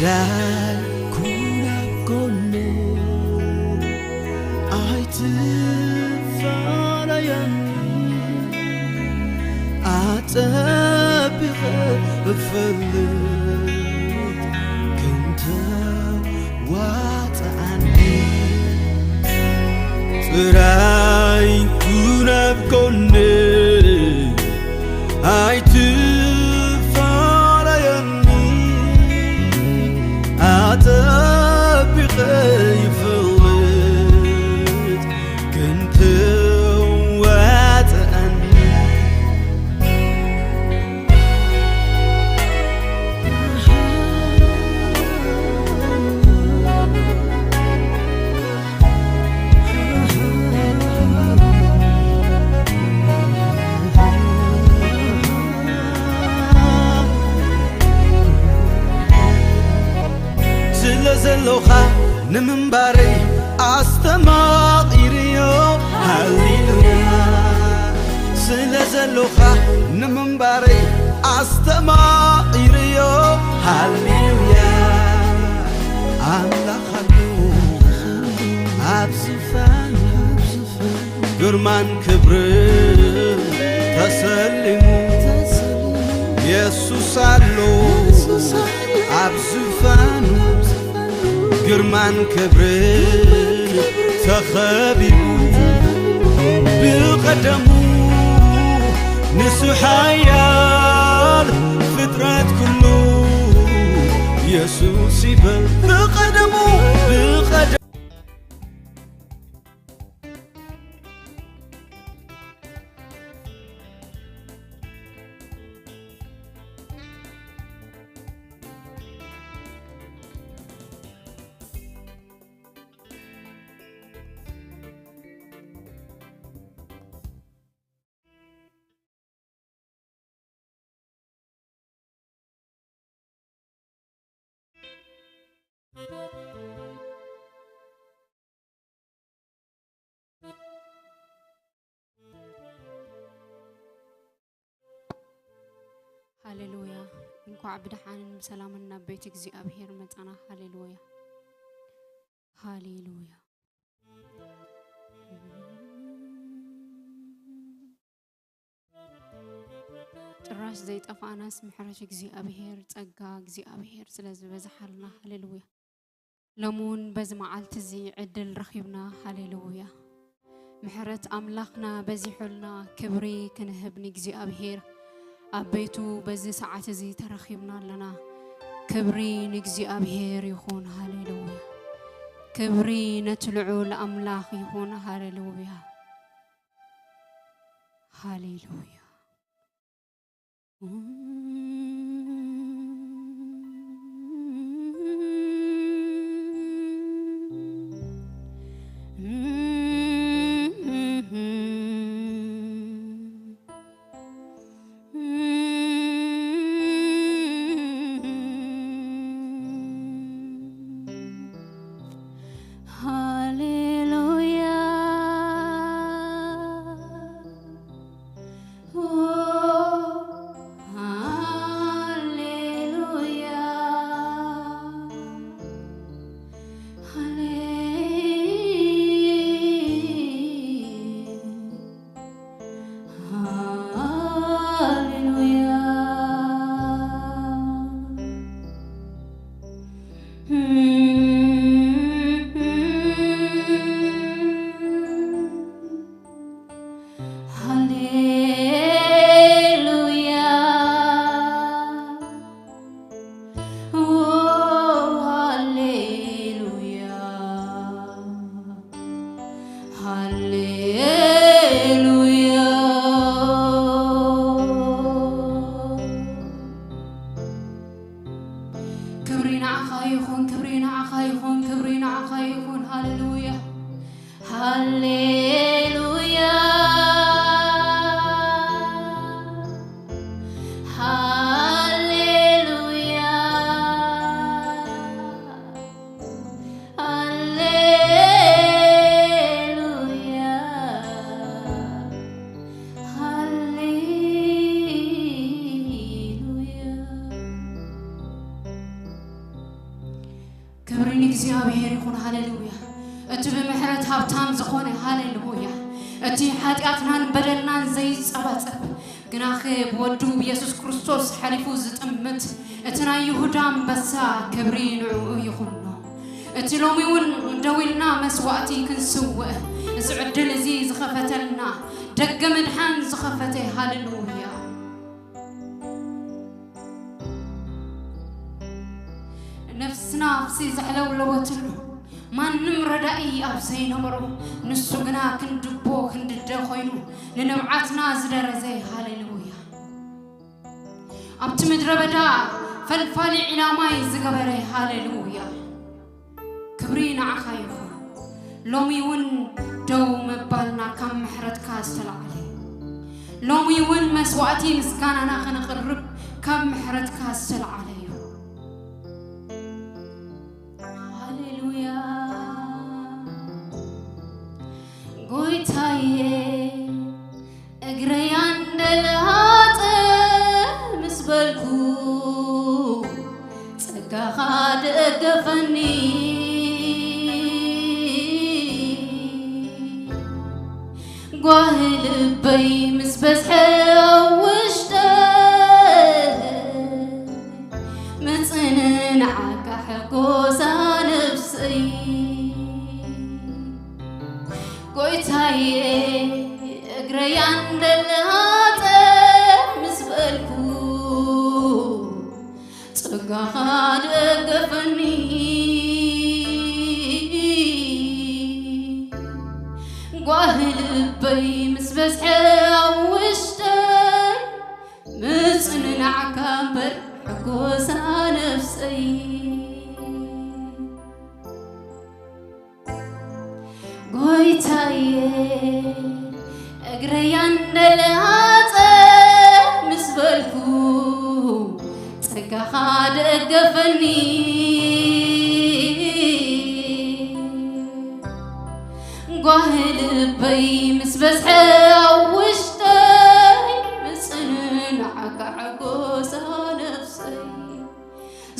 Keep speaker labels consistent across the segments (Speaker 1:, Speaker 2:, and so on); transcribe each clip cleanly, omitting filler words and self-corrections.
Speaker 1: تراي كونا كوني أيتفانا يمي أتبغ بفلت كنت واتعني تراي كونا كوني أيتفانا يمي أتبغ يفلت كنت واتعني زلوخا نمنباري أستماطيريو هاليلويا زلوخا نمنباري أستماطيريو هاليلويا أملا خلو أبزفان قرمان كبر تسلمو يسوس علو أبزفانو قرمان كبر تخبيبو بقدمو نسو حيال فطرات كله يسوس يبل بقدمو بقدمو
Speaker 2: هاليلويا إنكو عبد حان سلامنا بيتك زي أبهر متنا هاليلويا هاليلويا تراش زيت أفاناس محرشك زي أبهر تأجاج زي أبهر سلز بزحلنا هاليلويا لمون بزمعلت زي عدل رخيبنا هاليلويا محرت أملاقنا بزحلنا كبري كنهبنك زي أبهر أبيتو بزي ساعات زي ترخيبنا لنا كبري نجزي أبهير يخون هاليلويا كبري نتلعو لأملاخ يخون هاليلويا هاليلويا هاليلويا እግዚአብሔር ይኹን ሃሌሉያ እቲ ብምሕረት ሃብታም ዝኾነ ሃሌሉያ እቲ ኃጢአትናን በደልናን ዘይጸባጸብ ግናኸ ብወዱ ኢየሱስ ክርስቶስ ሓሊፉ ዝጥምት እቲ ናይ ይሁዳ አንበሳ ክብሪ ንዑ ይኹን እቲ ሎሚውን ደዊልና መስዋዕቲ ክንስውዕ እዚ ዕድል እዚ ዝኸፈተልና ደገ መድሓን ዝኸፈተ ሃሌሉያ ነፍስና ፍሲ ዘሕለውለወትሉ ማንም ረዳኢ ኣብ ዘይነበሮ ንሱ ግና ክንድቦ ክንድደ ኮይኑ ንነብዓትና ዝደረዘ ሃሌሉያ ኣብቲ ምድረ በዳ ፈልፋሊ ዒላማይ ዝገበረ ሃሌሉያ ክብሪ ንዓኻ ይኹን ሎሚውን ደው መባልና ካብ ምሕረትካ ዝተላዕለ ሎሚውን መስዋዕቲ ምስጋናና ክንቕርብ ካብ ምሕረትካ ዝተላዕለ እዩ ሃሌሉያ ጎይታዬ እግረይ እንደልሃጠ ምስ በልኩ ጸጋኻ ደገፈኒ ጓህል በይ ምስ በዝሐ ውሽጠ መጽንን ዓጋ ሕጎሳ ነፍሰይ ጎይታዬ እግረይ እንደልሃጠ ምስ በልኩ ጸጋኻ ደገፈኒ ጓህል በይ ምስ በዝሐ ውሽጠይ መጽንን ዓጋ እምበር ሕጎሳ ነፍሰይ ጎይታዬ እግረይ እንደልሃጠ ምስ በልኩ ጸጋኻ ደገፈኒ ጓህል በይ ምስ በዝሐ ውሽጠይ መጽንን ዓጋ ሕጎሳ ነፍሰይ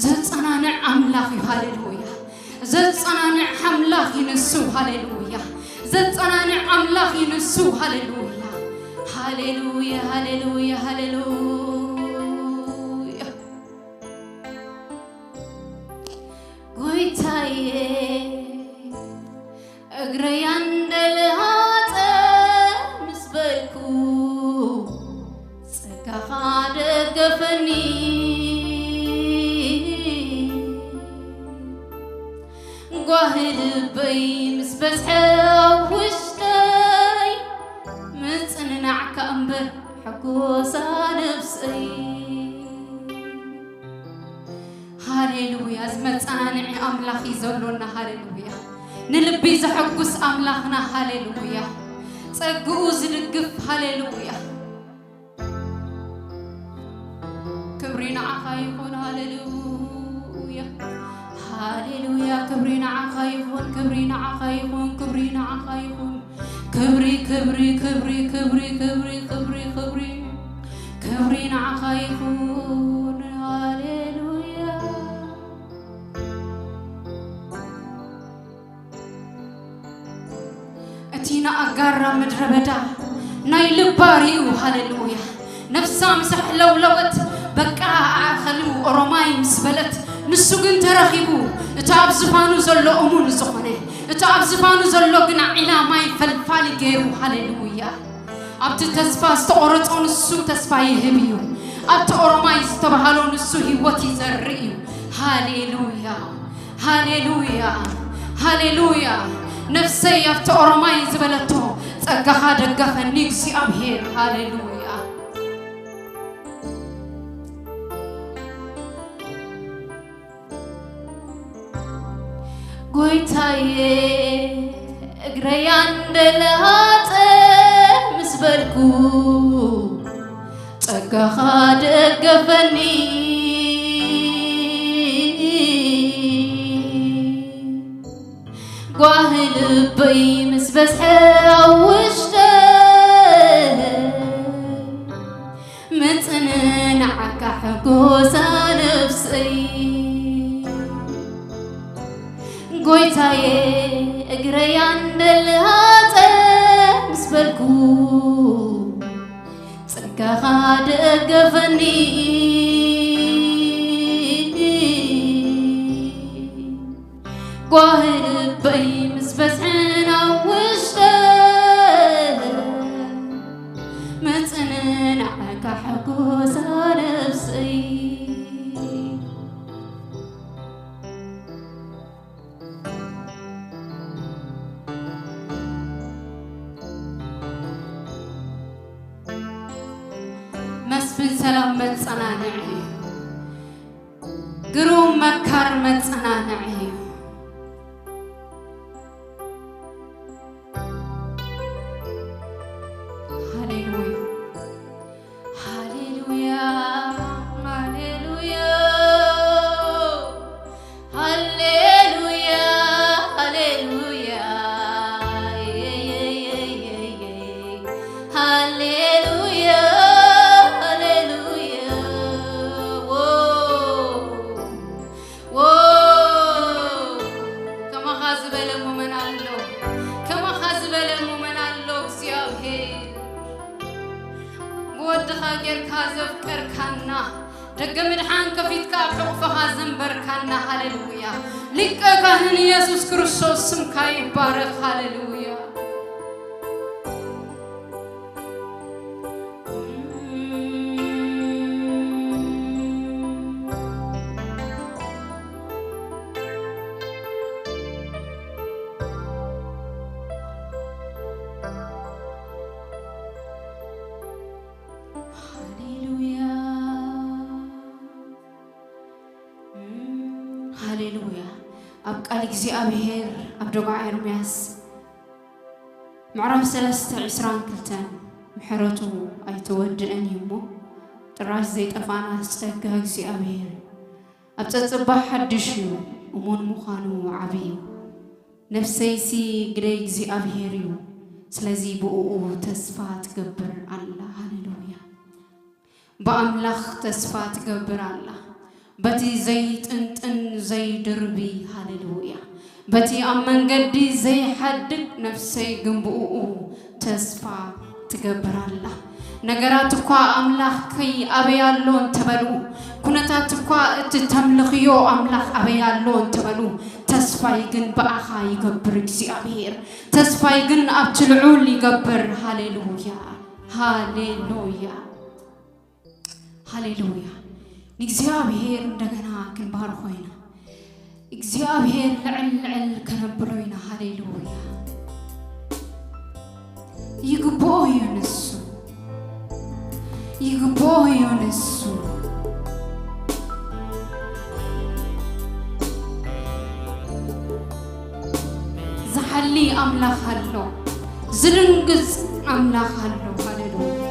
Speaker 2: ዘጸናንዕ ኣምላኽ እዩ ሃሌሉያ ዘጸናንዕ ኣምላኽ ይንሱ ሃሌሉያ ዘጸናንዕ ኣምላኽ ይንሱ ሃሌሉያ ሃሌሉያ ሃሌሉያ ሃሌሉያ ጎይታዬ እግረይ እንደልሃጠ ምስ በልኩ ጸጋኻ ደገፈኒ ጓህል በይ ምስ በዝሐ ውሽጠይ መጽንን ዓጋ እምበር ሕጎሳ ነፍሰይ ሃሌሉያ ዝመጸናንዒ ኣምላኽ እዩ ዘሎና ሃሌሉያ ንልቢ ዘሐጉስ ኣምላኽና ሃሌሉያ ጸግኡ ዝድግፍ ሃሌሉያ ክብሪ ንዓኻ ይኹን ሃሌሉያ ሃሌሉያ ክብሪ ንዓኻ ይኹን ክብሪ ንዓኻ ይኹን ክብሪ ንዓኻ ይኹን ክብሪ ክብሪ ክብሪ ክብሪ ክብሪ ክብሪ ክብሪ ክብሪ ንዓኻ ይኹን ሃሌሉያ እቲ ንኣጋራ ምድረ በዳ ናይ ልባሪኡ ሃሌሉያ ነፍሳ ምስ ሕለውለወት በቃ ኣኸሉ ኦሮማይ ምስ በለት ንሱ ግን ተረኺቡ እቲ ኣብ ዝፋኑ ዘሎ እሙን ዝኾነ እቲ ኣብ ዝፋኑ ዘሎ ግን ዒላማይ ፈልፋሊ ገይሩ ሃሌሉያ ኣብቲ ተስፋ ዝተቆረጾ ንሱ ተስፋ ይህብ እዩ ኣብቲ ኦሮማይ ዝተባሃሎ ንሱ ህይወት ይዘርኢ እዩ ሃሌሉያ ሃሌሉያ ሃሌሉያ ነፍሰይ ኣብቲ ኦሮማይ ዝበለቶ ጸጋኻ ደገፈኒ እግዚአብሔር ሃሌሉያ ጎይታዬ እግረይ እንደልሃጠ ምስ በልኩ ጸጋኻ ደገፈኒ ጓህል በይ ምስ በዝሐ ውሽጠይ መጽንን ዓጋ ሕጎሳ ነፍሰይ ጎይታዬ እግረ ያንደልሃተ ምስበልኩ ጸጋኻ ደገፈኒ ጓህልበይ ምስ በዝሕና ውሽጠ መጽንናዕካ ሕጎሳ ነፍሰይ መስፍን ሰላም መጸናንዕ ግሩም መካር መጸናንዕ دقمدحان كفيتك بحقفها زنبركنا هاليلويا لك كاهن يسوع كريستوس سمك يبارك هاليلويا هاليلويا أبقى እግዚአብሔር أبدوغا إرمياس معرف 3 كلتان محرته أيتودن يمو طراز زي طفانا استغا እግዚአብሔር أبتصبح حدشيو ومون مخانو عبيو نفسيسي غري እግዚአብሔርዩ ስለዚህ በኡ ተስፋ ትገብር الله هاليلويا በአምላክ ተስፋ ትገብር الله بتي زيت انتن زي دربي هاليلويا بتي أمن قدي زي حدك نفسي جنبوه تسفى تقبر الله نجاراتكوا أملاخ كي أبيالون تبلو كنتاتكوا تتملخيو أملاخ أبيالون تبلو تسفى يجن بأخا يقبر እግዚአብሔር تسفى يجن أبتلعول يقبر هاليلويا هاليلويا هاليلويا እግዚአብሔር እንደገና ክንባር ሆይና እግዚአብሔር ለዕልዕል ከነበረውና ሃሌሉያ ይግቦው ይነሱ ዘሐሊ አምላክ አሎ ዝልንግዝ አምላክ አሎ ሃሌሉያ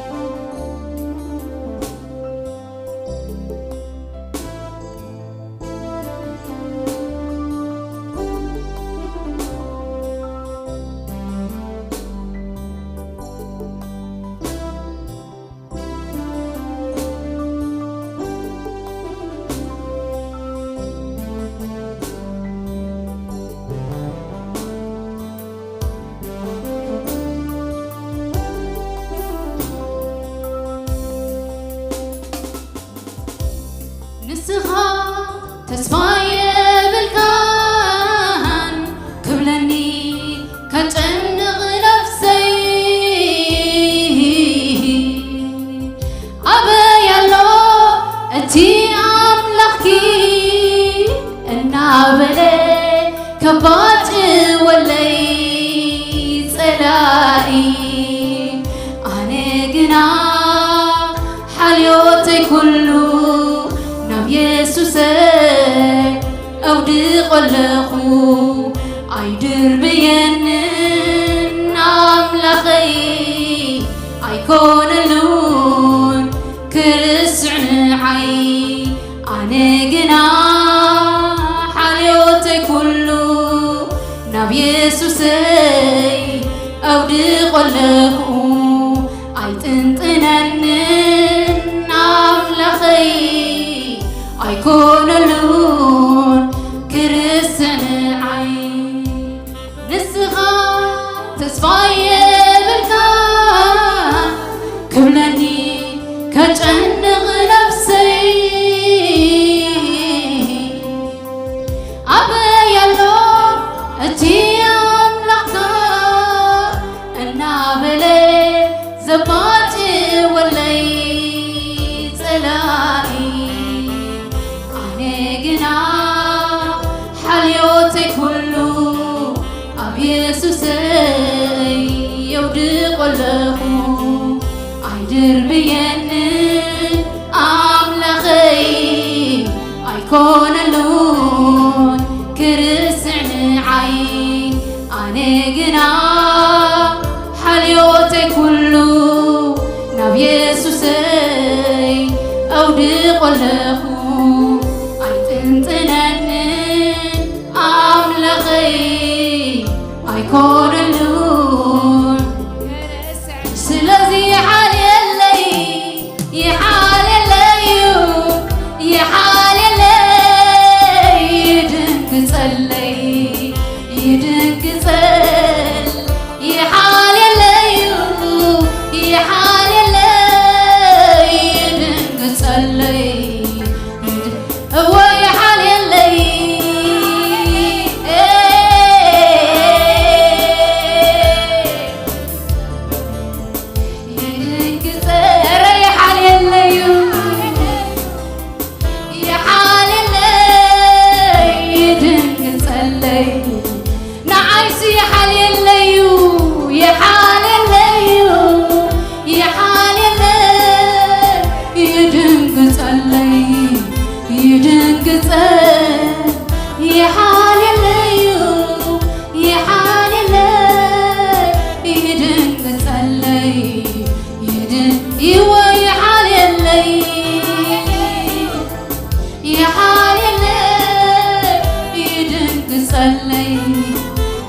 Speaker 2: تسفاي بالكان كبلني كتنغ نفسي أبا يالله أتي أملكي النابلة كبات ولي صلائي أنا قنا حاليوتي كله يسوع أودي قلقو أيدر بين أملاخي أيكون اللون كرسعن عي أنا جنا حاليوتي كله نبي يسوع أودي قلقو أيتنتنن أملاخي أيكون اللون كرسن عين
Speaker 3: ተባጭወለይ ፀላኢ ኣነ ግና ሓልዮተይ ኩሉ ኣብ ኢየሱሰይ የውድቆለኹ ኣይድርብየንን ኣምላኸይ ኣይኮነሉን ክርስዕ ንዓይ ኣነ ግና ሓልዮተይ ኩሉ ናብ ኢየሱሰይ ኣውድቆለኹ ኣይጥንጥነንን ኣምላኸይ ኣይኮነሉን ስለዚ ይሓልየለይ ይሓልየለዩ ይሓልየለይ ይድንግፀለይ ይድንግፀል ይሓልየለዩ ይሓልየለይ ይድንግፀለይ እወ ይሓልየለይ ይድንግፀረ ይሓልየለዩ ይሓልየለይ ይድንግፀለይ ንዓይሲ ይሓልየለዩ ይሓልየለዩ ይሓልየለይ ይድንግፀለይ ይድንግፀል ይሓልየለዩ ይሓልየለይ ይድንግፀለይ ይወ ይሓልየለይ ይሓልየለይ ይድንግፀለይ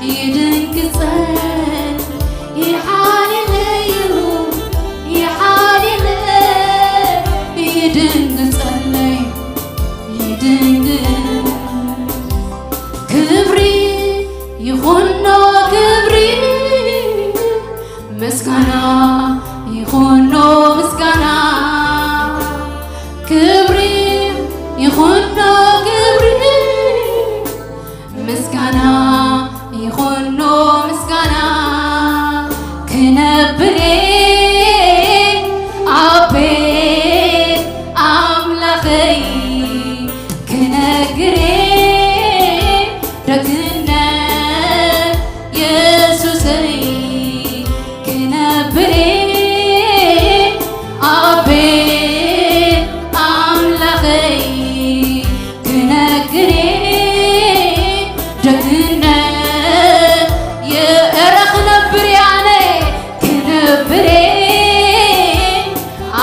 Speaker 3: ይድንግፀል ይሓልየለዩ ይሓልየለይ ይድንግፀለይ ይድንግል ክብሪ ይኹኖ ክብሪ ምስጋና ይኹኖ ምስጋና ክብሪ ይኹኖ ክብሪ ምስጋና ይኹኖ ምስጋና ክነብር ኣብ ቤት ኣምላኸይ ክነግር ደግነት ኢየሱሰይ ክነብር ኣብ ቤት ኣምላኸይ ክነግር ደግነት የእረ ክነብር ኣነ ክነብር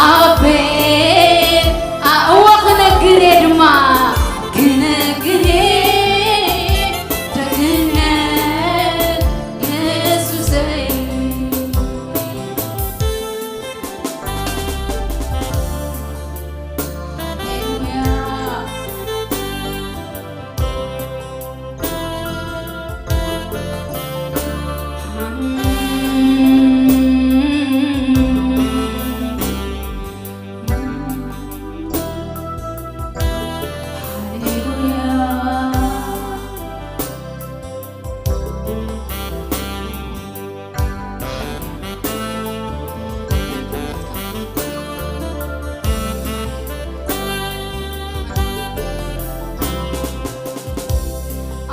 Speaker 3: ኣብ ቤት እወ ክነግር ድማ ክነግር ደግነት ኢየሱሰይ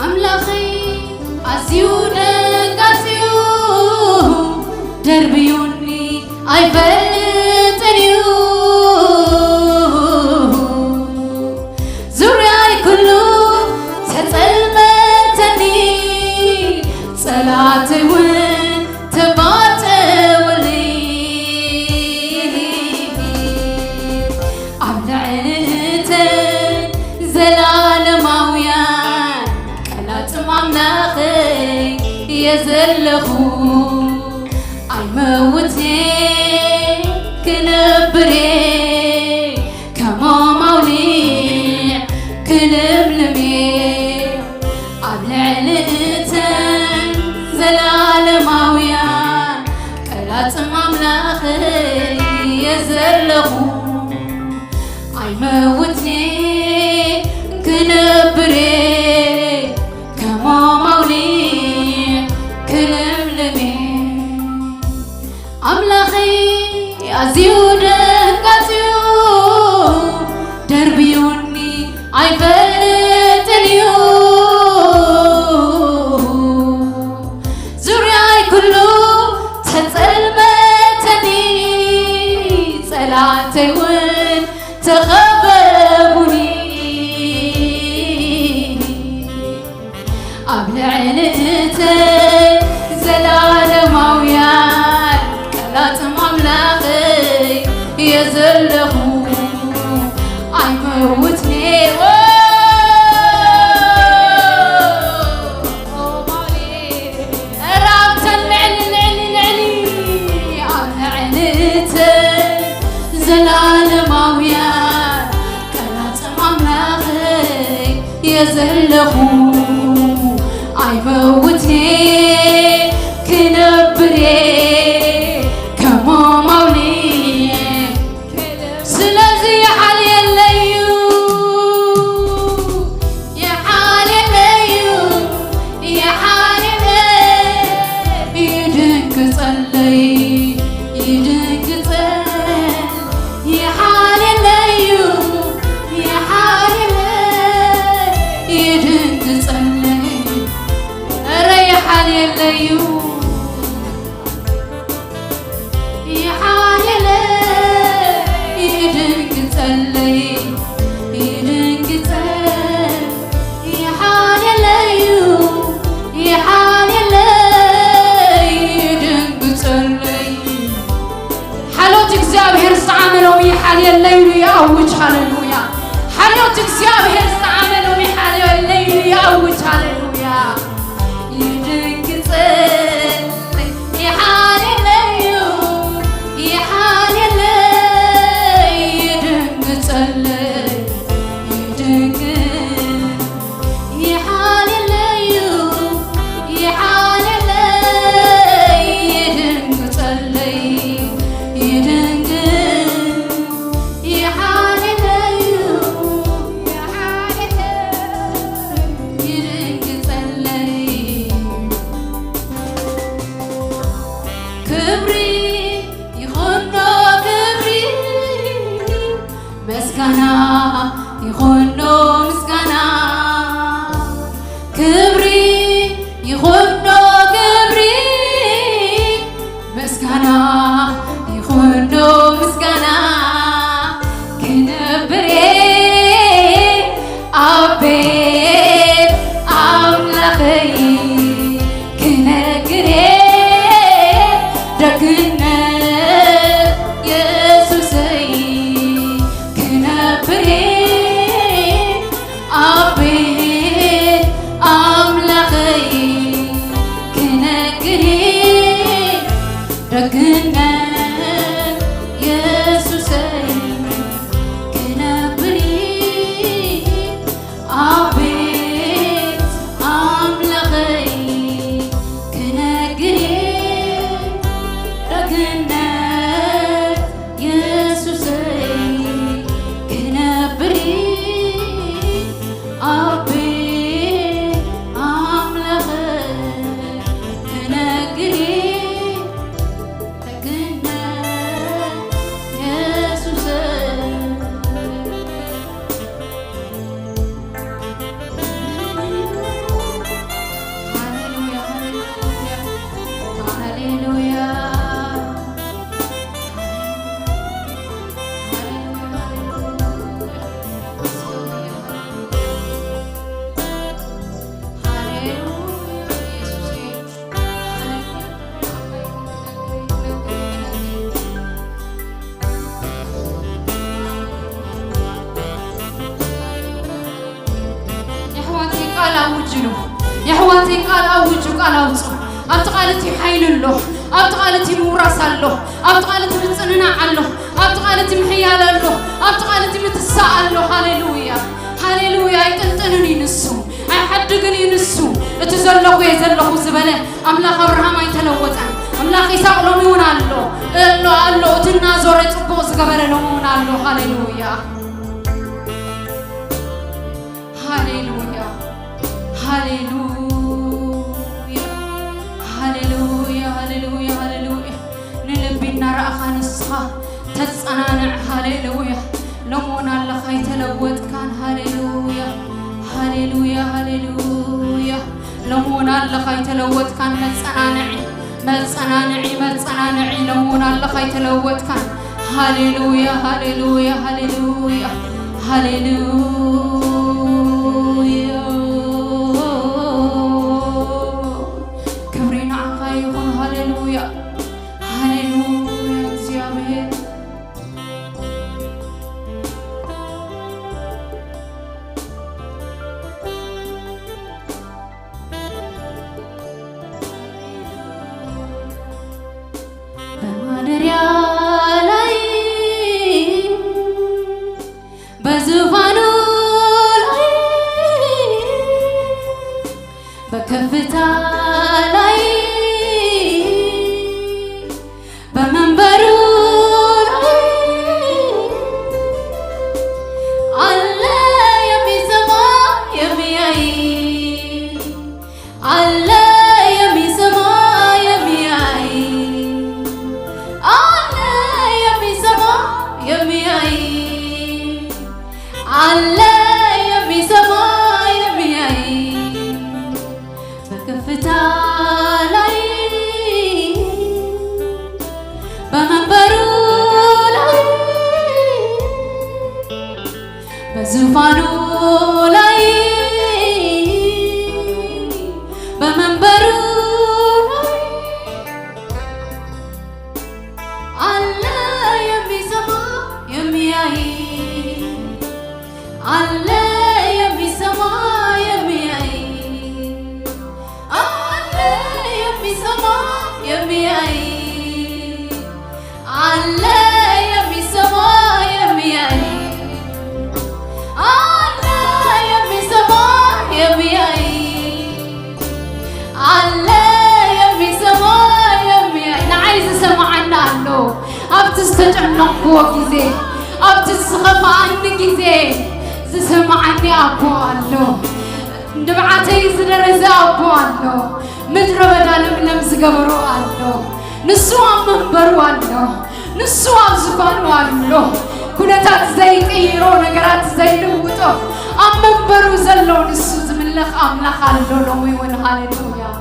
Speaker 3: ኣምላኸይ ኣዝዩ ደንጋፅዩ ደርብዩኒ ኣይፈልጥን እዩ ዙርያይ ኩሉ ተፀልመተኒ ፀላተይ እውን ተባጨወኒ ኣብ ልዕልተን ዘላለማውያን ቀላፅም ኣምላኸይ የዘለኹ ኣይመውቴ ክነብሬ ከሞም ኣውሊዕ ክልምልሜ ኣብ ልዕልተን ዘላለማውያን ቀላፅም ኣምላኸይ የዘለኹ ኣይመውቴ ክነብሬ ከሞም ኣውሊዕ ክልምልሜ ኣምላኸይ أزيودن قطيو دربيوني عيفتنيو زرياي كله تتلمتني صلاتي وين تخببوني أبلعنتي زلالماويان كلات مملخي يزلخو عيموتني زلالماويان كلات مملخي يزلخو عيموتني كنبري كما مولي سلازي يا حالي الليو يا حالي الليو يا حالي الليو يدنك صلي يدنك صلي يا حالي الليو يا حالي الليو يدنك صلي يا حالي الليو يا حالي الليو يدنك صلي يدنك صلي يا حالي الليو يا حالي الليو يدنك صلي حلوت እግዚአብሔር استعملوا يا حالي الليل يأوج هاللويا حلوت እግዚአብሔር استعملوا يا حالي الليل يأوج هاللويا يدنك صلي يا حالي الليل يا حالي الليل يدنك صلي يدنك يا حالي الليل يا حالي الليل يدنك صلي يدنك يا حالي الليل يا حالي الليل يدنك صلي كبري يخنو كبري مسكنا يخنو مسكنا كبري يخنو كبري مسكنا يخنو مسكنا كنبري أبيت أملخي كنكري ركنا يسوسي كنبري أبيت أملخي كنكري ركنا يسوسي كنبري أبيت أملخي كنكري ركنا يسوسي كنبري أبيت أملخي كنكري ركنا يسوسي هاليلويا يحواتي قال أوجو قال أوصو أبتقالتي حيل الله أبتقالتي مورس الله أبتقالتي متصننا الله أبتقالتي محيال الله أبتقالتي متساء الله هاليلويا هاليلويا يتنتنني نسو أي حد قني نسو اتزلقوا يزلقوا زبالة أملاك أبراهام يتلوتا أملاك إساق لونيون الله تنازور يتبوز قبل لونيون الله هاليلويا هاليلويا هاليلويا هاليلويا هاليلويا هاليلويا نلبينا رأخا نسخة تتصنع هاليلويا لمون الله يتلوت كان هاليلويا هاليلويا هاليلويا لمون الله يتلوت كان متصنعي لمون الله يتلوت كان هاليلويا هاليلويا هاليلويا هاليلويا كبرنا عقايقون هاليلويا هاليلويا زيابه بمادريا لاي بزفانو لاي بكفتا لاي بمنبرو لاي الله يمي سما يمي اي الله يمي سما يمي اي الله يمي سما يمي اي الله يمي سما يمي اي بكفتا لاي بمنبرو لاي بزفانو لاي بمنبرو لاي الله يمي سما يمي اي الله يمي سما يمي اي الله يمي سما يمي اي الله يمي سما يمي اي الله يمي سما يمي اي الله يمي سما يمي اي نعايز سمعنا له ابتستجنقوا كيزي ابتسخف عني كيزي زسمعني أبو الله نبعتي زنرز أبو الله مدر بدالم لمس قبرو الله نسوا منبرو الله نسوا زفانو الله كنتات زي قيرو نقرات زي لوطو منبرو زلو نسو زملخ أملخ الله لوي ون هاليلويا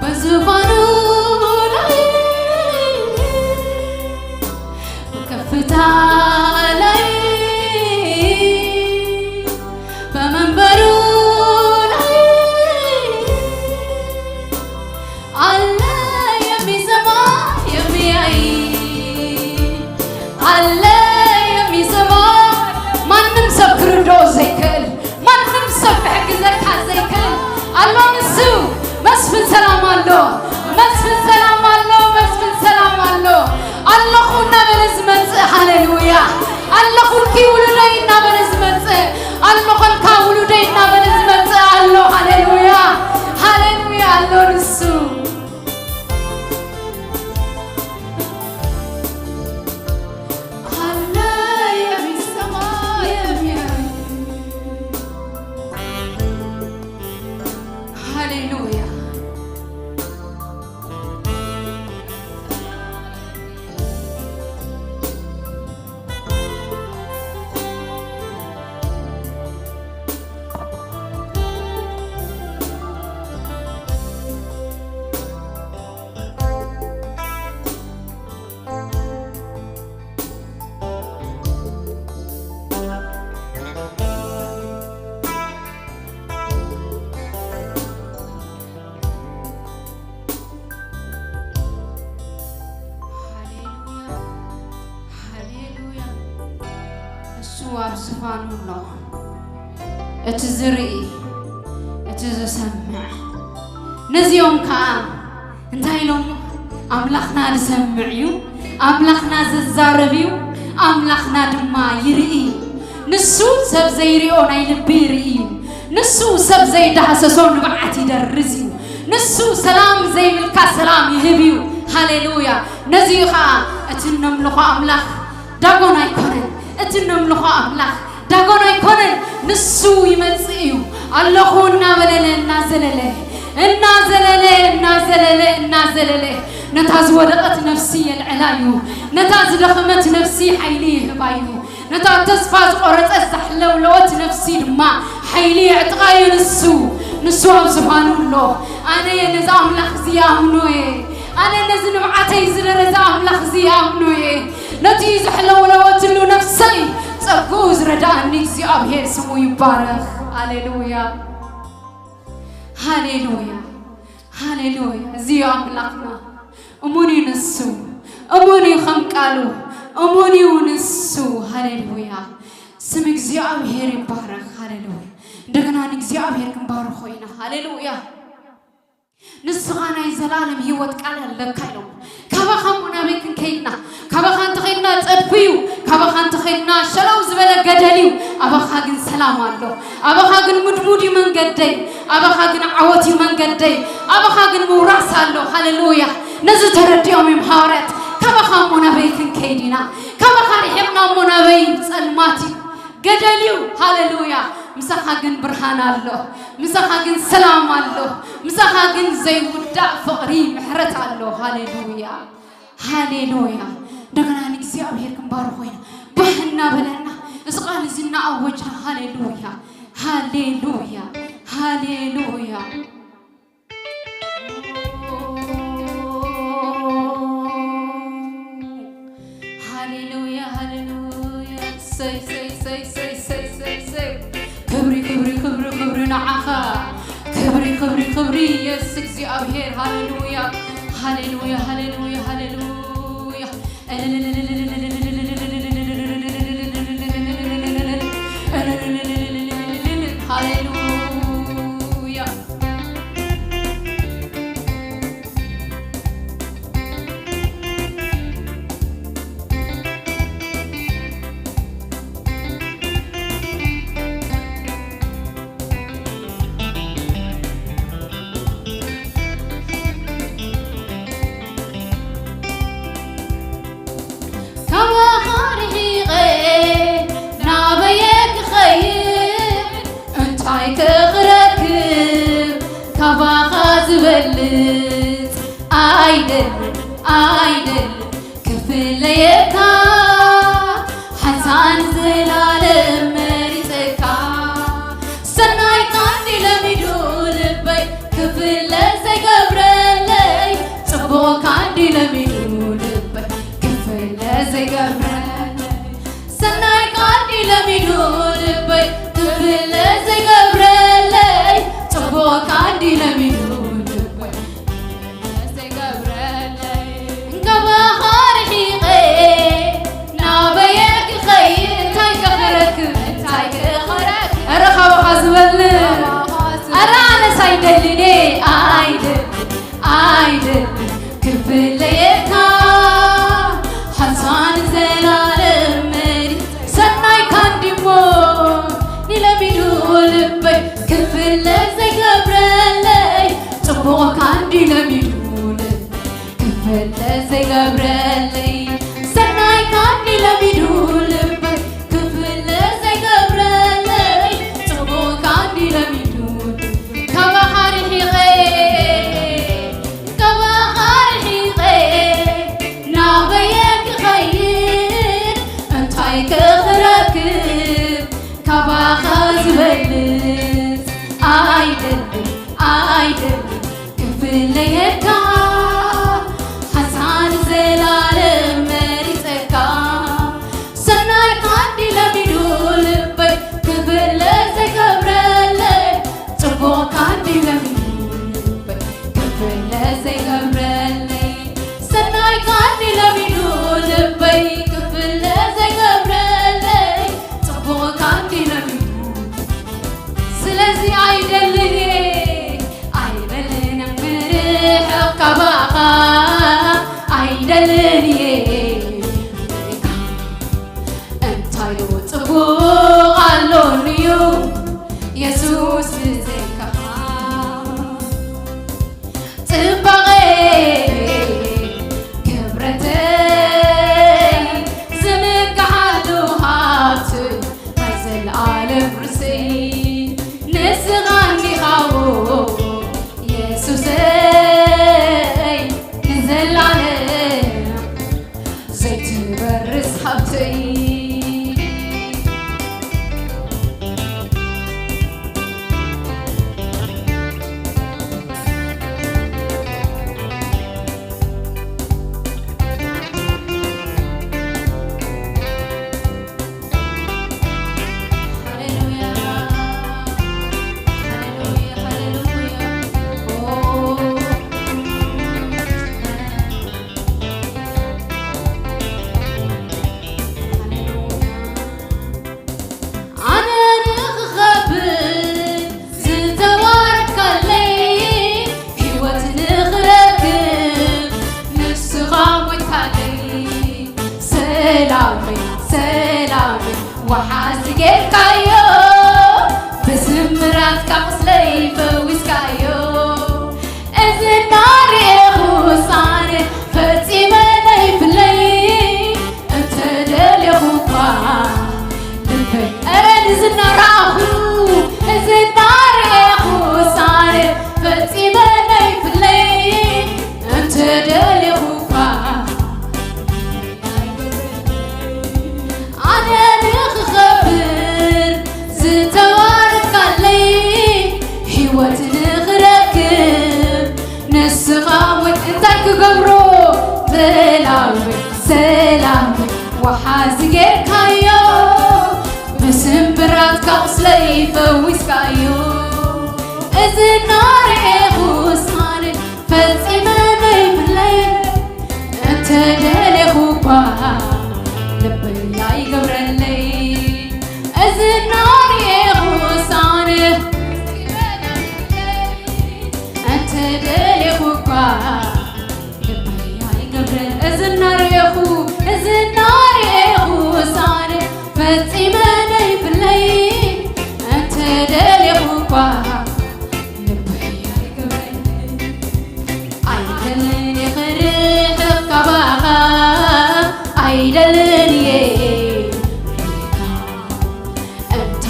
Speaker 3: بزفانو لاي بكفتا لاي بمنبرو لاي الله يمي سما يمي اي الله يمي سما ما نمسك ردو زيكل ما نمسك حقزك زيكل الله نسو مسفن سلام الله مسفن سلام الله مسفن سلام الله الله خونا بلزمت هاليلويا الله خلكي ولدينا بلزمت الله خلكا ولدينا بلزمت الله هاليلويا هاليلويا الله نسو الله يمي سما يمي هاليلويا سواب سفان الله اتزري اتزسمع نزيوم كام انتهي لهم أملاخنا نسمعيو أملاخنا ززاربيو أملاخنا دما يرئي نسو سب زي ريون أي لبيرئيو نسو سب زي دحسسون بعتي درزيو نسو سلام زي ملكا سلام يهبيو هاليلويا نزيخا اتنم لخو أملاخ ዳጎን አይኮነን እትንም ለኻ አምላኽ ዳጎን አይኮነን ንሱ ይመጽዩ አለኹና በለለና ዘለለ نتاز ودقت نفسي العلايو نتاز دخمت نفسي حيلي هبايو نتاز تسفاز قرط أزحلو لوت نفسي ما حيلي اعتقاي نسو سبحان الله أنا ينزام لخزي أمنوي أنا نزن معتي زرزام لخزي أمنوي نتي زحلو لوت له نفسي صقوز رداني زي أبهر سمو يبارك هاليلويا هاليلويا هاليلويا زي أملاقنا أموني نسو أموني خمكالو أموني ونسو هاليلويا سمك زي أبهر يبارك هاليلويا دغنا نكزي أبهر كمبارك خوينا هاليلويا نسخانا يزلالم هيوت قال لكايلو كبخان منابيكن كيدنا كبخان تخيدنا صدفيو كبخان تخيدنا شلو زبل غدليو ابخاغن سلام الله ابخاغن مدمودي منغدي ابخاغن عوتي منغدي ابخاغن موراس الله هاليلويا نزل ترديوم محارت كبخان منابيكن كيدنا كبخان يحنا منابي صلماتي غدليو هاليلويا مسخاغن برهان الله مسخاغن سلام الله مسخاغن زي ودع فقري محرت الله هاليلويا هاليلويا دغنا نكسي أبهر كمبارك خوينا بحنا بلنا اسقال زنا أوجها هاليلويا هاليلويا هاليلويا هاليلويا هاليلويا سي سي سي سي سي سي سي كبري كبري كبري كبري نعخا كبري كبري كبري يسكزي أبهر هاليلويا هاليلويا هاليلويا هاليلويا هاليلويا بلت عيدل كفليتا حسان زلالم مريتكا سناي قاندي لميدول بي كفل زي قبرلي صبو قاندي لميدول بي كفل زي قبرلي سناي قاندي لميدول بي كفل زي قبرلي صبو قاندي لميدول أرانا سايدلني عيدل كفليتا حسان زلالم مري سناي كانديمو نلميدول بي كفل زي قبرلي صبو كاندي لميدول كفل زي قبرلي سناي كاندي لميدول بي كفل زي قبرلي صبو كاندي لميدول كبحر حقي نابيك خير انتاي كخركب كباخز بلت عيدل كفليتا حسان زلالم مريتكا سناي قاندي لميدول بي كفل زي قبرلي صبو قاندي لميدول بي كفل زي قبرلي سناي قاندي لميدول بي كفل زي قبرلي صبو قاندي لميدول سلازي عيدلني مريح كباقا عيدلني انتايو تبوغ اللونيو يسوس زيكا تبغي كبرتي زمك وحاسجك كايو بسمرات كقصلي فوسكايو إذن ناري غوصان فتيماني بلي أنت دالي غوبا لبي أران إذن نراهو إذن ناري غوصان فتيماني بلي أنت دالي غوبا أنا نخبر زتوارك علي حيوات نغركب نسخاوت انتك قبرو بلاوي سلامي وحازقك هايو بسمبرات كاوسلي فويسكايو إذن ناري غوصاني فتيماني بلي أنت دالي غوبا لبي ياي قبرلي إذن ناري غوصاني أنت دالي غوبا لبي ياي قبرلي إذن ناري غوصاني فتيماني بلي أنت دالي غوبا لبي ياي قبرلي عيدلني غريح كباغا عيدلني أنت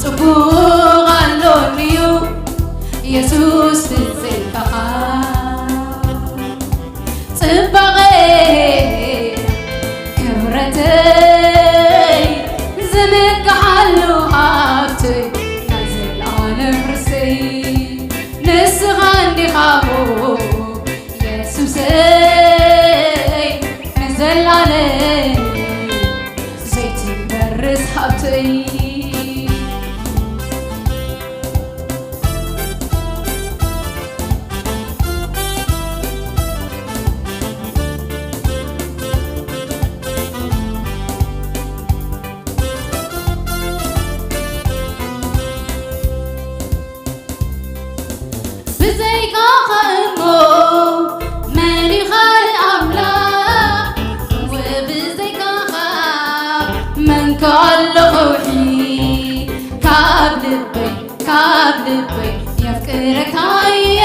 Speaker 3: تبوغ اللونيو يسوس تزيفها تبغي كبرتي زمك حلو هاتي نزل على مرسي نسغاني خابو يسوسي نزل علي زيت برز حبتي بزيك خلقو مالي خالق أملاك وبزيك خاب من كل روحي كاب لبي يفكرك هاي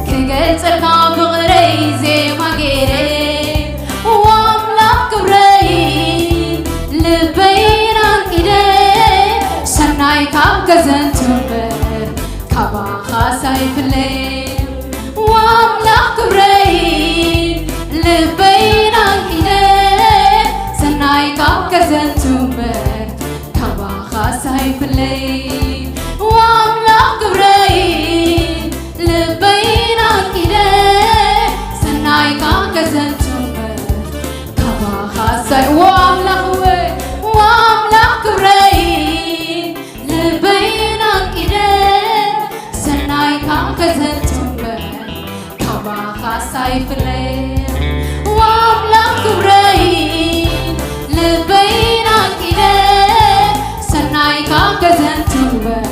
Speaker 3: كقلت الكاب غري زي ما قيري واملاك بري لبينك إيدي سناي كاب كزنتمر كابا خاساي فلين واملاك بري لبينك إيدي سناي كاب كزنتمر كابا خاساي فلين واملاك بري لبينك إيدي سناي كاب كزنتمر كابا خاساي واملاك بري لبينك إيدي سناي كاب كزنتمر كابا خاساي فلين واملاك بري لبينك إيدي سناي كاب كزنتمر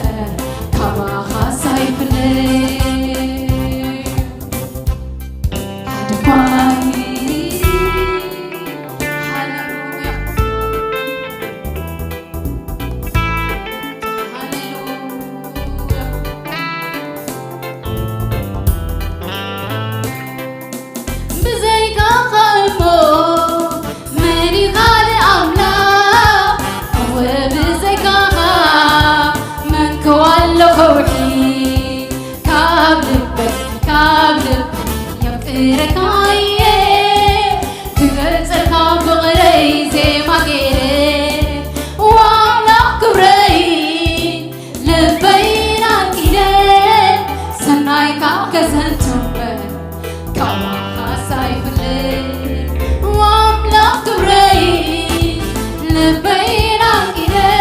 Speaker 3: كابا خاساي فلين هاليلويا بزيك خلقو ماني خالق أملاك وبزيك خاب من كوال روحي كاب لبي يفكرك هاي كقلت الكاب غري زي ما قيري واملاك بري لبينك إيدي سناي كاب كزنتمر كابا خاساي فلين واملاك بري لبينك إيدي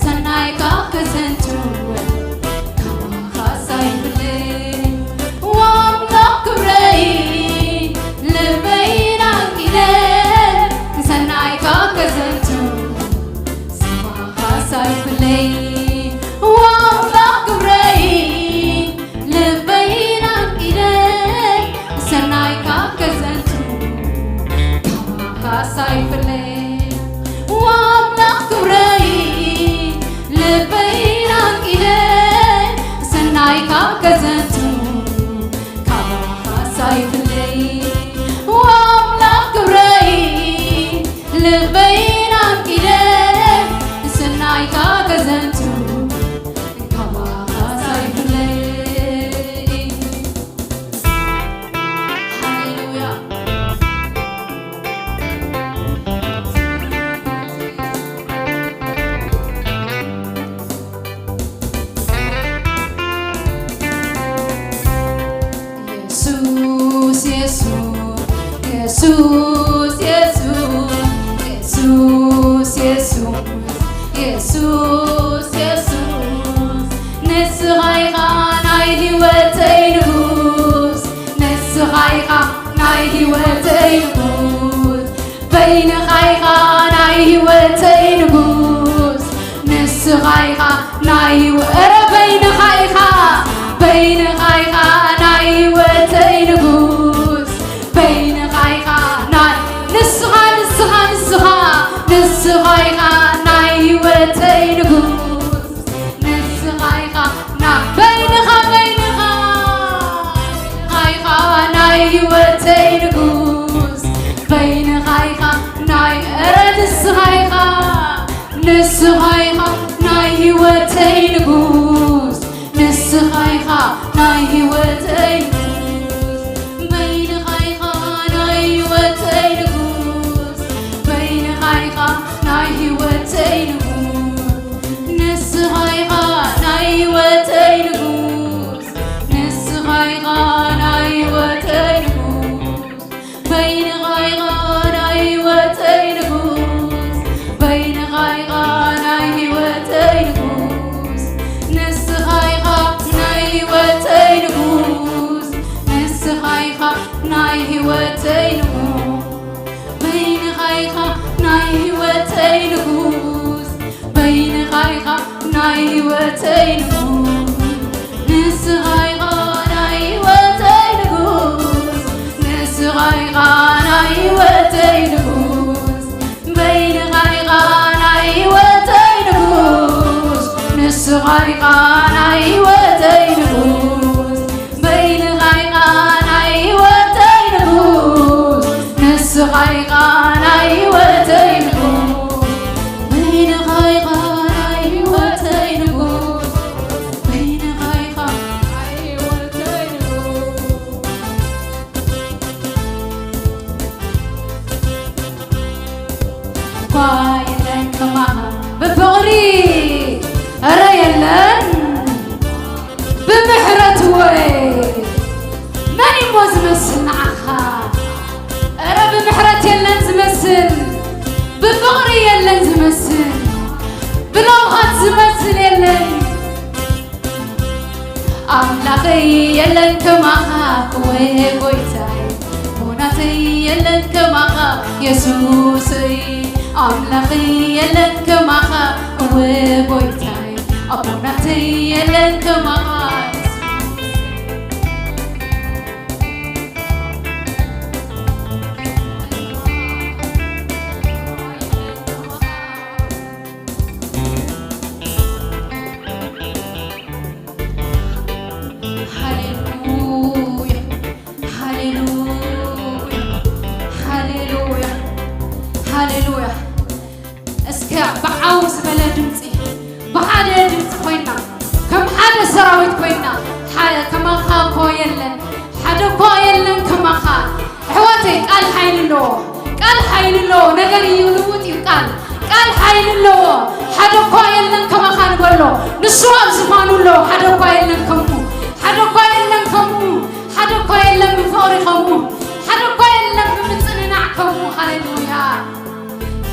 Speaker 3: سناي كاب كزنتمر كابا خاساي فلين واملاك بري لبينك إيدي سناي كاب كزنتمر سما خاساي فلين واملاك بري لبينك إيدي سناي كاب كزنتمر كابا خاساي فلين واملاك سخايكا كزنتو كما سايفلي هاليلويا يسوس يسوس يسوس يسوس يسوس يسوس يسوس نسغايغا نايدي وتينغوس نسغايغا نايدي وتينغوس بين غايغا نايدي وتينغوس نسغايغا نايدي بين غايغا نايدي وتينغوس بين غايغا ناي نسغا ناي وتينغوس نسغايغا نا بينغا ناي وتينغوس بينغايغا ناي نسغايغا ناي وتينغوس نسغايغا ناي وتينغوس بينغايغا ناي وتينغوس بينغايغا ناي وتينغوس نسغايغا ناي وتينغوس نسغايغا ناي وتينغوس بينغايغا ناي وتينغوس بينغايغا ناي وتينغوس نسغايغا ناي وتينغوس نسغايغا ناي وتينغوس بينغايغا ناي وتينغوس بينغايغا ناي وتينغوس نسغايغا ناي وتينغوس نسغايغا ناي وتينغوس بينغايغا ناي وتينغوس نسغايغا ناي وتينغوس بينغايغا ناي وتينغوس نسغايغا ناي وتينغوس بينغايغا ناي وتينغوس بينغايغا ناي وتينغوس بايلن كما بفقري أريلن بمحرة وي ماني موز مسل معها أرى بمحرة يلن زمسل بفقري يلن زمسل بلوغات زمسل يلن أملاقي يلن كماها وي بويتاي بوناتي يلن كماها يسوسي أملاقي يلن كماها وي بويتاي أبوناتي يلن كماها هاليلويا اسكع بعاوز بلا دمتي بحاجة دمتي كوينا كم حاجة سراويت كوينا حاجة كما خا كويلن حاجة كويلن كما خا حواتي قال حيل له نجري يلوت يقال قال حيل له حاجة كويلن كما خا نقول له نسوا زمانو له حاجة كويلن كمو حاجة كويلن كمو حاجة كويلن بفوري كمو حاجة كويلن بمتننا كمو هاليلويا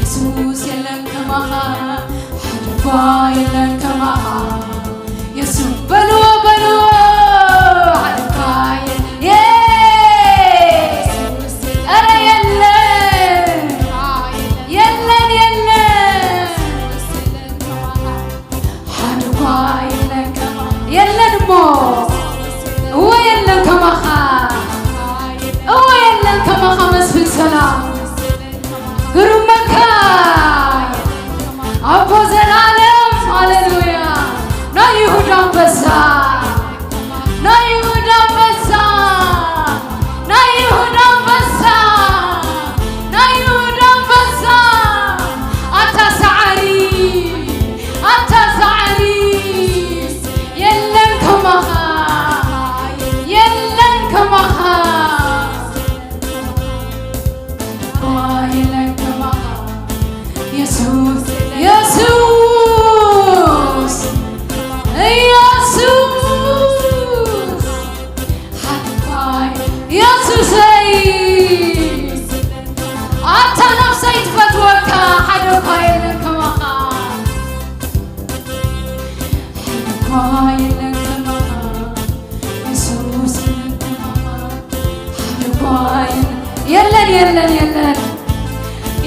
Speaker 3: يسوس يلن كماها حدفا يلن كماها يسوس بلو حدفا يسوس أنا يلن حدفا يلن كماها يلن مو هو يلن كماها مسفل سلام قرمك أبو زلالم هاليلويا ኢየሱስ ኢየሱስ ኢየሱስ ሓድኳይ ኢየሱሰይ ኣታ ነፍሰይ ትፈትወካ ሓድኳይ የለን ከማኻ ሓድኳይ የለን ከማኻ ኢየሱስ የለን ከማኻ ሓድኳይ የለን የለን የለን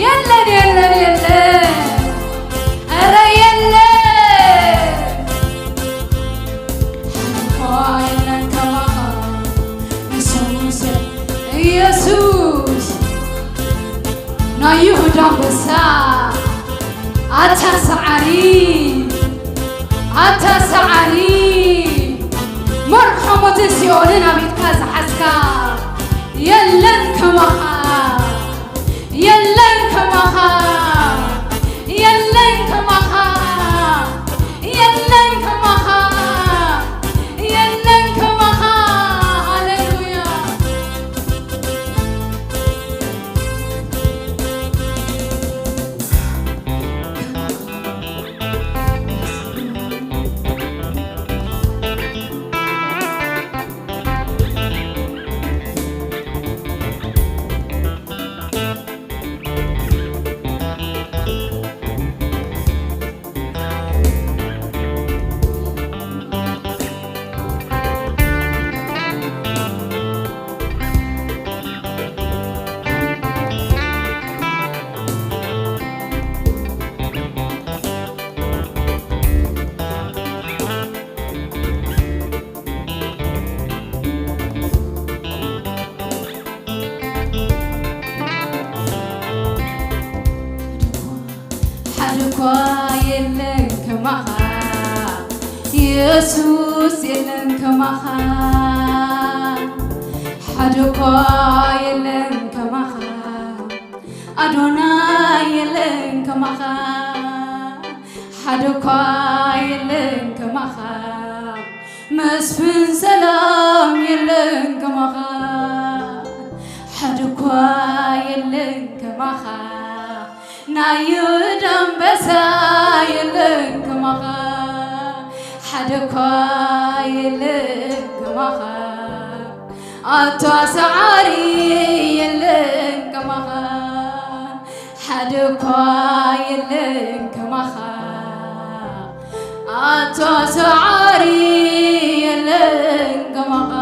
Speaker 3: የለን የለን የለን ኧረ የለን ሓድኳይ የለን ከማኻ ኢየሱስ ኢየሱስ ናይ ይሁዳ አንበሳ ኣታሰዓሪ ኣታሰዓሪ መርሖሞትን ሲኦልን ኣቤትካ ዝሓዝካ የለን ከማኻ የለን ከማኻ የለን ከማኻ የለን ከማኻ የለን ከማኻ ሃሌሉያ ሓድኳይ የለን ከማኻ ኢየሱስ የለን ከማኻ ሓድኳይ የለን ከማኻ ኣዶናይ የለን ከማኻ ሓድኳይ የለን ከማኻ መስፍን ሰላም የለን ከማኻ ሓድኳይ የለን ከማኻ ናይ ይሁዳ አንበሳ የለን ከማኻ ሓድኳይ የለን ከማኻ ኣታሰዓሪ የለን ከማኻ ሓድኳይ የለን ከማኻ ኣታሰዓሪ የለን ከማኻ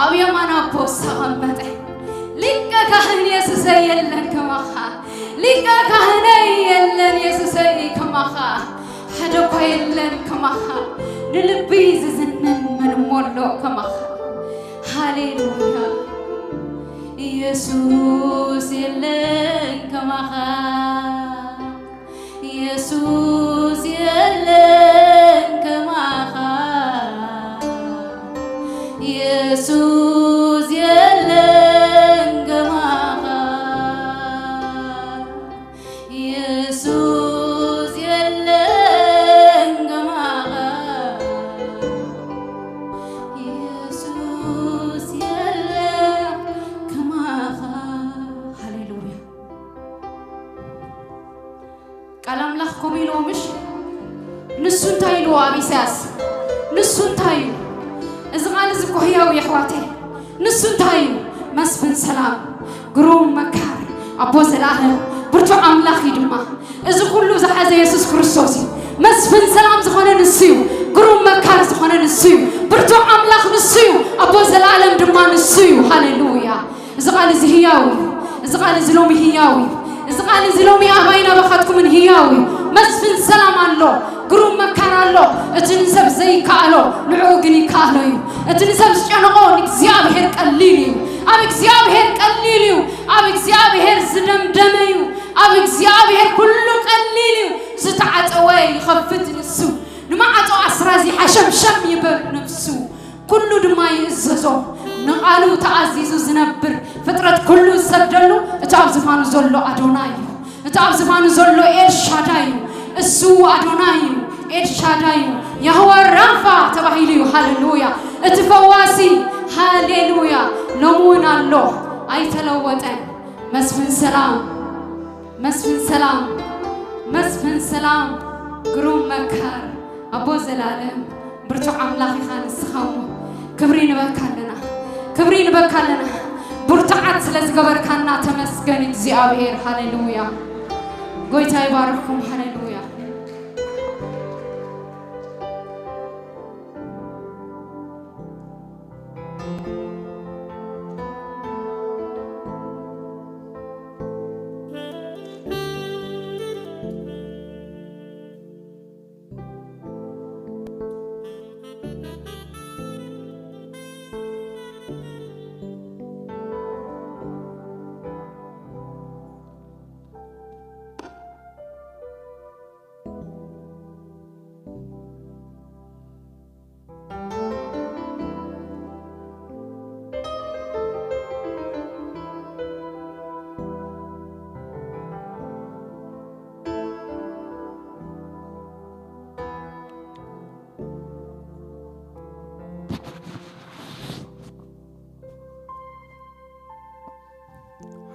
Speaker 3: ኣብ የማና ፖስታ ተቐመጠ ሊቀ ካህን ኢየሱሰይ የለን ከማኻ ሊቀ ካህነይ የለን ኢየሱሰይ ከማኻ ሓድኳይ የለን ከማኻ ንልቢ ዝዝንን መንሞሎ ከማኻ ሃሌሉያ ኢየሱስ የለን ከማኻ ኢየሱስ የለን ከማኻ ኢየሱስ የለን ከማኻ ኢየሱስ የለን ከማኻ ኢየሱስ የለን ከማኻ ሃሌሉያ ቃል አምላክ ኮም ኢሎምሽ ንሱ እንታይ ኢልዎ ኣብ ኢሳያስ ንሱ እንታይ እዩ እዚ ቃል እዚ እኮ ህያው የሕዋቴ ንሱ እንታይ እዩ መስፍን ሰላም ግሩም መካር ኣቦ ዘለኣለም ብርቱዕ ኣምላኽ እዩ ድማ እዚ ኩሉ ዝሓዘ ኢየሱስ ክርስቶስ እዩ መስፍን ሰላም ዝኾነ ንሱ እዩ ግሩም መካር ዝኾነ ንሱ እዩ ብርቱዕ ኣምላኽ ንሱ እዩ ኣቦ ዘለኣለም ድማ ንሱ እዩ ሃሌሉያ እዚ ቃል እዚ ህያው እዩ እዚ ቃል እዚ ሎሚ ህያው እዩ እዚ ቃል እዚ ሎሚ ኣባይና ባኻትኩምን ህያው እዩ መስፍን ሰላም ኣሎ ግሩም መካር ኣሎ እቲ ንሰብ ዘይከኣሎ ንዕኡ ግን ይከኣሎ እዩ እቲ ንሰብ ዝጨነቆ ንእግዚኣብሔር ቀሊል እዩ ኣብ እግዚኣብሔር ቀሊል እዩ ኣብ እግዚኣብሔር ዝደምደመ እዩ ኣብ እግዚኣብሔር ኩሉ ቀሊል እዩ ዝተዓፀወ ይኸፍት ንሱ ንማዓጦ ኣስራዚ ሓሸምሸም ይብል ነፍሱ ኩሉ ድማ ይእዘዞ ንቃሉ ተኣዚዙ ዝነብር ፍጥረት ኩሉ ዝሰግደሉ እቲ ኣብ ዝፋኑ ዘሎ ኣዶናይ እዩ እቲ ኣብ ዝፋኑ ዘሎ ኤልሻዳይ እዩ እሱ ኣዶናይ እዩ ኤልሻዳይ እዩ ያህዋ ራፋ ተባሂሉ እዩ ሃሌሉያ እቲ ፈዋሲ ሃሌሉያ ሎሙን ኣሎ ኣይተለወጠን መስፍን ሰላም مسفن سلام قروم مكار أبو زلالم برتو عملاقي خان السخامو كبرين بكالنا برتعات لزقبر كاننا تمسكن እግዚአብሔር هاليلويا ጌታ ይባርኩም هاليلويا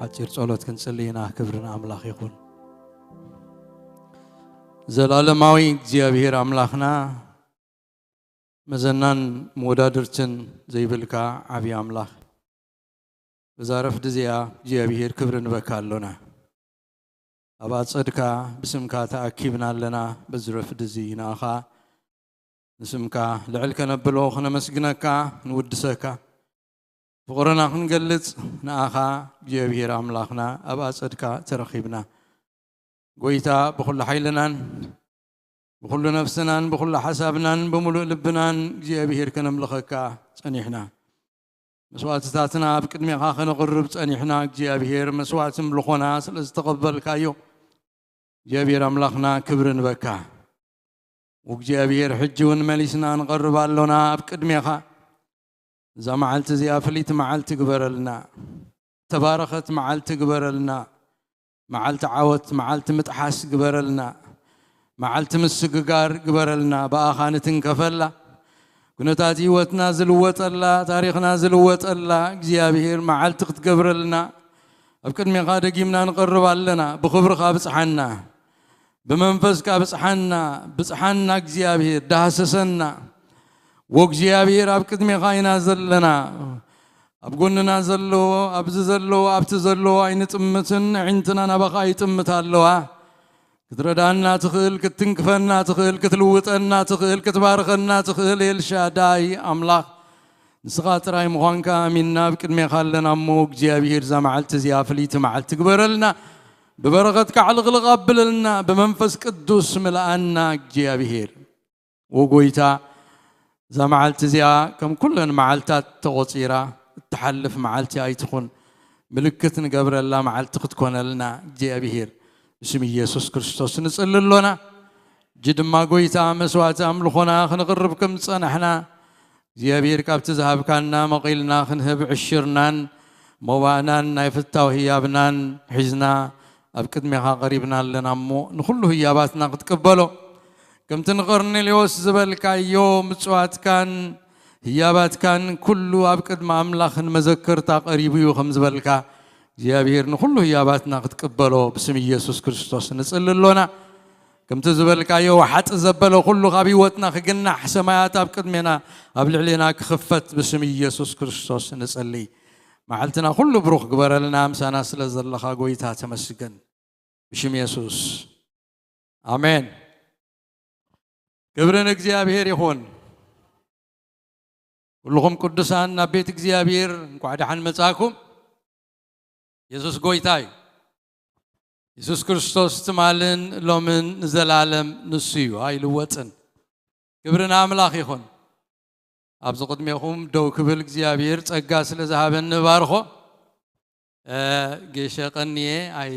Speaker 4: حجر صلوت كنصلينا كبرنا أملاخ يكون زلالماوي እግዚአብሔር أملاخنا مزنان مودادرتن زي بلكا عبي أملاخ بزارف دزيا እግዚአብሔር كبرن بكالونا أبات صدكا بسمكا تأكيبنا لنا بزرف دزينا أخا نسمكا لعلك نبلو خنا مسجنكا نودسكا فقرنا خنقلت ناخا እግዚአብሔር أملاخنا أبا صدقا ترخيبنا قويتا بكل حيلنا بكل نفسنا بكل حسابنا بملء لبنا እግዚአብሔር كنملخكا صنيحنا مسواتاتنا بقدميخا خنقرب صنيحنا እግዚአብሔር مسوات ملخونا سلازتقبلكايو እግዚአብሔር أملاخنا كبرن بكا وእግዚአብሔር حجون مليسنا نقرب علونا بقدميخا إذا معلت زي أفليت معلت قبرلنا تبارخت معلت قبرلنا معلت عوت معلت متحس قبرلنا معلت مسققار قبرلنا بآخانة كفلا كنتاتي وتنازل وتلا تاريخ نازل وتلا እግዚአብሔር معلت قبرلنا أفكر من قادة جيمنا نقرب لنا بخبر خابس حنا بمنفس كابس حنا እግዚአብሔር دهسسنا وእግዚአብሔር ኣብ ቅድሜኻ ኢና ዘለና ኣብ ጎንና ዘሎ ኣብዚ ዘሎ ኣብቲ ዘሎ ኣይንጥምትን ዕንትና ናባኻ ይጥምት ኣለዋ ክትረዳና ትኽእል ክትንክፈና ትኽእል ክትልውጠና ትኽእል ክትባርኸና ትኽእል ኤልሻዳይ ኣምላኽ ንስኻ ጥራይ ምዃንካ ኣሚንና ኣብ ቅድሜኻ ኣለና እሞ እግዚኣብሔር እዛ መዓልቲ እዚኣ ፍልይቲ መዓልቲ ግበረልና ብበረኸትካ ዕልቕልቕ ኣብለልና ብመንፈስ ቅዱስ ምልኣና እግዚኣብሔር ወጎይታ إذا معلت زيا كم كلن معلتات تغطيرا تحلف معلتي أيتخون ملكتن قبر الله معلت تكون لنا جي بهير بسم يسوع كريستوس نسأل لنا جد ما قويتا مسوات أملخنا خنقربكم صنحنا جي بهير كابت ذهب كنا مقيلنا خنهب عشرنان موانا نايفتاو هيابنان حزنا أبكد مها قريبنا لنا مو نخلو هياباتنا قد قبلوا كم تنقرني ليوس زبالك يوم سوات كان هيابات كان كله أبكد ما أملاخن مذكر تقريبي وخمس زبالك جابير نخلو هياباتنا قد قبلوا باسم يسوع كريستوس نسأل لنا كم تزبالك يوم حتى زبلوا كله غبيوتنا خجنا حسمات أبكد منا قبل علينا كخفت باسم يسوع كريستوس نسأل لي معلتنا كله بروح قبر لنا مسانا سلزل لخا قويتها تمسكن باسم يسوع آمين كبرنا እግዚአብሔር ይሁን ሁሉም ቅዱሳን አቤት እግዚአብሔር እንኳን ደህና መጻኩም ኢየሱስ ጎይታይ ኢየሱስ ክርስቶስ ተማልን ሎምን ዘላለም ንስዩ አይልወጥን ክብርና አምላክ ይሁን አብዝ ቅድሜኹም ደው ክብል እግዚአብሔር ጸጋ ስለዛሃበን ባርኾ ጌሸቀንየ አይ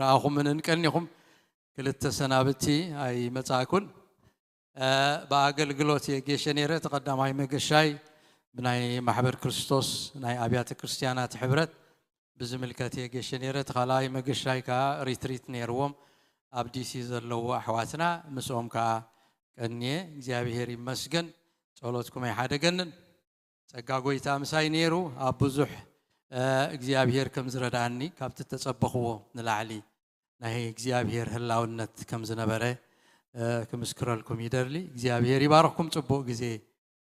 Speaker 4: ራኹምን ቀንይኹም ክልተ ሰናብቲ አይ መጻኩን በአገልግሎት የጌሸኔረ ተቀዳማይ መገሻይ ብናይ ማህበር ክርስቶስ ናይ አብያተ ክርስቲያናት ሕብረት بزملكات የጌሸኔረ ተኻላይ መገሻይ ካ ሪትሪት ነርዎም አብዲሲ ዘለዎ አሕዋትና ምስኦም ካ ቀንየ እግዚአብሔር ይመስገን ጸሎትኩም አይሓደገንን ጸጋ ጎይታ ምሳይ ነሩ ኣብ ብዙሕ እግዚአብሔር ከም ዝረዳኒ ካብቲ ተጸበኽዎ ንላዕሊ نهي እግዚአብሔር ህላውነት ከም ዝነበረ ክምስክረልኩም ይደርሊ እግዚአብሔር ይባርክኩም ጽቡቅ ጊዜ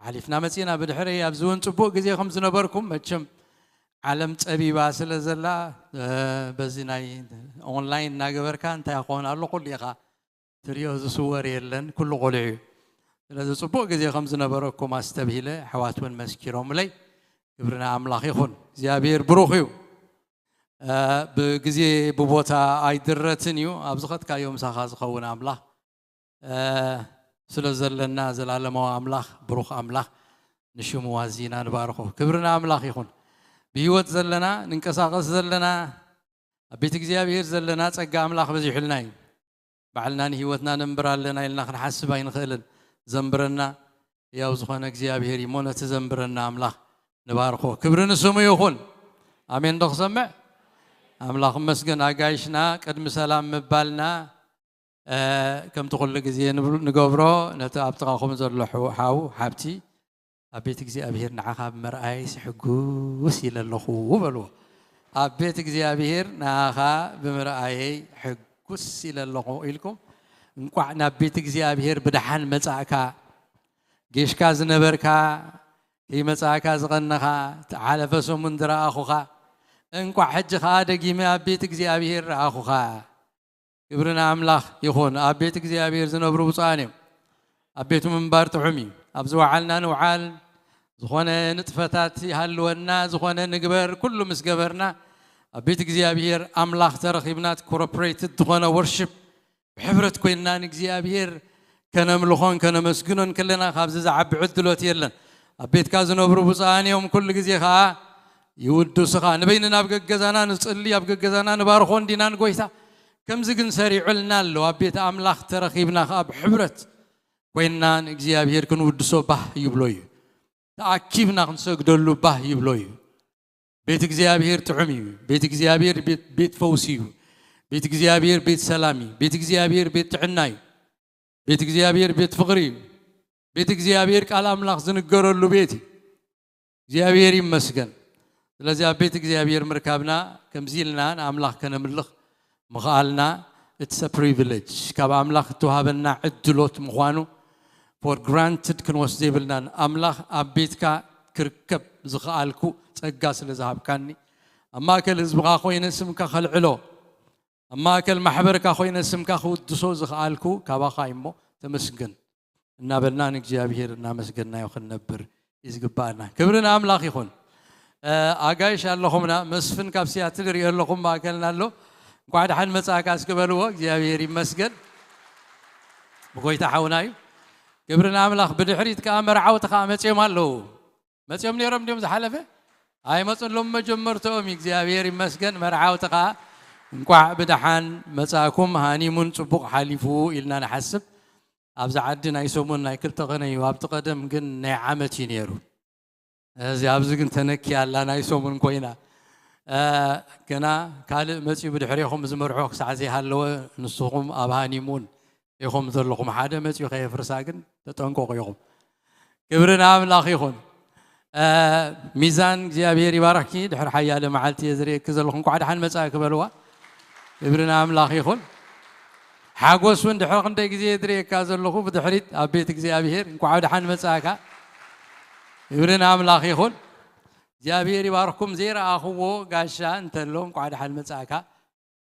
Speaker 4: ዓሊፍና መጽና ብድሕሪ ኣብ ዝውን ጽቡቅ ጊዜ ከም ዝነበርኩም መቸም ዓለም ጸቢባ ስለዘላ በዚ ናይ ኦንላይን ናገበርካ እንታይ ይኾን ኣሎ ኩሉ ኢኻ ትሪዮ ዝስወር የለን ኩሉ ቆልዑ ስለዚ ጽቡቅ ጊዜ ከም ዝነበረኩም ኣስተብሂለ ሕዋትውን መስኪሮምለይ ክብርና ኣምላኽ ይኹን እግዚአብሔር ብሩኽ እዩ بجزء ببوتا أيدرتنيو أبزخت كيوم سخاز خونا أملاخ سلزل النازل على ما أملاخ بروخ أملاخ نشو موازينا نبارخو كبرنا أملاخ يخون بيوت زلنا ننكساقس زلنا بيت እግዚአብሔር زلنا ጸጋ أملاخ بزيحلناي بعلنا هيوتنا نمبرالنا إلنا نحسبين خيلن زنبرنا يا وزخنا እግዚአብሔር يمونة زنبرنا أملاخ نبارخو كبرنا سمو يخون آمين دخ سمع أملاخ مسجن أجايشنا قدم سلام مبالنا كم تقول لك زي نقبره نتابتقاكم زرلو حاو حبتي أبيتك زي أبيهر نعاقب مرأي سحقوس إلى اللخو بلو أبيتك زي أبيهر نعاقب بمرأي حقوس إلى اللخو إلكم نقعنا أبيتك زي أبيهر بدحان متاعكا جيش كاز نبركا كي متاعكا زغنخا تعالى فسو من درا أخوخا انكو حج خادق يمي أبيتك زي أبيهر أخوخا كبرنا أملاخ يخون أبيتك زي أبيهر زنبرو بصانيم أبيتو من بارت حمي أبزو عالنا نوعال زخوانا نطفتات هالونا زخوانا نقبر كله مسقبرنا أبيتك زي أبيهر أملاخ ترخيبنات كوربريتد زخوانا ورشب بحبرت كويننا نكزي أبيهر كنا ملخون كنا مسكنون كلنا خابز زعب عدلوت يلن أبيت كازو نبرو بصانيم كل جزي خا يودو سخا نبيننا أبقى جزانا نصلي أبقى جزانا نبارخون دينان قويتا كم زقن سريع لنا لو أبيت أملاخ ترخيبنا خاب حبرت وإننا نجزي أبيهر كن ودسو به يبلوي تأكيبنا نسوق دلو به يبلوي بيتك زي أبيهر تعمي بيتك زي أبيهر بيت فوسيو بيتك زي أبيهر بيت سلامي بيتك زي أبيهر بيت عناي بيتك زي أبيهر بيت فقري بيتك زي أبيهر كلام أملاخ زنقر له بيتي زي أبيهر يمسكن لذي بيتك زي أبيهر مركبنا كم زيلنا أملاخ كنا ملخ مخالنا it's a privilege كاب أملاخ توهابنا عدلوت مخوانو for granted كن وسيبلنا أملاخ أبيتك كركب زخالكو تقاس لذهب كاني أما كل زبغا خوين اسمك خلعلو أما كل محبرك خوين اسمك خو دسو زخالكو كابا خايمو تمسكن نابلنا نجي أبيهر نامسكننا يخن نبر يزقبانا كبرنا أملاخ يخون أجايش اللهمنا مسفن كابسيات تدري اللهم ما كلنا له قاعد حن مساكاس قبلوا جابيري مسجد بقول تحاوناي كبرنا أملاخ بدحريت كامر عوت خامس يوم الله ما يوم نيرم يوم زحلفه هاي مثلا لما جمرتهم جابيري مسجد مرعوت خا نقع بدحان مساكم هاني من سبق حليفو إلنا نحسب أبز عدنا يسمون نايكل تغني وابتقدم جن نعمتي نيرو زي أبزقن تنكي على نايسومن كوينا كنا قال مسي بدحريهم زمرعوك سعزي هالو نصهم أبهانيمون يخم ذلهم حدا مسي خير فرساقن تتنقو يخم كبرنا أملاخ يخون ميزان جابيري باركي دحر حيا لمعالتي يزري كذلهم قاعد حن مساك بلوا كبرنا أملاخ يخون حاجوس وين دحر قندي جزي يدري كذلهم بدحريت أبيتك جابير قاعد حن مساكا يبرنا أملاخ يخون جابيري باركم زير أخوه قاشا أنت اللوم قاعد حال مساكا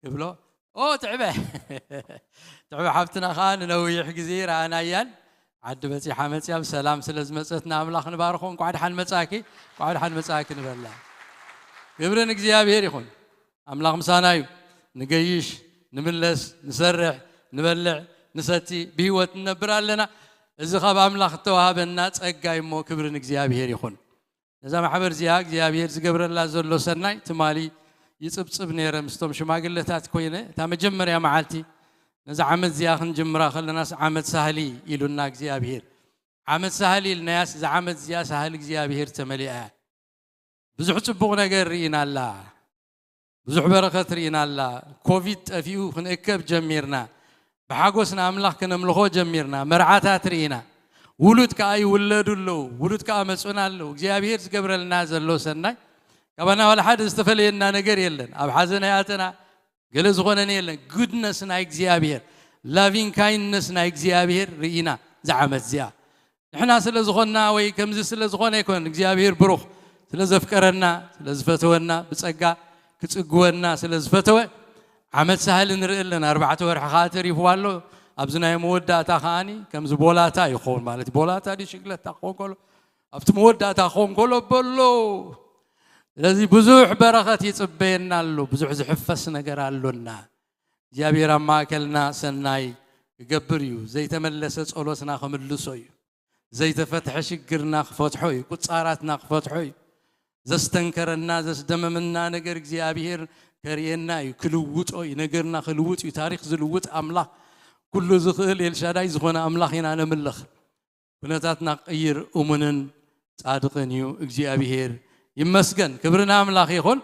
Speaker 4: يقولوا أوه تعبه تعبه حفتنا خان نوي حق زير أنا يان عد بس حمد يا سلام سلز مساتنا أملاخ نباركم قاعد حال مساكي قاعد حال مساكي نبلا يبرنا جابيري يخون أملاخ مسانايو نقيش نملس نسرع نبلع نساتي بيوت نبرا لنا إذا خاب أملاخ توهاب الناس أجاي مو كبرن إجزابيهر يخون إذا ما حبر زياق إجزابيهر زقبر الله زلوا سناي تمالي يصب نيرم ستوم شو ما قلت هاتكوينه تام جمر يا معالتي نزع عمد زياخ جمرة خلنا ناس عمد سهلي يلونا إجزابيهر عمد سهلي الناس إذا عمد زيا سهل إجزابيهر تمليئة بزح تبغنا قرينا الله بزح بركة رينا الله كوفيد أفيو خن إكب جميرنا بحاجوسنا أملاخ كنا ملخو جميرنا مرعاتات رينا ولد كأي ولدوا له ولد كأمسونا له جابير قبر النازل له سنة كمان ولا حد استفلي إننا نجري لنا أب حزنياتنا قال زغنا نيلا goodness نا إجزيابير loving kindness نا إجزيابير رينا زعمت زيا نحنا سلا زغنا وي كم زي سلا زغنا يكون إجزيابير بروح سلا زفكرنا سلا زفتونا بتسقى كتسقونا سلا زفتوه عمل سهل نرئلنا 4 ورح خاطر يفوالو أبزنا يمودة تخاني كم زبولاتا يخون مالت بولاتا دي شكلة تخون كله أبت مودة تخون كله بلو الذي بزوح بركة يتصبينا له بزوح زحفسنا قرالنا جابير ما كلنا سناي يقبريو زي تملست أولوسنا خملسوي زي تفتح شقرنا فتحوي كتصاراتنا فتحوي زستنكرنا زدممنا نقر جابير كرينا يكلوت أو ينقرنا خلوت يتاريخ زلوت أملاح كل زخيل الشداي زخنا أملاحنا أنا ملخ بنتاتنا قير أمنن صادقنيو جابير يمسكن كبرنا أملاح يخون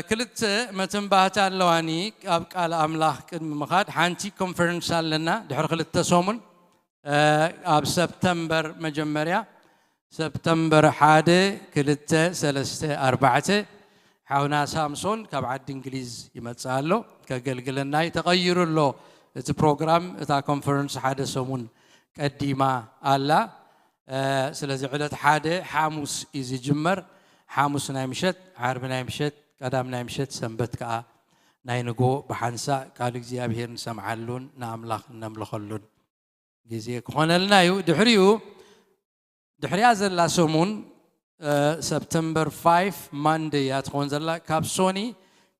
Speaker 4: كلت متنبهت اللواني قال أملاح كم مخاد حانتي كونفرنس لنا دحر خلت سومن أب سبتمبر مجمريا سبتمبر 1 كلت 3 4 حاونا سامسون كبعد إنجليز يمتسالو كجلجلنا يتغير له البروجرام تاع كونفرنس 1 سومن قديمة الله سلازي عدد 1 حاموس إذا جمر حاموس نايمشت عرب نايمشت قدام نايمشت سنبت كا ناينجو بحنسا قال إجزيابير نسمعلون ناملاخ نملخلون جزيه كهنا لنا يو دحري أزل سومون سبتمبر 5 ماندي ياتخون زلا كابسوني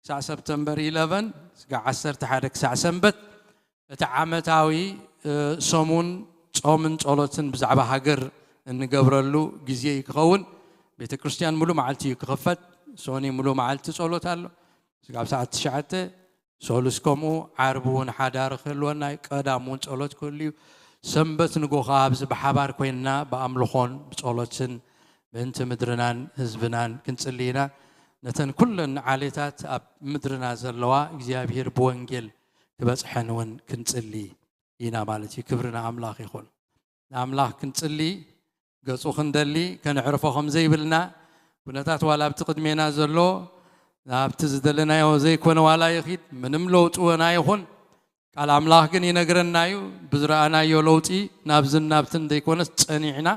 Speaker 4: ساعة سبتمبر 11 ساعة 10 تحرك ساعة سنبت تعامتاوي سومون صومن صلوتن بزعبة هاجر نقبرلو جزيه يكون بيت كريستيان ملو معلتي يكخفت سوني ملو معلتي صلوت هالو ساعة 9 سولسكمو عربون حدار خلونا قدامون صلوت كليو سنبت نقو خابز بحبار كوينا بأملخون بصلوتن بنت مدرنان حزبنان كنصلينا نتن كلن عاليتات مدرنا زلوا እግዚአብሔር بوانجيل كبصحنون كنصلي ينا مالتي كبرنا أملاخ يخون أملاخ كنصلي قصو خندلي كنعرفهم زي بلنا بنتات ولا بتقدمينا زلو نابتزدلنا يو زي كون ولا يخيد منم لوطونا يخون قال أملاخ كن ينغرنا يو بزرعنا يو لوطي نابزن نابتن ديكونس صنيعنا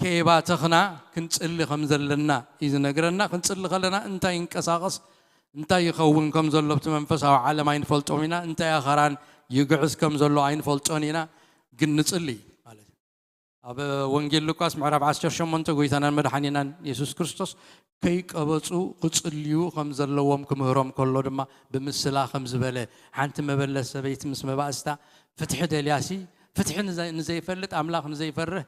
Speaker 4: كيبا تخنا كنصلي خمزلنا إذا نغرنا كنصلي خلنا انت ينقساقس انت يخون كم زلو بتمنفساو عالم ينفلطومينا انت يا خران يقعس كم زلو عين فلطونينا قنصلي ማለት أب وانجيل لوكاس معرب 18 قويتنا مدحنينا يسوع كريستوس كي قبصو قصليو خم زلوهم كمهرم كله دما بمسلا خم زبله حنت مبلس بيت مسمى باستا فتح دلياسي فتح نزي يفلط املاح نزي يفره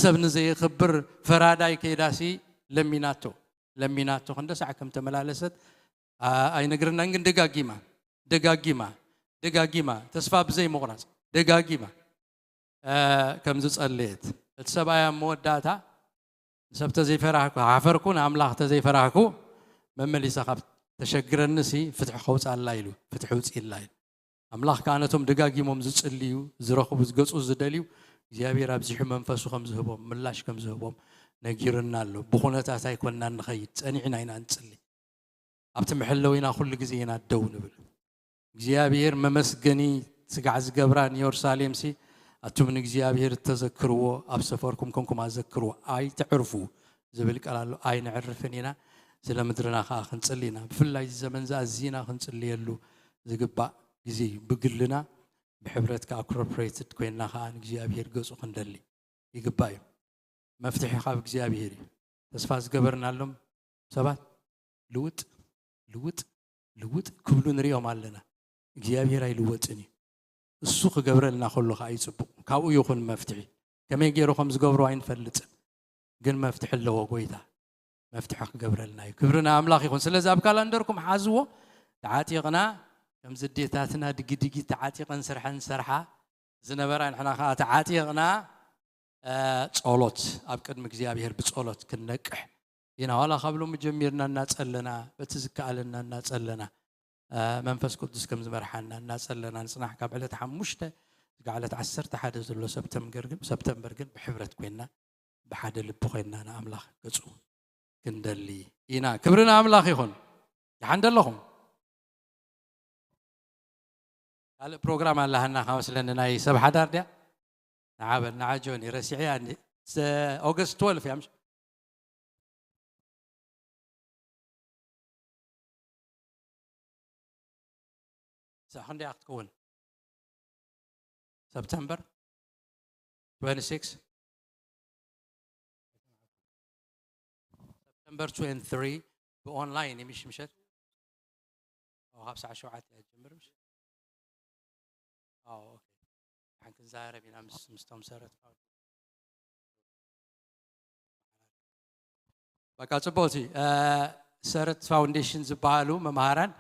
Speaker 4: سب نزي يخبر فراداي كيداسي لميناتو خند ساعه كم تملالست اي نغرنا ግን دغاغيما تسفا بزي مقراص دغاغيما كم زصليت السبايا موداتا سبت زي فراحكو عفركون املاح تزي فراحكو ممليسا خب تشغرنسي فتح خوص الله يلو فتح وص الله املاح كانتهم دغاغيمهم زصليو زرخو زغصو زدليو እግዚአብሔር አብዚሕ መንፈሱ ከም ዝህቦም ምላሽ ከም ዝህቦም ነጊርና አሎ በኾነታት አይኮንና ንኸይድ ጸኒዕና ኢና እንጽሊ ኣብቲ ምሕለዊና ኩሉ ግዜ ኢና ደው ንብል እግዚአብሔር መመስገኒ ስጋዕ ዝገብራን ኢየሩሳሌም ሲ أتوم نجزيابير تذكروا أبسفركم كونكم أذكروا أي تعرفوا زبل قالوا أي نعرفنينا سلام درنا خاخن صلينا بفلا الزمن زازينا خنصلي يلو زغبا غزي بغلنا بحبرت كاكوربريتد كوينا خان نجزيابير غصو خندلي يغباي مفتاح خاف نجزيابير تسفاز غبرنالهم سبات لوط كبلون ريوم علينا نجزيابير اي لوطني السوق جبرلنا خلوا خاي صبو كاو يخون مفتحي كما يجيرو خمس جبرو عين فلت جن مفتح اللي هو قويدا مفتح جبرلنا كبرنا أملاخ يخون سلزة بكالندركم حازوه تعاتي غنا كم زديتاتنا دقي تعاتي غن سرحة زنبران حنا خا تعاتي غنا صولت أبكر مجزيابير بصولت كنكح ينا ولا قبلوا مجميرنا الناس لنا بتزكالنا الناس لنا منفس قدس كم زمرحنا الناس لنا نصنع قبلت حمشته قالت 10 حدث له سبتمبر جن بحبرت كوينا بحد اللي بخينا أنا أملاخ قصو كندلي إنا كبرنا أملاخ يخون عند اللهم على بروجرام الله هنا خمس لنا ناي سبعة دار ده نعابر نعجوني رسيعي عندي أغسطس 12 يا مش سأخلي أتكون سبتمبر 26 سبتمبر 23 بأونلاين مش مشت أو هاب ساعة شوعات أجمر مش أوكي حنكن زارة بينا مستمسرة بقى تبوتي سرت فاونديشن زبالو ممهران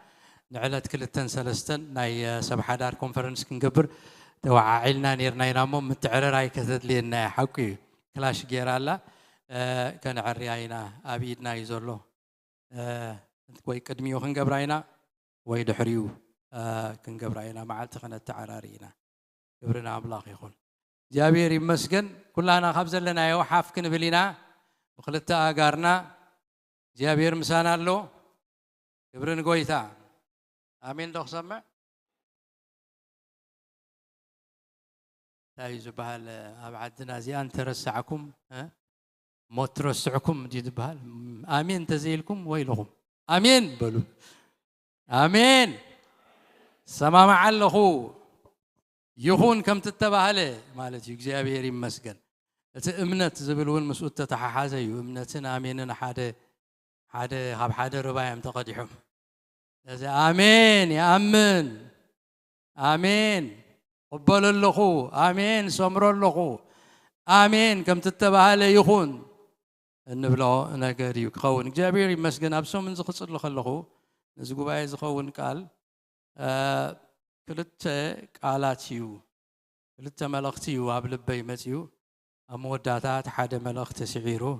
Speaker 4: نعلت كل التنسلستن ناي سبحة دار كونفرنس كنقبر توعيلنا نيرنا ينامو متعرر هاي كثت لي إنه حقي كلاش جيرالا كان عرياينا أبيدنا يزورلو كوي قدميو خنقبراينا وي دحريو كنقبراينا مع التقنة تعرارينا قبرنا أبلاغ يخون جابير يمسكن كلنا خبز لنا يوحاف كنبلينا بخلتا أقارنا جابير مسانا له قبرنا قويتا آمين دوخ سمع تايزو بهال أبعدنا زيان ترسعكم موت ترسعكم جيد بهال آمين تزيلكم ويلهم آمين بلو آمين سما مع اللخو يخون كم تتبع له مالتي يجزي مسكن امنت زبلون مسؤول تتحازي امنتنا آمين حدا هاب حدا ربايم تقدحهم آمين يا أمن آمين قبل اللخو آمين سمر اللخو آمين كم تتبع له يخون النبلا نقدر يكون جابير مسكن أبسم من زخص اللخو نزقوا باي زخون قال كلت قالاتيو كلت ملختيو قبل بيمتيو أموداتات حدا ملخت سعيرو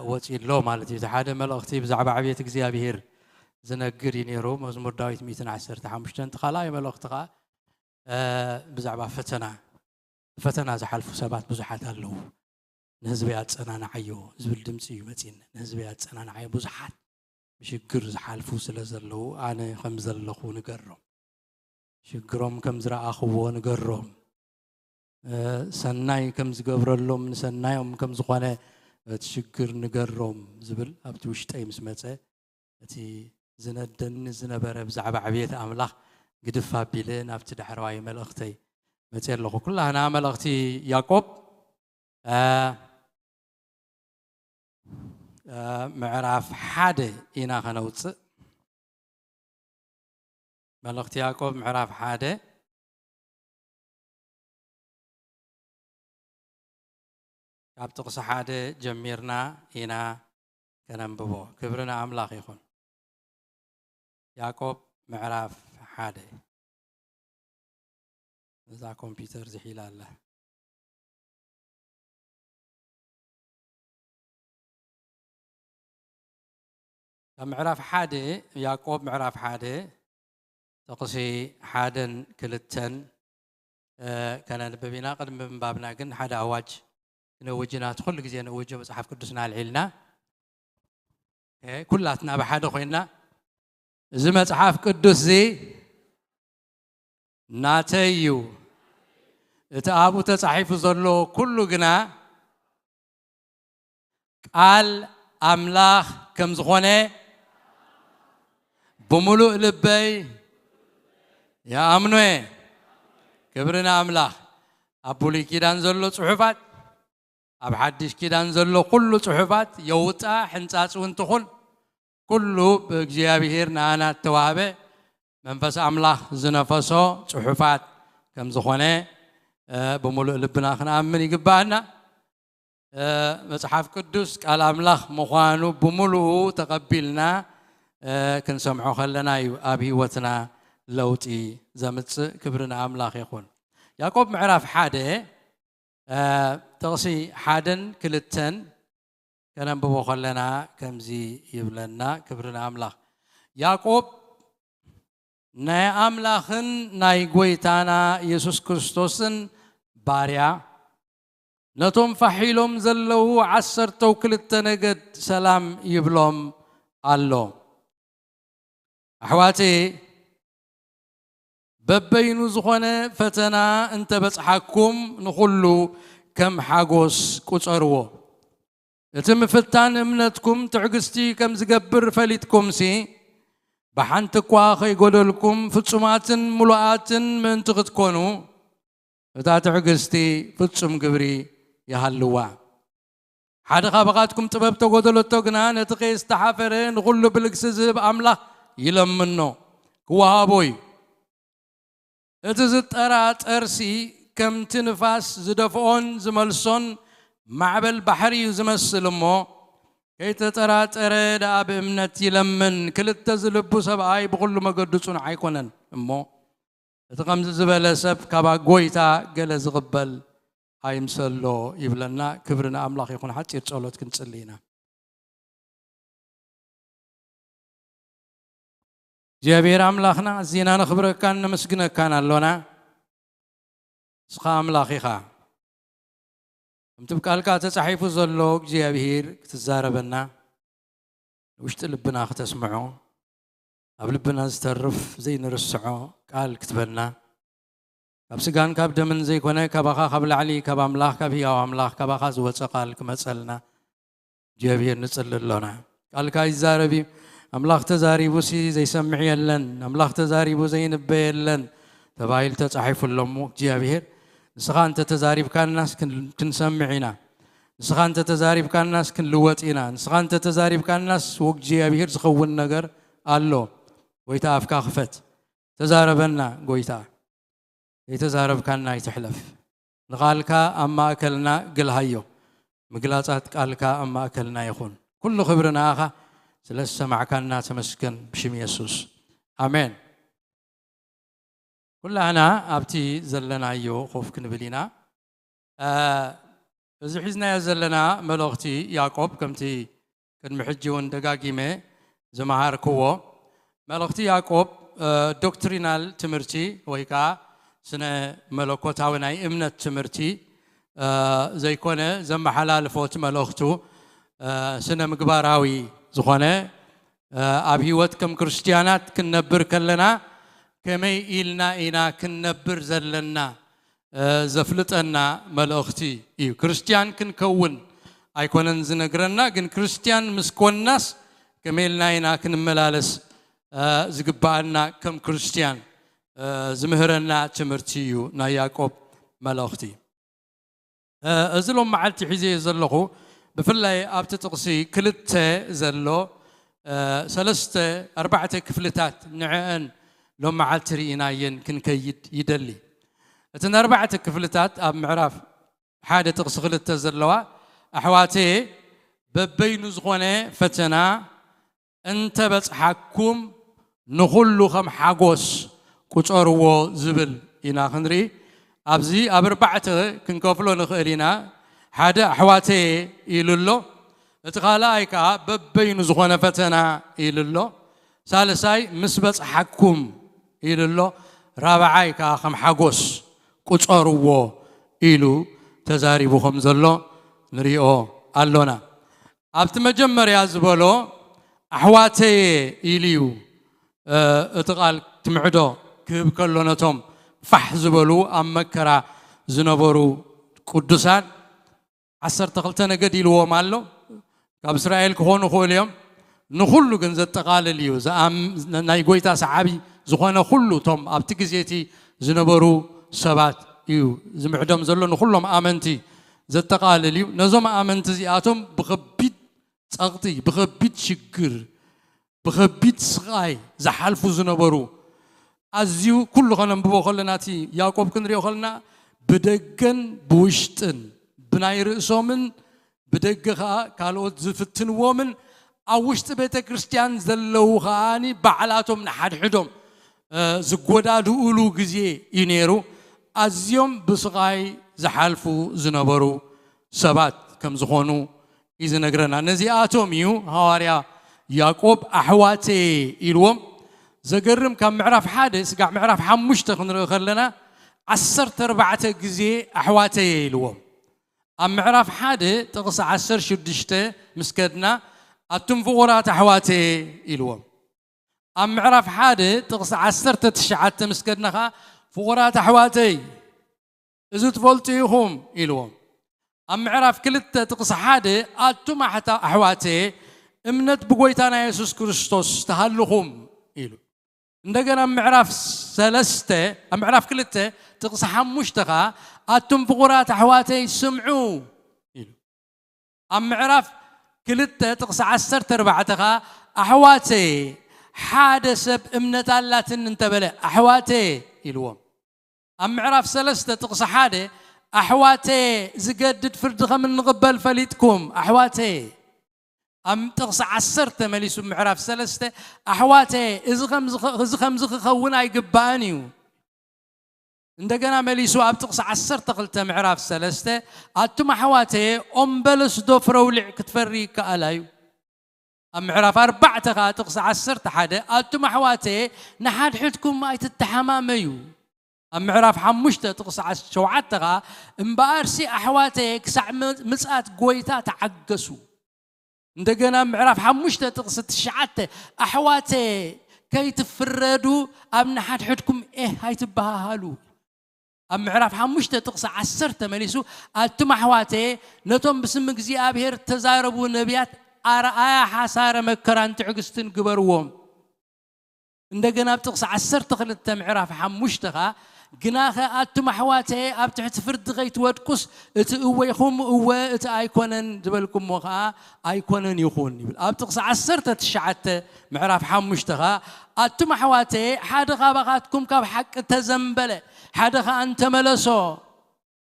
Speaker 4: وتي لو مالتي حدا ملختي بزعب عبيتك زيابير زنقر ينيرو مزمور داويت 110 تحمشتن تخالاي ملختقا بزعب فتنا زحلفو سبات بزحات اللو نهزبيات سنانا عيو زبل دمسي يمتين نهزبيات سنانا عيو بزحات شكر زحلفو سلازلو أنا خمزلخو نقرم شكرهم كم زرع أخوه نقرم سناي كم زقبر اللهم من سنايهم كم زقنا تشكر نقرم زبل أبتوش تأي مسمته أتي زندن زنبرة بزعب عبيت أملاخ قدفها بيلين أبتدي حرواي ملأختي متى لخو كلها أنا ملأختي يعقوب معرف حدا إنا خنوتس ملأختي يعقوب معرف حدا أبتقص حدا جميرنا إنا كننببو كبرنا أملاخ يخون يعقوب معرف حدا إذا كمبيوتر زحيل الله معرف حدا يعقوب معرف حدا تقصي حدا كلتن كان ببينا قد من بابنا قن حدا أواج نوجنا تخل جزين نوجه مصحف قدسنا العلنا كلاتنا بحدا خوينا زي مصحف قدس زي ناتيو اتابو تصحيف زلو كله جنا قال أملاخ كم زخونه بملؤ لبي يا أمنوي كبرنا أملاخ أبولي كيدان زلو صحفات أب حدش كيدان زلو كله صحفات يوتا حنساس وانتخل كله بجيابير نانا التوابع منفس أملاخ زنفسو صحفات كم زخونه بملؤ لبنا خنا أمن يقبعنا مصحف قدس قال أملاخ مخانو بملؤ تقبلنا كنسمعو خلنا أبي وتنا لوتي زمت كبرنا أملاخ يخون يعقوب معرف حاده تغسي حادن كلتن كان بابو خلنا كمزي يبلنا كبرنا أملاخ يعقوب ناي أملاخن ناي قويتانا يسوس كريستوسن باريا نتوم فحيلهم زلو عسر توكلتن قد سلام يبلهم الله أحواتي ببينو زخونه فتنا انت بصحكم نخلو كم حاجوس قصرو اتم فتان امنتكم تعقستي كم زقبر فليتكم سي بحنتكوا خيقوللكم فصماتن ملؤاتن من تغتكونو اتا تعقستي فصم قبري يهلوا حدا خبقاتكم طبب تغدلتو غنا نتقي استحفرن نقول بالكسزب املاح يلمنو كوابوي اتزطرات ارسي كم تنفاس زدفون زملسون معبل بحري زمسلمو كي تطرات ارد اب امنت يلمن كلت زلبو سبعاي بقول ما قدصون عيكونن امو اتقم زبل سب كبا غويتا قال زغبل هاي مسلو يبلنا كبرنا املاح يكون حتى تصلوت كنصلينا جابير املاحنا زينا نخبرك كان نمسكنك كان اللونا سخا املاخيخا تبقى لك تصحيف زلوك جابير تزاربنا وش تلبنا تسمعوا قبل بنا استرف زي نرسعو قال كتبنا كابسغان كاب دمن زي كونه كباخا قبل علي كاب املاح كاب يا املاح كباخا زوص قال كمصلنا جابير نصل لنا قال كاي زاربي املاح تزاريبو سي زي سمع يلن املاح تزاريبو زي نبي يلن تبايل تصحيف لمو جابير نسخا انت تزاريب كان الناس كنسمعينا نسخا انت تزاريب كان الناس كنلوطينا نسخا انت تزاريب كان الناس وق جابير زخون نجر قالو ويتا افكا خفت تزاربنا قويتا يتزارب كان يتحلف نقالك اما اكلنا قل هيو مقلاصات قالك اما اكلنا يخون كل خبرنا اخا سلسمع كان تمسكن بشم يسوس امين كل انا ابتي زلنا يو خوف كنبلينا اذا حزنا يزلنا ملوختي يعقوب كمتي كن محجون دقاقيمه زمهاركو ملوختي يعقوب دوكترينال تمرتي ويكا سنه ملوكوتاوي ناي امنت تمرتي زي كونه زم حلال فوت ملوختو سنه مغباراوي زخونه اب هيوت كم كريستيانات كنبر كلنا كمي إلنا إنا كنبر زلنا زفلتنا ملوختي إيو كريستيان كنكون أيكونن زنقرنا كن كريستيان مسكون ناس كمي إلنا إنا كنملالس زقبالنا كم كريستيان زمهرنا تمرتيو نا يعقوب ملوختي أزلهم معلتي حزي زلقو بفلاي أبتتقسي كلته زلو سلسته أربعة كفلتات نعان لو معلترينا ين كنكيد يدلي اتن أربعة كفلتات أب معراف حادة تغسغل التزلوا أحواتي ببين زغونة فتنا انت بس حكم نخلو خم حاقوس كتورو زبل إنا خنري أبزي أبربعة كنكفلو نخيرنا حادة أحواتي إلولو اتغالايكا ببين زغونة فتنا إلولو ثالثاي مسبس حكم إلو رابعاي كاخم حاقوس قصروا إلو تزاريبو خمزلو نريو ألونا أبت مجمر يازبولو أحواتي إليو اتقال تمعدو كيب كلونتهم فحزبولو أم مكرا زنبورو قدسان عسر تقلتنا قد إلو مالو كاب إسرائيل كهونو خوليوم نخلو جنزة تقال اليو زام نايقويتا صحابي زخوانا خلو توم أبتكزيتي زنبرو سبات يو زمعدم زلو نخلهم آمنتي زت تقال اليو نزوم آمنتي زياتهم بخبيت تغطي بخبيت شكر بخبيت صغاي زحالفو زنبرو أزيو كل خلنا بوخلناتي يعقوب كنريو خلنا بدقن بوشتن بناي رأسومن بدقها كالوت زفتن ومن أوشت بيت كريستيان زلو خاني بعلاتهم نحد حدهم زقودادو أولو جزي ينيرو أزيوم بسقاي زحالفو زنبرو سبات كم زخونو إذا نقرنا نزياتهم يو هواريا يعقوب أحواتي إلوم زقرم كم معرف حادث قاع معرف حمشت خلنا عسرت 4 جزي أحواتي إلوم أم معرف حادث تقص 10 شدشته مسكدنا أتم فورات أحواتي إلوم أم معرف حادة تقص عسرت تشعت مسكدنها فقرات أحواتي إذا تفولتيهم إلهم أم معرف كلتا تقص حادة أتما حتى أحواتي امنت بقويتانا يسوس كريستوس تهلهم إلو عندنا معرف سلسته أم معرف كلتا تقص حمشتها أتم فقرات أحواتي سمعوا إلو أم معرف كلتا تقص عسرت أربعتها أحواتي حادث بإمنة الله تنتبه أحواتي إلوهم أم معرف سلسته تقص حادة أحواتي زقدد فردخة من قبل فليتكم أحواتي أم تقص عسرت مليسو معرف سلسته أحواتي إذا خمز خونا يقبانيو عندنا مليسو أب تقص عسرت قلت معرف سلسته أتم أحواتي بلس دوفرو لعك تفريك ألايو أم معرف أربعة تقص عسرت حدا أتم أحواتي نحد حدكم ما يتتحماميو أم معرف حمشته تقص شوعتها مبارسي أحواتي كسع مسات قويتا تعقسو عندنا معرف حمشته تقص تشعته أحواتي كي تفردوا أم نحد حدكم إيه هاي تبهالو أم معرف حمشته تقص عسرت مليسو أتم أحواتي نتم بسم جزي أبهر تزاربوا النبيات أرأي حسار مكران تعقستن قبروهم عندنا بتقص عسرت خلت معرف حمشتها جناخة أتم أحواتي أبتحت فرد غيت ودقص أتقويهم أت أيكونن دبلكم وخا أيكونن يخون أبتقص عسرت تشعت معرف حمشتها أتم أحواتي حد غاباتكم كاب حق تزنبله حد أنت ملسو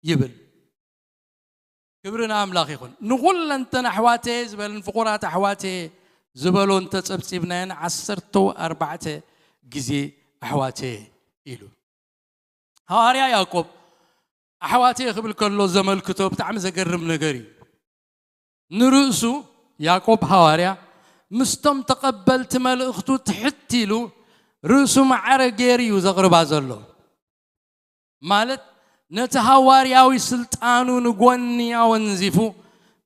Speaker 4: يبل كبرنا أملاخ يخون نقول أنت أحواتي زبل فقرات أحواتي زبلون تسبسبنين عسرتو أربعة جزي أحواتي إلو هاريا يعقوب أحواتي قبل كله زمل كتب تعمز أقرب نجاري نرؤسو يعقوب هاريا مستم تقبلت مال أختو تحتيلو رؤسو معرجيري وزغرب عزلو مالت نتهوارياوي سلطانو نقوني أو نزيفو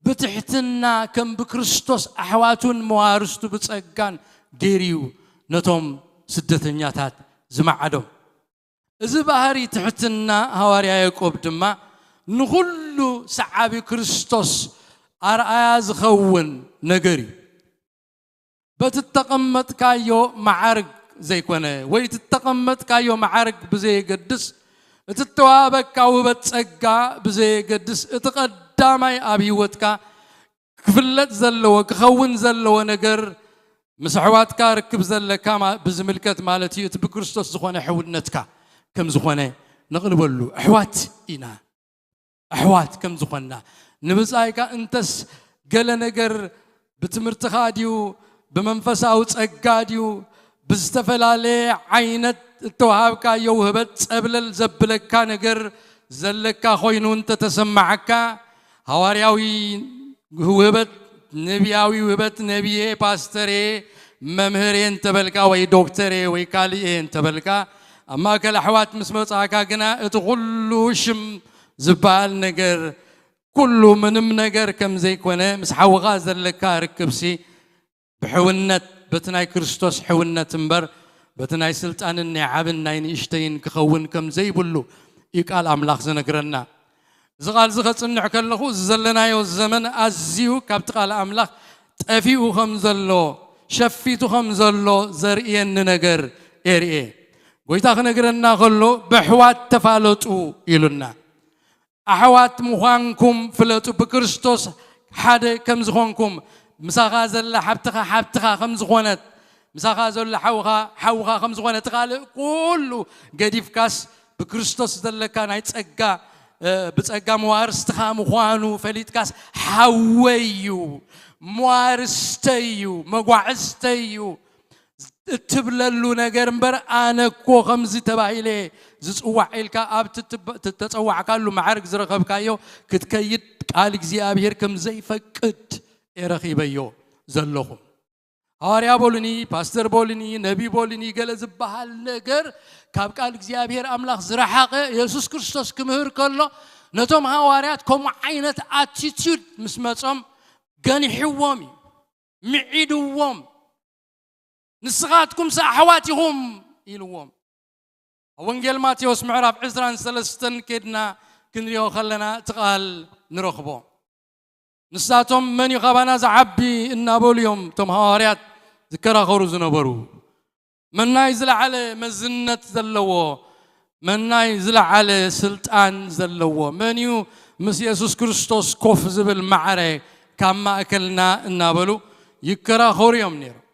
Speaker 4: بتحتنا كم بكريستوس أحواتون موارستو بتسقان ديريو نتوم سدتنياتات زمعدو إذا بهاري تحتنا هواريا يعقوب دما نخلو سعابي كريستوس أرأياز خون نجري بتتقمت كايو معارك زي كونه ويتتقمت كايو معارك بزي قدس تتوابك أو بتسقى بزي قدس اتقدامي أبيوتك كفلت زلو كخون زلو نجر مسحواتك ركب زلك ما بزملكت مالتي تبكريستوس زخونه حولنتك كم زخونه نقلبلو أحوات إنا أحوات كم زخنا نبزايك أنتس قال نجر بتمرتخاديو بمنفس أو تسقاديو بستفلالي عينت التوهابك يوهبت قبل الزبلك نجر زلك خوينو انت تسمعك هوارياوي هوبت نبياوي هوبت نبيه باستري ممهرين تبلكا وي دكتوري وي كاليين تبلكا اما كل احوات مسمصاكا غنا اتغلوشم زبال نجر كله منم نجر كم زي كونه مسحوغا زلك ركبسي بحونت بتناي كريستوس حونت انبر بتناي سلطان النعاب الناين اشتين كخون كم زي بلو يقال أملاخ زنقرنا زغال زغت صنع كله زلنا يو الزمن أزيو كابت قال أملاخ تأفيو خمزلو شفيتو خمزلو زرئين ننقر إيرئي ويتاخ نقرنا خلو بحوات تفالتو إلونا أحوات مخانكم فلتو بكريستوس حدا كم زخونكم مساقا زل حبتخا خمز خونت مساقا زل حوخا خمز خونت قال كله قديف كاس بكريستوس دلكا نايتسقا بتسقا موارستخا مخوانو فليتكاس حويو موارستيو مغواعستيو تبللو نجر مبر انا كو خمزي تبايلي زصوع إلكا اب تتصوع كالو معارك زرخبكايو كتكيد قال እግዚአብሔር كم زي فقد يرخيبيو زلهم هاريا بولني باستر بولني نبي بولني قال زبحال نجر كاب قال እግዚአብሔር أملاخ زرحاق يسوس كريستوس كمهر كله نتوم هواريات كم عينة attitude مسمصم غني حوامي معيدوم نسخاتكم سأحواتهم إلوهم وانجيل ماتيوس معرف عسران سلستن كدنا كنريو خلنا تقال نرخبو نساتهم من يخبانا زعبي النابوليوم تم هاريات ذكرى خروز نبرو من نايزل على مزنة زلوه من نايزل على سلطان زلوه من يو مس يسوس كريستوس كوف زبل معري كما أكلنا النابلو يكرى خوريوم نير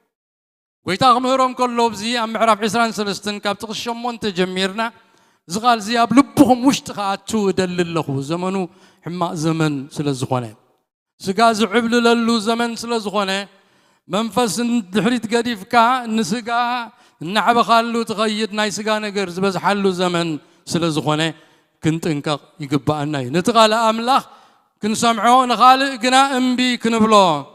Speaker 4: ويتاغ مهرهم كله بزي أم معرف عسران سلستن كابتغ الشمون تجميرنا زغال زياب لبهم وشتخاتشو دل اللخو زمنو حما زمن سلزخونه سقاز عبل للو زمن سلزخونه منفس دحريت قديف كا نسقا النعب خالو تغيد ناي سقا نقرز بس حلو زمن سلزخونه كنت انك يقبع ناي نتغال أملاخ كن سمعو نخالق قنا انبي كنبلو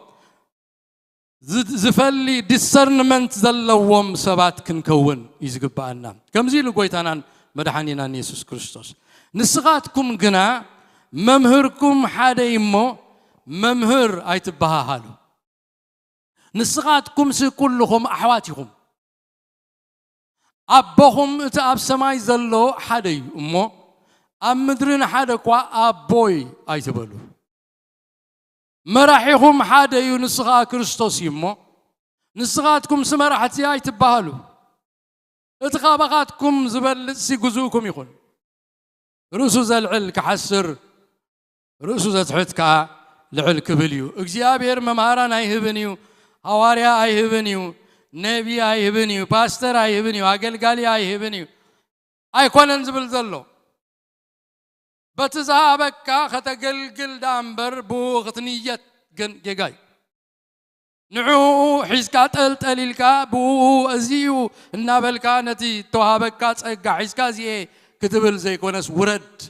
Speaker 4: زفلي ديسرنمنت زلوهم سبات كنكون يزقبع النام كم زيلو قويتانا مدحانينا يسوع كريستوس نسخاتكم قنا ممهركم حدا يمو ممهر ايتبها حالو نسخاتكم كلهم احواتكم ابهم اب سماي زلو حدا يمو ام مدرن حدا كوا ابوي ايتبلو مراحيهم حدا ينسخا كريستوس يمو نسخاتكم سمراحتي ايتبهالو اتخابقاتكم زبل سيغزوكم يخون رؤسو زلعل كحسر رؤسو زتحتك لعل كبليو اغزيابير ممهران ايهبنيو حواريا ايهبنيو نبي ايهبنيو باستر ايهبنيو اقلقالي ايهبنيو ايكونن زبل زلو بتزابك ختقلقل دامبر بو غتنيت جيجاي نعو حيسكا تلتليلكا بو ازيو النابلكا نتي توهابكا تصقع حيسكا زي كتبل زي كونس ورد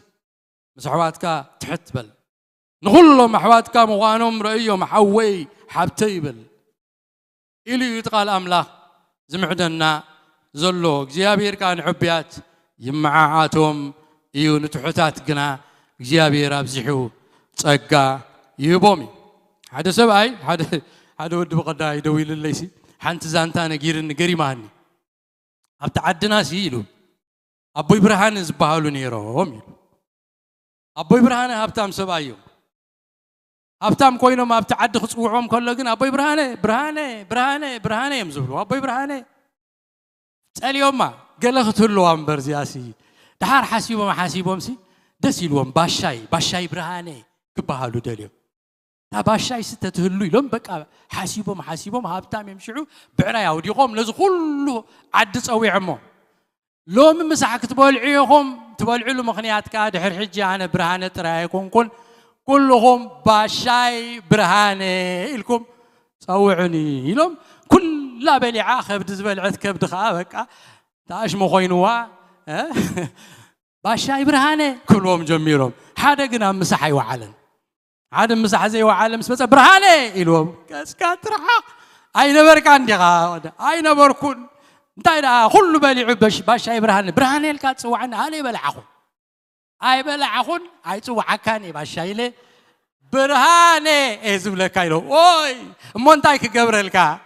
Speaker 4: مسحواتكا تحت بل نغلو محواتكا مغانم رأيو محوي حبتيبل إلي يتقال أملا زمعدنا زلو جيابير كان حبيات يمعاتهم إيو نتحتات قنا جيابير أبزحو تصقع يبومي هذا سبعي هذا ود بقدا يدوي لليسي حنت زانتانا غيرن غريماني ابتعدنا سيلو ابو ابراهيم زبالو نيروم ابو ابراهيم هبتام سبايو هبتام كوينو ما ابتعد خصوعهم كله كن ابو ابراهيم يمزبلو ابو ابراهيم اليوم ما قال ختلو امبر زياسي دحار حاسيبهم سي دسيلوم باشاي ابراهيم كبهالو دليو تباشاي ستتهلو يلوم بقى حاسيبهم هابتام يمشعو بعرايا وديقوم لز كله عد صويعمو لوم مسحك تبلعيهم تبلعوا مخنيات كاد حر حجي انا برهانه ترايكم كلهم باشاي برهانه لكم صوعني يلوم كل لا بلع خبد زبلعت كبد خابك تاش مخوينوا باشاي برهانه كلهم جميرهم حدا قنا مسحي وعلن عاد مسح زي وعالم سبت برهانه يلوم كاسكات رحق اين برك عندي اين بركون انت كل بلع باشاي برهانه الكات سوعنا انا بلعخون اي بلعخون اي سوعكاني باشاي له برهانه ازبلك يلو اوي مون تايك قبرلكا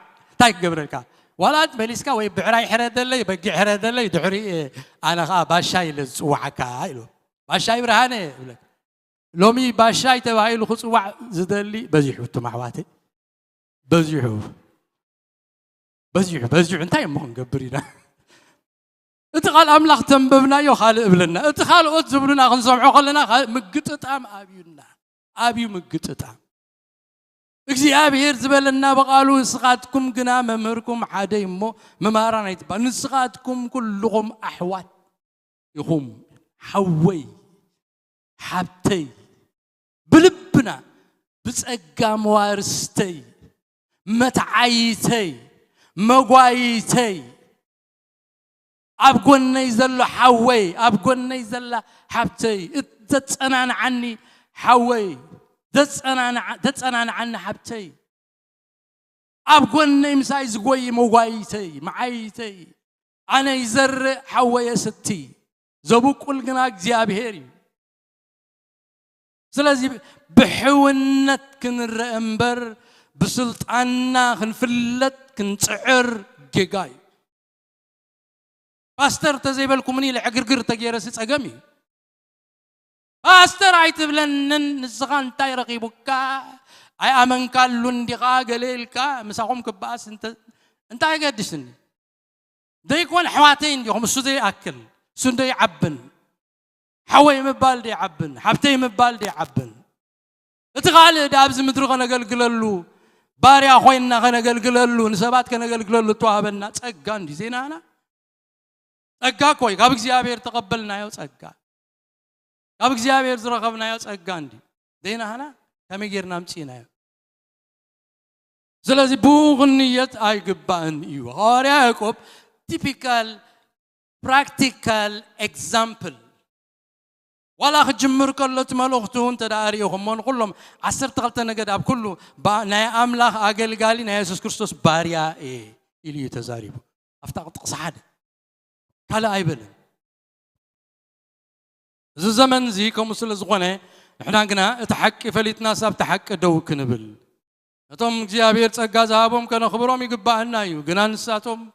Speaker 4: ولا بليسكا وي بعراي حردلي بقي حردلي دحري انا باشاي لسوعكا يلو باشاي برهانه لومي باشاي تبايلو خصوع زدلي بزيحو تمحواتي بزيحو انتي مون قبرينا اتقال املاخ تنببنا يو خالق بلنا اتقال اوت زبلنا خنسمعو خلنا مقططام ابي مقططام እግዚአብሔር ዝበለና በቃሉ ንስኻትኩም ግና መምህርኩም ሓደ እሞ መማራን አይትባል ንስኻትኩም ኩልኩም አሕዋት ይኹም ሓወይ ሓብተይ ብልብና ብጸጋ መዋርስተይ መትዓይተይ መጓይተይ ኣብ ጎነይ ዘሎ ሓወይ ኣብ ጎነይ ዘላ ሓብተይ እተጸናንዓኒ ሓወይ تتصنع حبتي أبغون نمساي زقوي مغايتي معايتي أنا يزر حوايا ستي زبوك كل جناك زيابهري سلازي بحونت كن الرأمبر بسلطاننا خنفلت كن تعر ጌጋይ باستر تزيبلكم مني لعقرقر تجيرس أجمي باستر عيت بلنن نسخان تاي رقيبك أي أمن كالون دقا قليلك مساقوم كباس أنت قدسني ده يكون حواتين يوم السودي أكل سودي عبن حوي مبال دي عبن حبتي مبال دي عبن اتغال دابز مدرو خنا قلقللو باري أخوينا خنا قلقللو نسبات خنا قلقللو توابنا تسقان دي زين أنا ጸጋ ኮይ ካብ እግዚአብሔር ተቀበልናዮ ጸጋ ካብ እግዚአብሔር ዝረኸብናዮ ጸጋ እንዲ ደይናህና ከመጌርና ምጪናዮ ስለዚህ ቡቕንየት አይግባን እዩ ሐዋርያ ያዕቆብ ቲፒካል ፕራክቲካል ኤግዛምፕል ولا خجمر كله تملوختون تداريهم من كلهم 12 ነገድ ኣብ ኩሉ ናይ ኣምላኽ ኣገልጋሊ ናይ ኢየሱስ ክርስቶስ ባርያ ኢሉ ተዛሪቡ ኣፍታ ጥቕስ ሓደ كلا أيبل زمن زي كمسل زغنة إحنا قلنا تحكي فليتنا ساب تحكي دو كنبل أتوم جيابير تجاز أبوم كانوا خبرهم يقبع النايو قلنا نساتهم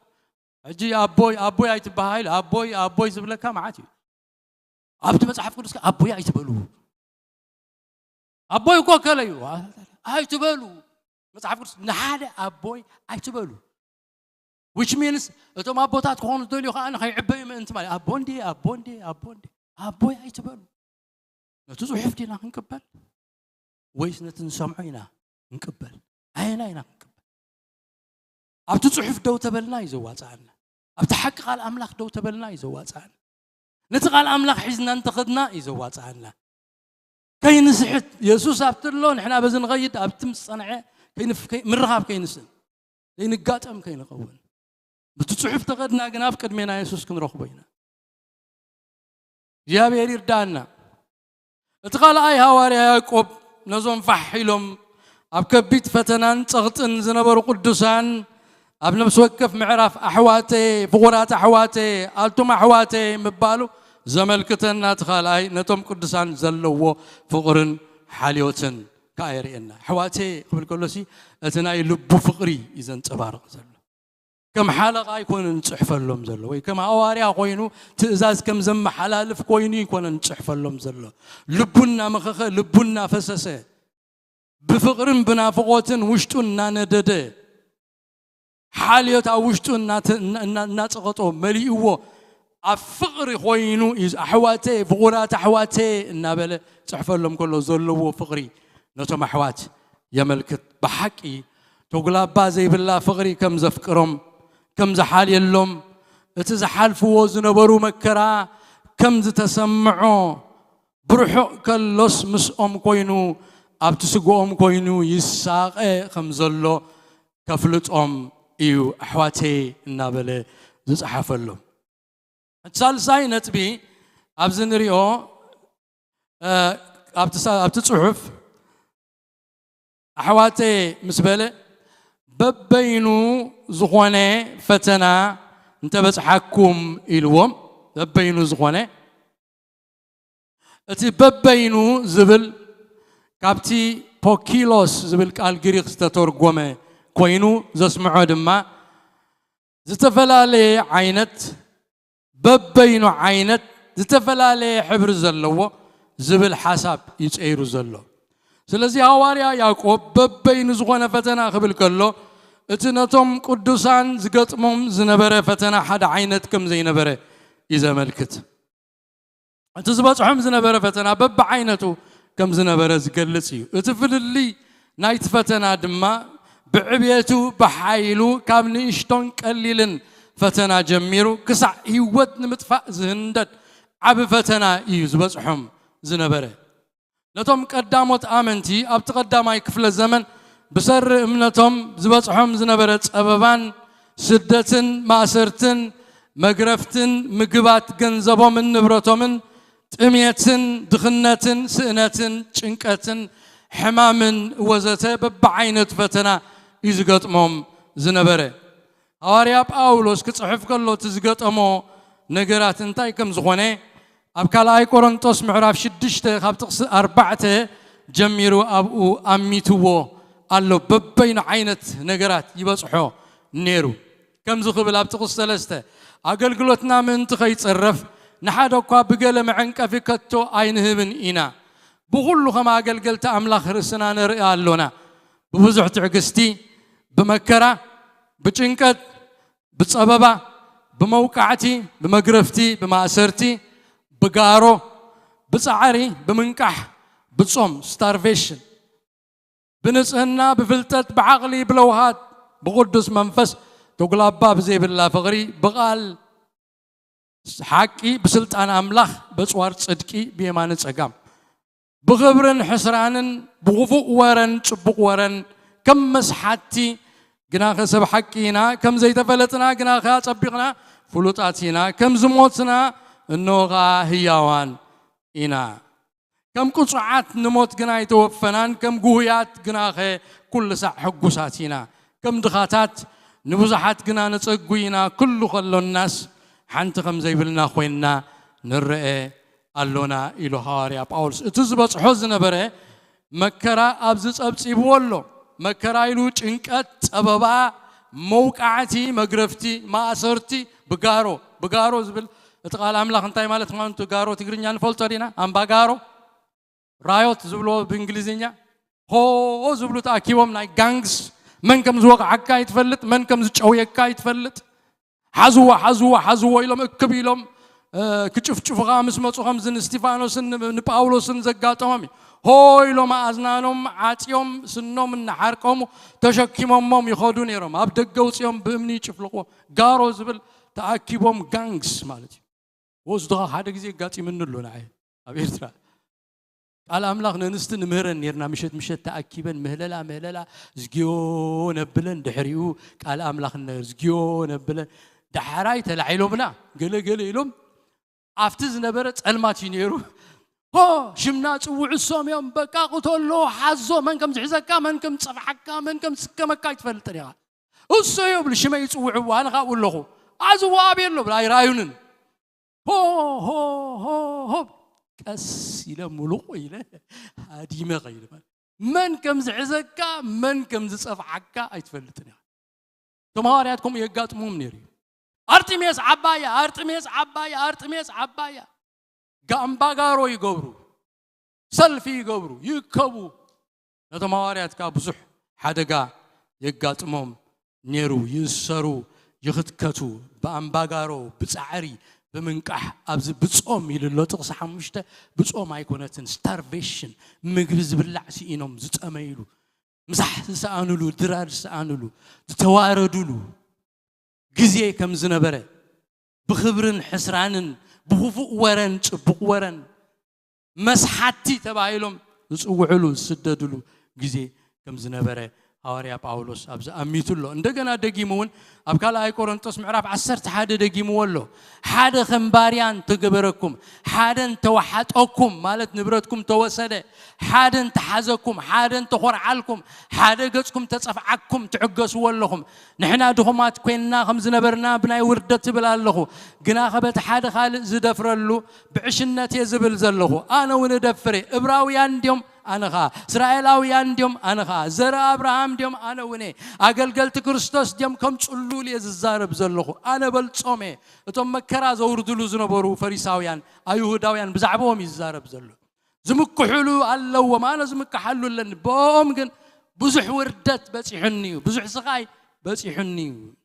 Speaker 4: أجي أبوي أيتبهايل أبوي زبلة كام عاتي أبتي مسحف كنوس أبوي أيتبلو أبوي كوا كلايو أيتبلو مسحف كنوس نحادة أبوي أيتبلو which means أنتم أبوتات كون تقولوا أنا خي عبي من أنتم أبوندي أبوي أي تبلو نتوزو حفتينا نكبل ويس نتنسمعينا نكبل أينا نكبل أبتوزو حفت دو تبلنا يزوات عنا أبتحقق على الأملاك دو تبلنا يزوات عنا نتقال الأملاك حزنا انتقدنا يزوات عنا كي نسحت يسوس أبتلون إحنا بزن غيد أبتم صنعه كي مرهاب كي نسن كي نقاتم كي نقون بتصحف تقدنا جناف كدمنا يسوس كن رخبينا يا بيرير دانا اتقال أي هواري يعقوب نزوم فحيلهم أبكبيت فتنان تغطن زنبر قدسان أبنبس وقف معرف أحواتي فقرات أحواتي ألتم أحواتي مبالو زمل كتنا تقال أي نتم قدسان زلوا فقرن حاليوتن كايرينا حواتي قبل كل شيء أتناي لب فقري إذا تبارك زلوا كم حلقة يكون نصحف لهم زلوا وكم أواري أقوينو تأزاز كم زم حلال في كويني يكون نصحف لهم زلوا لبنا مخخ لبنا فسسة بفقرن بنافقوتن وشتنا ندده حاليات وشتنا ناتقطو مليئو الفقر خوينو إز أحواتي فقرات أحواتي النابلة صحف لهم كله زلوا فقري نتم أحوات يملكت بحكي تقول بازي بالله فقري كم زفكرهم كم زحال يلهم تزحال فوز نبرو مكرا كم تسمعوا بروحو كلوس مسؤم كوينو أبتسقوم كوينو يساق خمزلو كفلت إيو أحواتي النابلة زحف لهم اتصال ساي نتبي أبزن ريو أبتصحف أحواتي مسبلة ببينو زخونة فتنا انت بس حكم إلوم ببينو زخونة اتي ببينو زبل كابتي بوكيلوس زبل كالجريق ستترجمه كوينو زسمعو دما زتفلالي عينت ببينو عينت زتفلالي حبر زلو زبل حساب يتعيرو زلو سلازي هواريا يعقوب ببين زغنا فتنا قبل كله اتناتهم قدوسان زقطمهم زنبره فتنا حد عينت كم زي نبره إذا ملكت تزبطهم زنبره فتنا بب عينته كم زنبره زقلتي اتفل اللي نايت فتنا دما بعبيته بحايلو كم نيشتون قليلن فتنا جميرو كسع هيوت نمتفا زهندت عب فتنا يزبطهم زنبره نتوم قداموت آمنتي أبتقداماي كفل الزمن بسر امنتهم زبطهم زنبرت أبابان سدتن ماسرتن مقرفتن مقبات جنزبهم من نبرتهم تأميتن دخنتن سئنتن شنكتن حمامن وزته ببعينت فتنا يزقطمهم زنبره هواريا باولوس كتصحف كله تزقطمو نقرات انتاي كم زغونه أبكالاي كورنثوس معرف شدشته خبتقص 4 جميرو أبو أميتوو قالوا ببين عينت نقرات يبصحو نيرو كم زخبل أبتقص ثلاثة أقل قلتنا من تخي تصرف نحادو كوا بقل معنك في كتو أينه من إنا بقول خما أقل قلت أملاخ رسنا نرئال لنا بوزع تعقستي بمكرة بتشنكت بتصببة بموقعتي بمقرفتي بمأسرتي بقارو بصعري بمنكح بصوم starvation بنسهنا بفلتت بعقلي بلوهات بقدس منفس تقول أباب زي بالله فغري بقال حقي بسلطان أملاخ بصوار صدقي بيمان صقام بغبرن حسرانن بغفوق ورن صبق ورن كم مسحتي جناخ سب حقينا كم زي تفلتنا جناخ صبقنا فلوطاتنا كم زموتنا النوغا هياوان إنا كم قصعات نموت جناي توفنان كم قويات جناخ كل ساعة حقوساتنا كم دخاتات نبزحات جنا نتسقوينا كل خلو الناس حنت خم زي بلنا خوينا نرئي اللونا إلو هاريا باولس اتزبط حزن بره مكرا أبزز أبسي بولو مكرا إلو چنكت أبابا موقعتي مقرفتي ما أسرتي بقارو زبل اتقال أملاخ انتاي مالت خانتو قارو تقرين فولتو دينا أم بقارو رايوت زبلو بإنجليزينيا هو زبلو تاكيوم ناي جانجز من كم زوق عكا يتفلت من كم زوج يكا يتفلت حزوة إلهم اكبيلهم كتشوف غامس مصو خمزن ستيفانوس نباولوس زقاتهم هو إلهم أزنانهم عاتيهم سنهم نحرقهم تشكيمهم يخدون يرم أبدقوا سيهم بمني يشوفلقوا قارو زبل تأكيبهم جانجز مالتي وصدق هذا جزء قاتي من اللون عين أبيرترا على أملاخ ننستن مهرن يرنا مشت تأكيبا مهللا زجيو نبلن دحريو على أملاخ زجيو نبلن دحراي تلعيلومنا قل إلهم أفتز نبرت الماتي نيرو هو شمنا تسوع الصوم يوم بكا قتلو حزو من كم زعزكا من كم تصفحكا من كم سكمكا يتفلتني الصيوب لشما يتسوع وانا قاول له عزو أبير له بلا يرايونن هو كاس إلى ملوك إلى هادي ما غير من كم زعزكا من كم تصفحكا يتفلتني تمارياتكم يقات ممنيري أرتميس عباية قامباغارو يقبرو سلفي يقبرو يكبو نتماريات كابزح حدقا يقاتمهم نيرو يسرو يختكتو بامباغارو بصعري بمنقح ابز بصوم يللو تقص حمشته بصوم ايكونتن starvation مغبز بلعسي انهم زطميلو مسح سانولو درار سانولو تواردولو جزيه كم زنبره بخبرن حسرانن بخفوق ورن صبق ورن مسحتي تبايلهم يصوعلو سددلو جزيه كم زنبره حواريا باولوس ابز اميتلو እንደገና ደጊሙን አብካላይ ቆሮንቶስ ምዕራፍ 10 ሓደ ደጊሙወሎ ሓደ خنباريان ተገበረኩም ሓደን ተዋሓጠኩም ማለት ንብረትኩም ተወሰደ ሓደን ተሓዘኩም ሓደን ተخرዓልኩም ሓደ ገጽኩም ተጸፍዓኩም ትዕገስወለኩም ንሕና ድኹማት ኮይንና ከም ዝነበርና ብናይ ውርደት ትብላለኹ ግና ኸበት ሓደ ካልእ ዝደፍረሉ ብዕሽነት የዝብል ዘለኹ ኣነ ወነ ደፍሬ ዕብራውያን እንዲዮም أنا إسرائيلاويان ديم أنا زرع أبراهام ديم أنا وني أقلقلت كريستوس ديم كم تقولوا لي الزارب زلخو أنا بلتصومي ثم مكرا زوردلو زنبرو فريساويان أيهوداويان بزعبهم الزارب زلو زمك حلو الله وما أنا زمك حلو لأن بوم جن بزح وردت بس يحنيو بزح سقاي بس يحنيو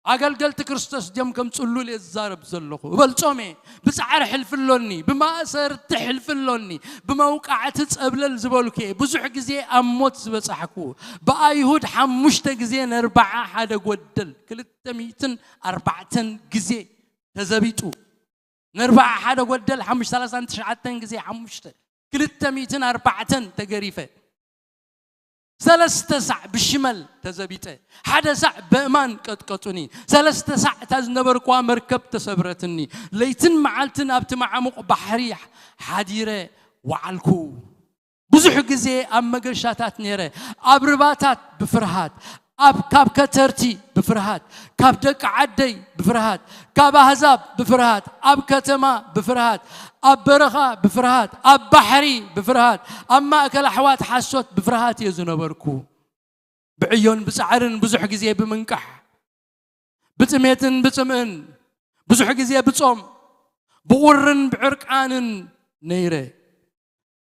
Speaker 4: أقلقلت كريستوس ديم كم تقولوا لي الزارب زلخو بلتصومي بسعر حلفلوني بما أسر تحلفلوني بموقع تتقبل زبالوكي بزح جزء أموت بصحكو بأيهود حمشت جزء 4 حدا قدل كلتا 204 جزء تزبيتو 4 حدا قدل حمش 39 جزء حمشت كلتا 204 تجريفه 3 ساعة بالشمال تزبيته حدا ساعة بأمان قطقطوني 3 ساعة تزنبر قوا مركب تسبرتني ليتن معلتن أبت معمق بحري حديرة وعلكو بزح جزء أما قرشاتات نيرة أبرباتات بفرهات أب كاب كترتي بفرهات كاب دك عدي بفرهات كاب هزاب بفرهات أب كتما بفرهات أب برخا بفرهات أب بحري بفرهات أما أكل حوات حسوت بفرهات يزنبركو بعيون بسعرن بزح جزية بمنكح بتميتن بتمن بزح جزية بتصوم بقرن بعرقانن نيره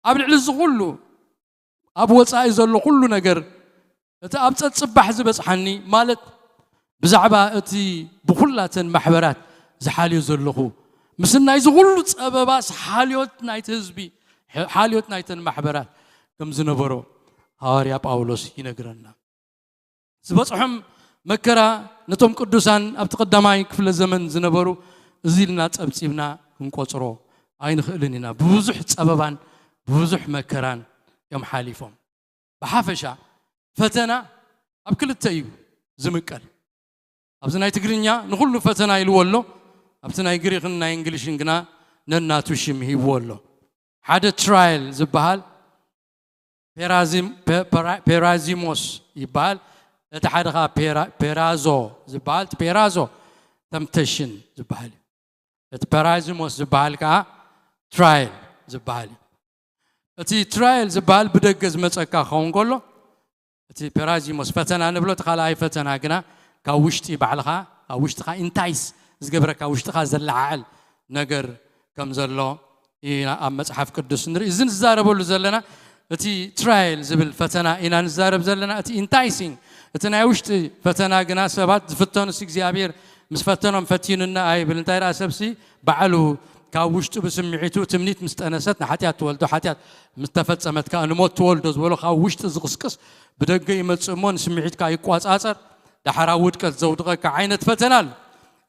Speaker 4: قبل علز كله أبو وصاي زلو كله نجر أنت أبصت صبح زبصحني مالت بزعبة أتي بخلة محبرات زحاليو زلخو مسنا يزغلو صباباس حاليوت نايت حزبي حاليوت نايت محبرات كم زنبرو هاريا باولوس ينغرنا زبصحم مكرا نتوم قدوسان اب تقدماي كفل الزمن زنبرو ازيلنا صبصيبنا كنقصرو اين خلنينا بوزح صبابان بوزح مكران يوم حاليفهم بحافشا فتنا اب كل تيو زمقل ابزناي تغرينيا نخلو فتنا يلولو ابتناي غريخنا انجليشنغنا نناتو شم هيولو حدا ترايل زبال بيرازيموس يبال اتحدها بيرازو زبال بيرازو تمتشن زبال بيرازيموس زبال كا ترايل زبال اتي ترايل زبال بدغز مصقا خونغولو اتي بيرازيموس فتنا نبلو تخالاي فتنا غنا كاوشتي بعلها كاوشتها انتايس زغبرك كاوشتها زلعال نجر كم زلو إنا أم مصحف قدس نري إذن زاربولو زلنا أتي ترايل زبل فتنا إنا نزارب زلنا أتي انتايسين أتنا وشت فتنا جنا سبات فتون سيكزيابير مس فتنهم فتيننا أي بالنتاير أسبسي بعلو كاوشت بسمعيتو تمنيت مستأنستنا حتى تولدو حتى مستفد سمت كأنه موت تولدو زولو كاوشت زغسكس بدقي يمتصمون سمعيت كايقواس أثر دحراود كزودغا كعينة فتنال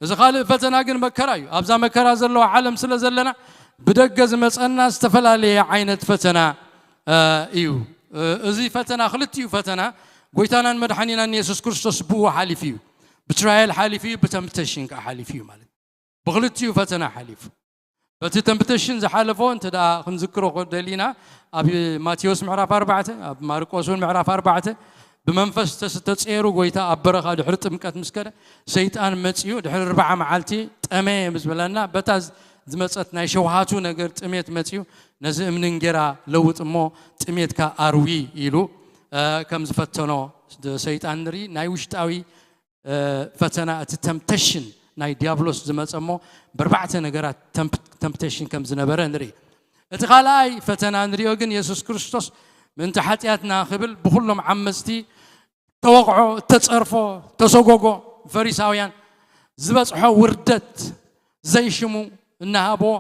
Speaker 4: إذا خالق فتنا جن مكرايو أبزا مكرا زلوا عالم سلا زلنا بدقز مسألنا استفلا لي عينة فتنا إيو إذا فتنا خلتيو فتنا قويتانا مدحنينا أن يسوس كريستوس بو حالي فيو بترايل حالي فيو بتمتشن كحالي فيو مالك بغلتيو فتنا حالي فيو بتمتشن زحالفون تدا خنذكرو قدلينا أبي ماتيوس معرف 4 أبي ماركوس معرف 4 بمنفس تتصيرو قويتا أبرخا دحر طمقات مسكره شيطان مصيو دحر 4 معالتي طمي مسبلنا بتاز زمصت ناي شوهاتو ነገር ጥሜት መጽዩ ነዚ እምንንገራ ለውጥ ሞ ጥሜት ካ አርዊ ይሉ ከም ዝፈተኖ ሰይጣን ሪ ናይ ውሽጣዊ ፈተና ተምተሽን ናይ ዲያብሎስ ዝመጸሞ በርባዕተ ነገራት ተምተሽን ከም ዝነበረ ንሪ እቲ ኻላይ ፈተና ንሪኦ ግን ኢየሱስ ክርስቶስ ምን ተሓጢያትና ክብል ብኩሎም ዓመስቲ ተወቅዖ ተጸርፎ ተሰጎጎ ፈሪሳውያን ዝበጽሖ ውርደት ዘይሽሙ النهابو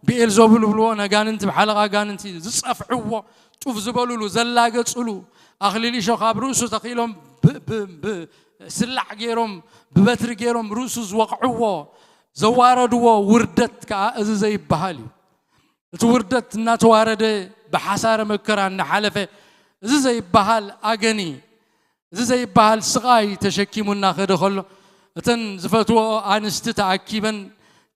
Speaker 4: بيلزوبلو بلو نغاننت بحلقه غاننت زصفعو طوف زبلولو زلاغصلو اخليلي شو خابروسو تقيلهم سلع غيرهم ببتر غيرهم روسو زوقعو زواردو وردت كا از زي بحالي توردت نا توارده بحسار مكران حلفه از زي بحال اغني از زي بحال سقاي تشكيمنا خدخلو اتن زفتو انست تاكيبن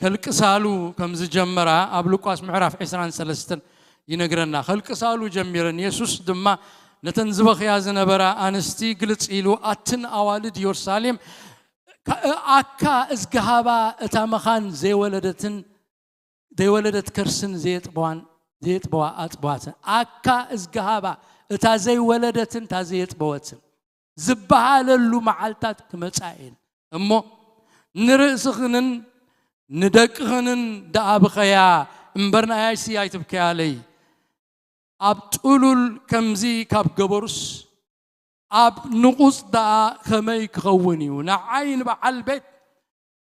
Speaker 4: خلق سالو كمز جمرا ابلقاس معرف 23 ينغرنا خلق سالو جميرن يسوس دما نتنزبخ يا زنبرا انستي غلص يلو اتن اوالد يورسالم اكا ازغهابا اتامخان زي ولدت كرسن زيت بوا اطبات اكا ازغهابا اتا زي ولدتن تا زيت بوتن زبحاللو معالتات كمصاين امو نرسخنن ندقخنن دابخيا امبرنا ايسي ايتبكالي اب طولل كمزي كاب غبرس اب نقص دا خمي كخونيو نعين بعل بيت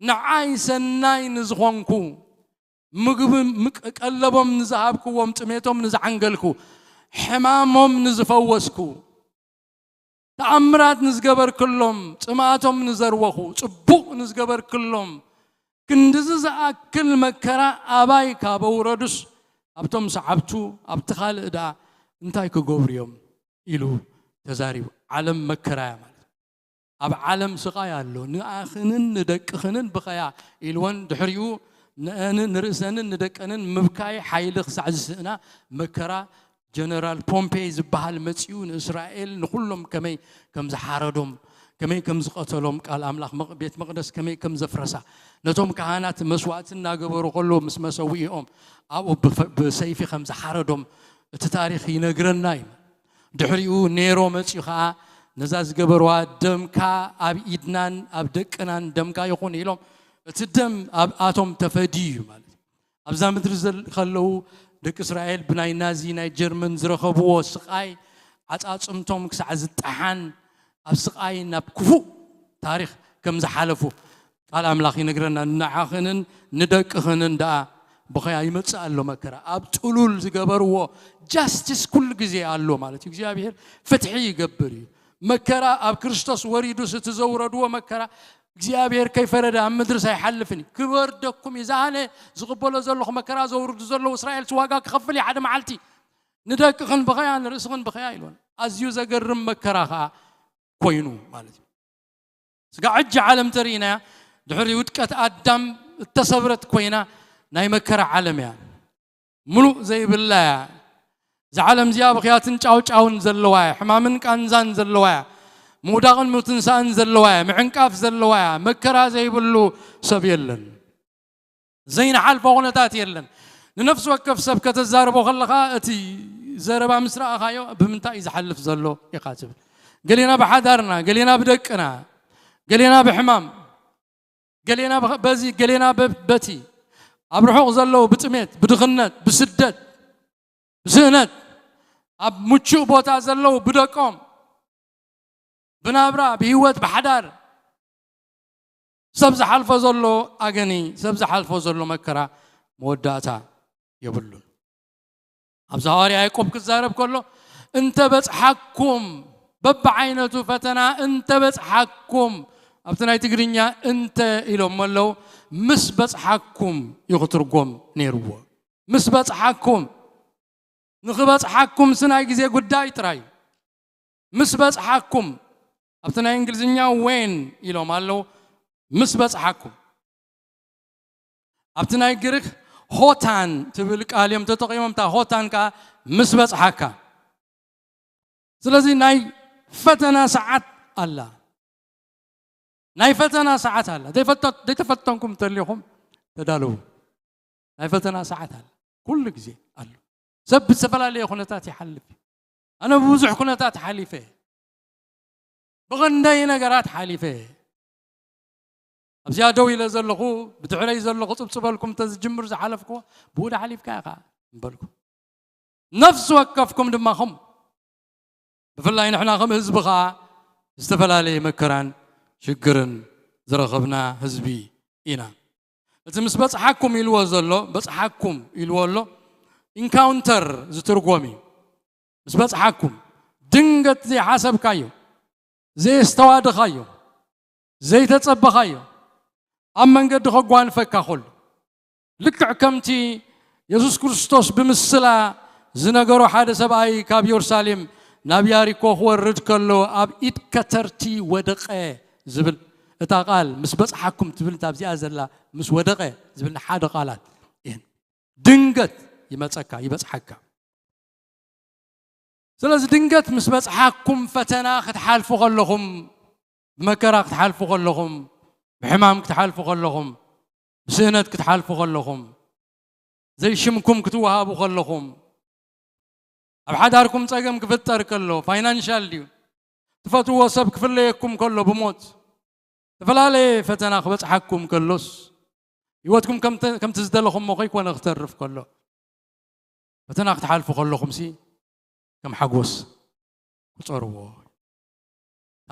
Speaker 4: نعين سناين زخونكو مغب مقلبهم نزهابكو طميتهم نزعنقلكو حمامهم نزفوسكو تأمرات نزغبر كلهم طماتهم نزروخو صبوق نزغبر كلهم كندز أكل مكرا أباي كابوردس أبتم صعبتو أبتخال إدا انتاي كغوريوم إلو تزاريو عالم مكرا مال أب عالم سقايا له نأخنن ندقخنن بخيا إلوان دحريو نرسنن ندقنن مبكاي حيلخ سعزنا مكرا جنرال بومبي زبحال متيون إسرائيل نقولهم كم زحاردهم كمي كم زقتلهم قال أملاك بيت مقدس كمي كم زفرسا نتوم كهانات مسواتنا قبروا كلهم مسويهم أو بسيفي خمس حردهم التاريخ ينقرن نايم دحريو نيرو متيخا نزاز جبروا دمكا أب إدنان أب دكنان دمكا يكون إلهم تدم أب آتهم تفدي مالت أب زمان ترزل خلوا دك إسرائيل بناي نازي ناي جرمن زرخبوا سقاي عت أمتهم كسعز التحان أب سقاي ناب كفو تاريخ كم زحلفوا قال أملاخي نقرنا نعاخنن ندك خنن دا بخيا يمتص الله مكرا أب تقولول زجبروا justice كل جزء الله مالت يجي أبيهر فتحي يجبري مكرا أب كريستوس وريدو ستزور دوا مكرا እግዚአብሔር ከይፈረዳ ምድር ሳይሐልፍኒ ክበርደኩም ይዛነ ዝቕበሎ ዘለኹ መከራ ዘውርዱ ዘለዉ እስራኤል ስዋጋ ክኸፍል ሓደ መዓልቲ ንደቅኽን በኸያ ንርእስኽን በኸያ ኢሎን ኣዝዩ ዘገርም መከራ ኸኣ ኮይኑ ማለት እዩ ስጋ ዕጂ ዓለም ተሪእና ድሕሪ ውድቀት ኣዳም እተሰብረት ኮይና ናይ መከራ ዓለም እያ ሙሉእ ዘይብላ እያ እዛ ዓለም እዚኣ ብኽያትን ጫውጫውን ዘለዋ እያ ሕማምን ቃንዛን ዘለዋ እያ موداغن متنسان زلوايا معنقاف زلوايا مكرا زي بلو سب يلن زين حال فوغنتات يلن لنفس وقف سب كتزاربو خلقا اتي زربا مسرا خايو بمنتا يزحلف زلو يقاتب قلينا بحذرنا قلينا بدقنا قلينا بحمام قلينا بزي قلينا ببتي ابرحوق زلو بتميت بدخنت بسدت بسهنت اب مچو بوتا زلو بدقوم بنابرا بهوت بحدار سبز حلف زلو أغني سبز حلف زلو مكرا موداتا يبلون أبزهاري أيكم كزارب كله انت بس حكم ببعينة فتنا انت بس حكم أبتنا تقرينيا انت إلو ملو مس بس حكم يغترقوم نيرو مس بس حكم نخبس حكم سنة جزء قداي تراي مس بس حكم أبتنا إنجليزية وين إلو مالو مس بس حكم أبتنا يجرك هوتان تبلك عليهم تتقيمهم تا هوتان كا مس بس حكا سلازي ناي فتنا ساعات الله ناي فتنا ساعات الله دي تفتنكم تليهم تدالو ناي فتنا ساعات الله كل جزء الله سب سفلا لي خنتات حلف أنا بوزع خنتات حلفه بغنداي نغرات حليفه ابزيا دوي لزلخو بتعلي زلخو صبصبلكم تزجمر زحلفكو بودا حليفكا يا نبلكم نفس وقفكم دماخم بفلاي نحنا خم حزبخا استفلالي مكران شكرن زرخبنا حزبي اينا بس بصحكم يلو زلو بصحكم يلولو انكاونتر زترغومي بس بصحكم دنگت زي حسب كايو زي استواد خايو زي تتصب خايو أما نقد خقوان فكا خل لكع كمتي يسوس كريستوس بمثلا زنقرو حادث بأي كاب يرساليم نبياري كوخو الرد كله أب إد كترتي ودقه زبل اتاقال مس بس حكم تبل تابزي أزلا مس ودقه زبل حاد قالات إن دنقت يمسكا يبس حكا سلاز دنقت مس بس حكم فتنا ختحالفو غلهم بمكرا ختحالفو غلهم بحمام كتحالفو غلهم بسهنت كتحالفو غلهم زي شمكم كتوهابو غلهم أبحداركم تاقم كفتر كله فاينانشال ديو تفتو وصب كفليكم كله بموت تفلالي فتنا خبص حكم كلوس يوتكم كم تزدلهم مخيك وانا اخترف كله فتنا ختحالفو غلهم سي كم حقوس قصروا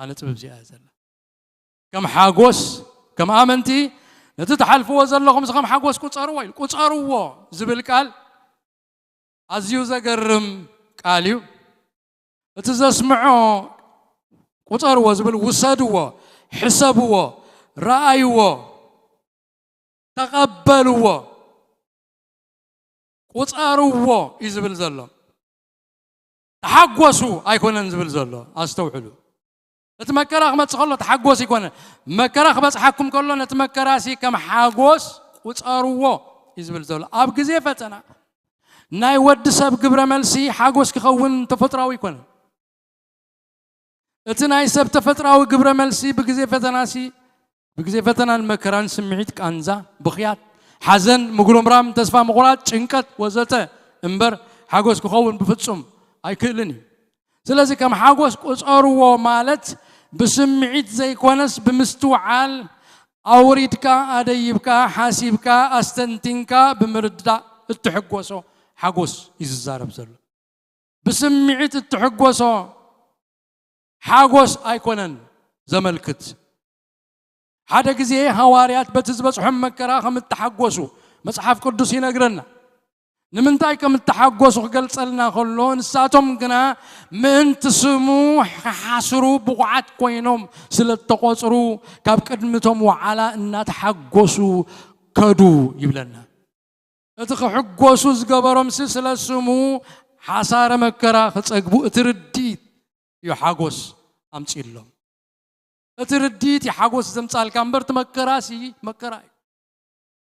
Speaker 4: أنا تبب زي أزل كم حقوس كم آمنتي نتتحالفوا وزلهم كم حقوس قصروا زبل قال أزيو زقرم قاليو تزسمعوا قصروا زبل وسدوا حسبوا رأيوا تقبلوا قصروا يزبل زلهم تحقوسوا أيكون نزبل زلوا أستوعلوا نتمكراخ ما تخلط تحقوس يكون مكراخ بس حكم كله نتمكراسي كم حقوس وتصاروا يزبل زلوا أب جزء فتنا ناي ود سب قبر ملسي حقوس كخون تفتراوي يكون اتناي سب تفتراوي قبر ملسي بجزء فتناسي بجزء فتنا المكران سمعت كأنزا بخيات حزن مقولم رام تسفى مقولات شنكت وزته امبر حقوس كخون بفتسم أي كلني سلازي كم حاجوس قصروا مالت بسمعيت زي كونس بمستوعال أوريدك أديبك حاسبك أستنتنك بمردة التحقوسو حاجوس يزارب زل بسمعيت التحقوسو حاجوس أيكونن زملكت هذا جزء هواريات بتزبط حم مكرا خم التحقوسو مصحف قدوس ينقرنا نمنتاي كم التحقوسو قلصلنا خلون ساتهم قنا من تسمو حاسرو بقعات كوينهم سلت تقصرو كاب قدمتهم وعلى ان تحقوسو كدو يبلنا اتخحقوسو زغبرهم سلسله سمو حصار مكرا خصقبو اترديت يحقوس امصيلهم اترديت يحقوس زمصال كامبر تمكراسي مكراي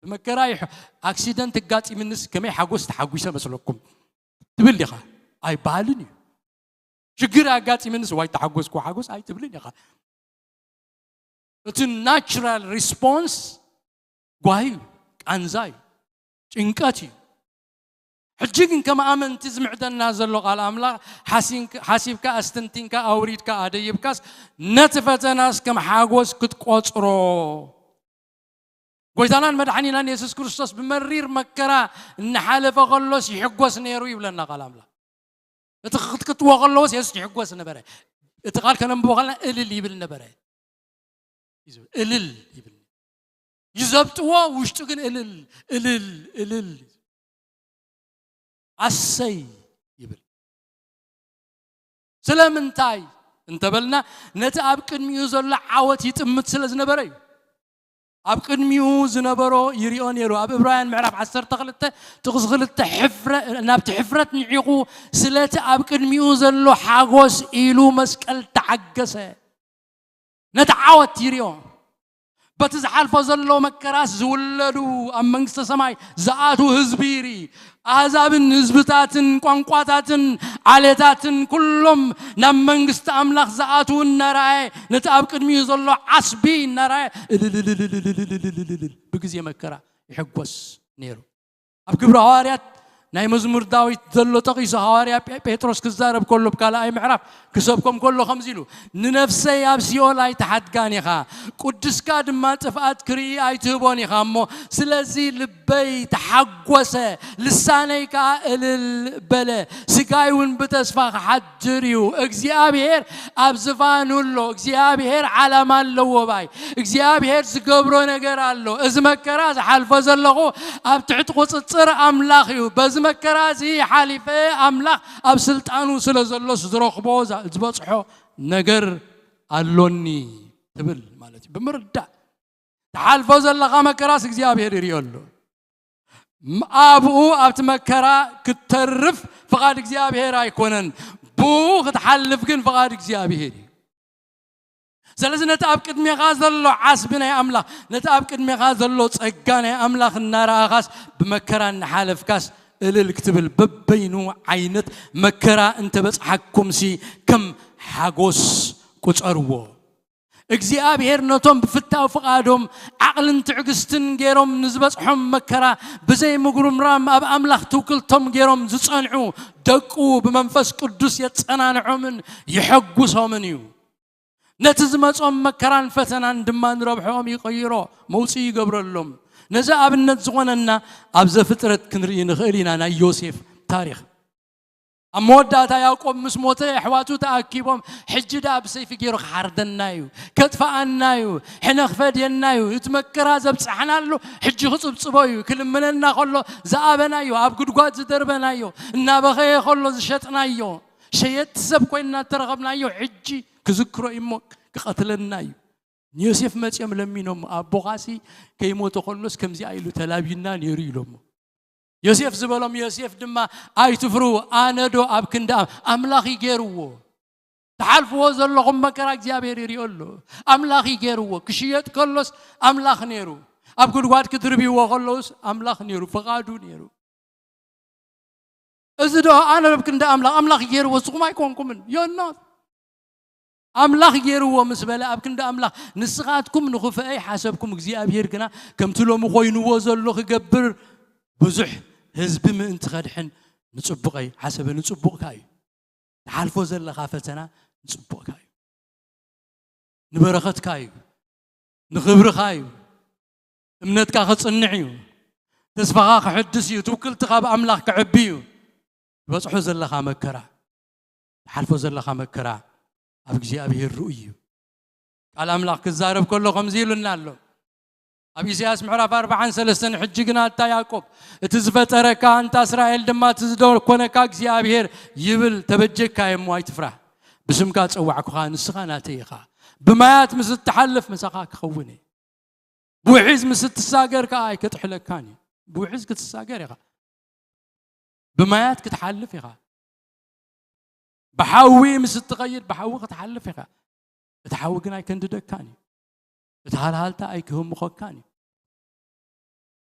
Speaker 4: مكراي اكسيدنت غاصي منس كمي حقوس تحقوسه مسلكم تبل يخا اي بالني شجر غاصي منس واي تحقوسكو حقوس اي تبل يخا اتس ناتشرال ريسبونس غاي انزاي ጭንቀቲ حجين كما آمنت زمعتنا زلوا قال أملا حاسبك أستنتينك أوريدك أديبكاس نتفتناس كم حاجوس كتقصرو قويتانا مدحنينا يسوع كريستوس بمرير مكرا إن حالف غلوس يحقوس نيرو يبلنا قال أملا اتخذت وغلوس يسوع يحقوس نبره اتقال كنا بوغلنا إلل يبلنا بره إلل يبل يزبطوا وشتكن إلل أسي يبل سلام انتاي انت بلنا نتا أبقن ميوزل عوات يتمت سلز نبري أبقن ميوز نبرو يريون يرو أب إبراهيم معرف عسر تغزغلت حفرة نابت حفرة نعيقو سلات أبقن ميوزل حاغوس إلو مسكال تعقسه نتا عوات يريون بتزحل فزلوا مكراس زولدوا أم منكست سماي زاتو هزبيري أحزابن هزبتاتن قنقواتاتن عليتاتن كلهم نم منكست أملاخ زاتو النراي نتأب قدمي زلوا عصبي النراي بقزي مكرا يحقوس نيرو أبقبر هواريات ناي مزمور داويت ذلو تقيس هواريا بيتروس كزارب كله بكالا أي معرف كسبكم كله خمزيلو ننفسي أبسيو لاي تحت قاني خا قدس كاد ما تفقات كري أي تبوني خامو سلازي لبي تحقوسه لساني كا البلا سقايون بتسفاق حجريو اكزيابير أبزفانو اللو اكزيابير على مال لو باي اكزيابير سقبرو نقر اللو ازمكراز حالفز اللغو أبتعتقو تصر أملاخيو بز مكرازي حالفة أملاخ أبسلطانو سلازلو سدروخبو زبصحو نجر اللوني تبل مالتي بمردة تعال فوز الله مكراس إخزيابير يريولو أبو أبت مكرا كترف فقاد إخزيابير يكونن بو كتحلف كن فقاد إخزيابير سلازم نتأكد ميغاز الله عصبنا يا أملاخ نتأكد ميغاز الله تسجّنا يا أملاخ النار أغاس بمكرا نحالف كاس إلى الكتب الببينو عينت مكرا أنت بس حكم سي كم حاجوس كتروه إخزيابير نتوم بفتاو فقادهم عقل تعجستن جيرم نزبط حم مكرا بزي مقرم رام أب أملاخ توكل توم جيرم زصنعو دقو بمنفس قدوس يتصنعو من يحقوسهم منيو نتزمصهم مكران فتنان دمان ربحهم يقيرو موصي يقبرلهم نزا ابنت زغوننا ابز فطرت كنري نخيلنا نا يوسف تاريخ اموداتا يعقوب مسموته احواتو تاكيبهم حجدا بسيف غيرو حردنايو كتفانايو حنا خفدينايو يتمكرا زبصحنالو حجي خصبصبويو كلمننا خلو زابنايو اب غدغاد زدربنايو ان بخي خلو زشطنايو شيت سب كوينا ترغبنايو حجي كذكرو إمك كقتلنايو يوسف ماتيام لمينهم أبوغاسي كيموت خلص كم زي أيلو تلابينا يريلهم يوسف زبالهم يوسف دما أي تفرو أنا دو أبكندا أملاخي جيرو تعرف وزر لهم مكراك جابير يريولو أملاخي جيرو كشيت خلص أملاخ نيرو أبكون واد كتربي وخلص أملاخ نيرو فقادو نيرو إذا دو أنا بكندا أملاخ جيرو وسقما يكون كمن يا الناس أملاخ يروى مسبلة أبكن أملاخ نسخاتكم نخفأي حسبكم إخزيابير كنا كم تلو مخوين وزر لخ جبر بزح هزب من انتخادحن نصبقي حسب نصبقاي تحالفو زلخا فتنا نصبوكا نبرختكا نخبرخا امنتك خصنعيو تسفغا خحدسيو توكلتك بأملاك كعبيو بصحو زلخا مكرا تحالفو زلخا مكرا أبجي أبيه الرؤيو على أملاك الزارب كله خمزيلو نالو أبي سياس معرف 4 حجقنا تا يعقوب تزفترك أنت إسرائيل دما تزدور كونكا እግዚአብሔር يبل تبجك كاي موي تفرح بسمك تصوعك خان السخاناتيخا بمايات مس تحلف مسخاك خوني بوحيز مس تساغر كاي كتحلكاني بوحيز كتساغر يخا بمايات كتحلف يخا بحاوي مس تقيد بحاوي كتحلف يخا تحاوي كناي كنددكاني تهالهالتا أيكهم مخكاني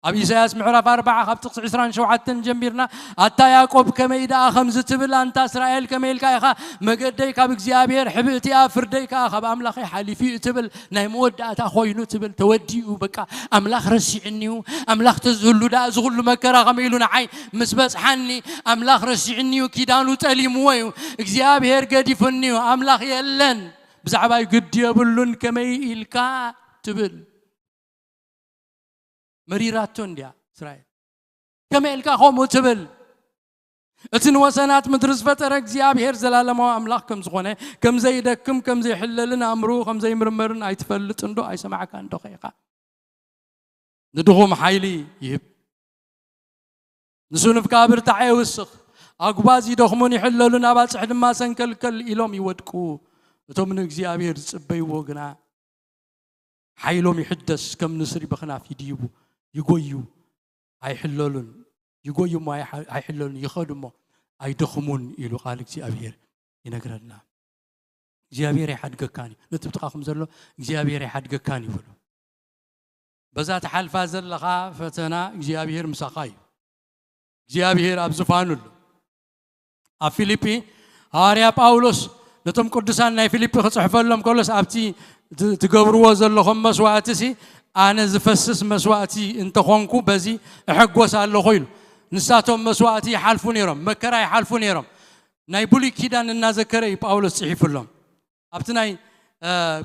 Speaker 4: أبي إسحاق معرف 4 خبط 20 شوعتن جنبيرنا أتا يعقوب كما يدا خمس تبل أنت إسرائيل كما يلقى يخا مقديك بإግዚአብሔር حبتي أفرديك أخا بأملاخي حليفي تبل نايم ودأتا خوينو تبل تودي وبكا أملاخ رسعنيو أملاخ تزهلو دا زغلو مكرا غميلونا عين مسبس حني أملاخ رسعنيو كيدانو تأليمويو إግዚአብሔር قديفنيو أملاخ يلن بزعباي قد يبلون كما يلقى تبل مريراتون ديا إسرائيل كما يلقى خومو تبل اتن وسنات مدرس فترة እግዚአብሔር زلالمو أملاك كم زغونه كم زي دكم كم زي حللنا أمرو كم زي مرمرن أي تفلت اندو أي سمعك اندو خيقا ندغوم حيلي يهب نسونف كابر تعي وسخ أقبازي دخمون يحللنا باسح لما سنكلكل إلوم يودكو وتمن እግዚአብሔር ጽበይዎ ግና حيلوم يحدث كم نسري بخنا في ديبو يقويو አይሕለሉን ይጎዩሞ አይሕለሉን ይኸዱሞ አይደኽሙን ኢሉ ቃል እግዚአብሔር ይነግረና እግዚአብሔር ይሓድገካኒ ነጥብጥኻኹም ዘሎ እግዚአብሔር ይሓድገካኒ ይብሉ በዛ ተሓልፋ ዘለኻ ፈተና እግዚአብሔር ምሳኻ እዩ እግዚአብሔር ኣብ ዝፋኑሉ ኣብ ፊልጵ ሐዋርያ ጳውሎስ ነቶም ቅዱሳን ናይ ፊልጵ ክጽሕፈሎም ከሎስ ኣብቲ ትገብርዎ ዘለኹም መስዋዕትሲ أنا زفسس مسواتي أنت خونكو بزي أحقوس على خيل نساتهم مسواتي حالفون يرم مكراي حالفون يرم ناي بولي كيدان الناس كراي باولوس صحيح لهم أبتناي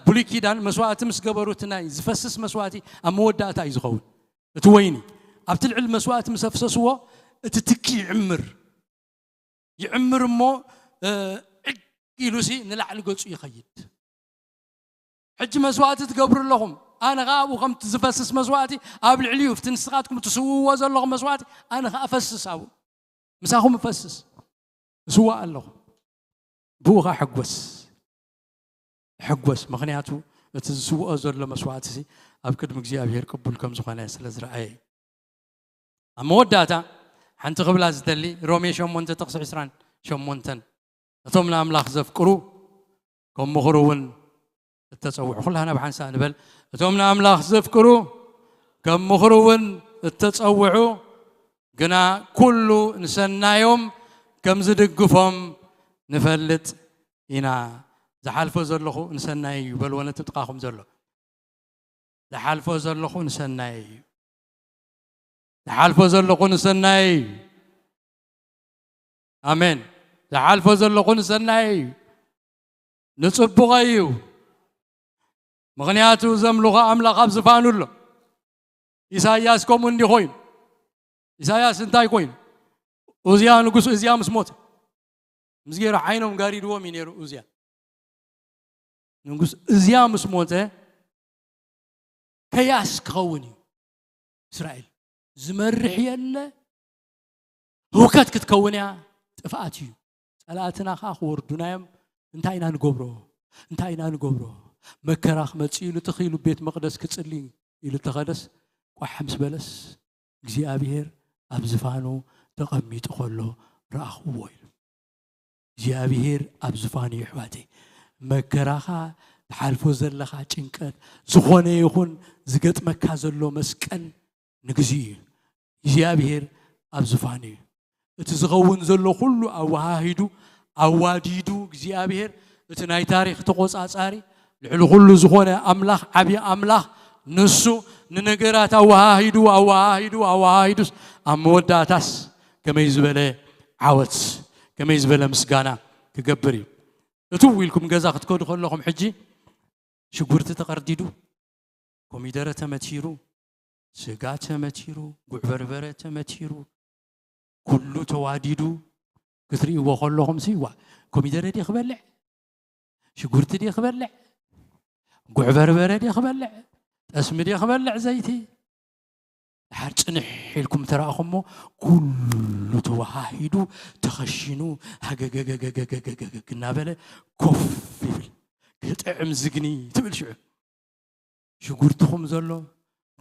Speaker 4: بولي كيدان مسواتي مسقبروت ناي زفسس مسواتي أمودة تايزغون تويني أبتل علم مسواتي مسفسسوا تتكي يعمر مو كيلوسي نلعن قص يخيد حج مسواتي تقبر لهم أنا غاب وقمت زفسس مسواتي قبل عليو في تنسقاتكم تسووا زلهم مسواتي أنا أفسس أو مساهم أفسس سواء الله بوغا حقوس مغنياتو تسووا زلهم مسواتي أبكر مجزيابير قبولكم زخانة سلزرعي أما وداتا حنت قبل أزدلي رومي شمونت تقص عسران شمونتن أتمنى أملاخ زفكرو كم مغرون التصوع كلها أنا بحنسى نبل أتمنى أملاخ زفكرو كم مغرون التصوعوا قنا كله نسنا يوم كم زدقفهم نفلت هنا زحالفو زرلخو نسنا يبل وانا تتقاهم زرلو زحالفو زرلخو نسنا زحالفو زرلخو نسنا آمين زحالفو زرلخو نسنا نصبو غيو مغنياتو زملغا أملاق أبزفانو له إساياس كومون دي خوين إساياس انتاي كوين أوزيان نقص أوزيان مسموت مزغير عينهم غاري دو مينيرو أوزيان نقص أوزيان مسموت كياس كوني إسرائيل زمرح يلا هو كات كتكونيا تفاتيو صلاتنا خاخ وردنايم انتاينا نغبرو مكراخ متصيلو تخيلو بيت مقدس كتصلي إلى تقدس وحمس بلس እግዚአብሔር أبزفانو تقميت خلو رأخو እግዚአብሔር أبزفاني يحواتي مكراخا تحالفو زلخا ጭንቀት ዝኾነ ይኹን ዝገጥ መካዘሎ መስቀል ንግዚእ እግዚአብሔር أبزفاني እቲ ዝኸውን ዘሎ ሁሉ ኣዋሃሂዱ ኣዋዲዱ እግዚአብሔር እቲ ናይ ታሪኽ ተቆጻጻሪ لعل كل زخونة أملاخ عبي أملاخ نسو ننجرات أواهيدو أموداتاس كما يزبله عوض كما يزبله مسجانا كجبري أتويلكم جزاء تكون خلهم حجي شجورة تقرديدو كوميدرة تمتيرو سجاة تمتيرو قعبربرة تمتيرو كله تواديدو كثري وخلهم سيوا كوميدرة دي خبلع شجورة دي خبلع قعبربرة دي خبلع اسم دي خبلع زيتي حرج نحيلكم تراخمو كله توحيدو تخشينو كنابله كوف كطعم زغني تبل شغورتكم زلو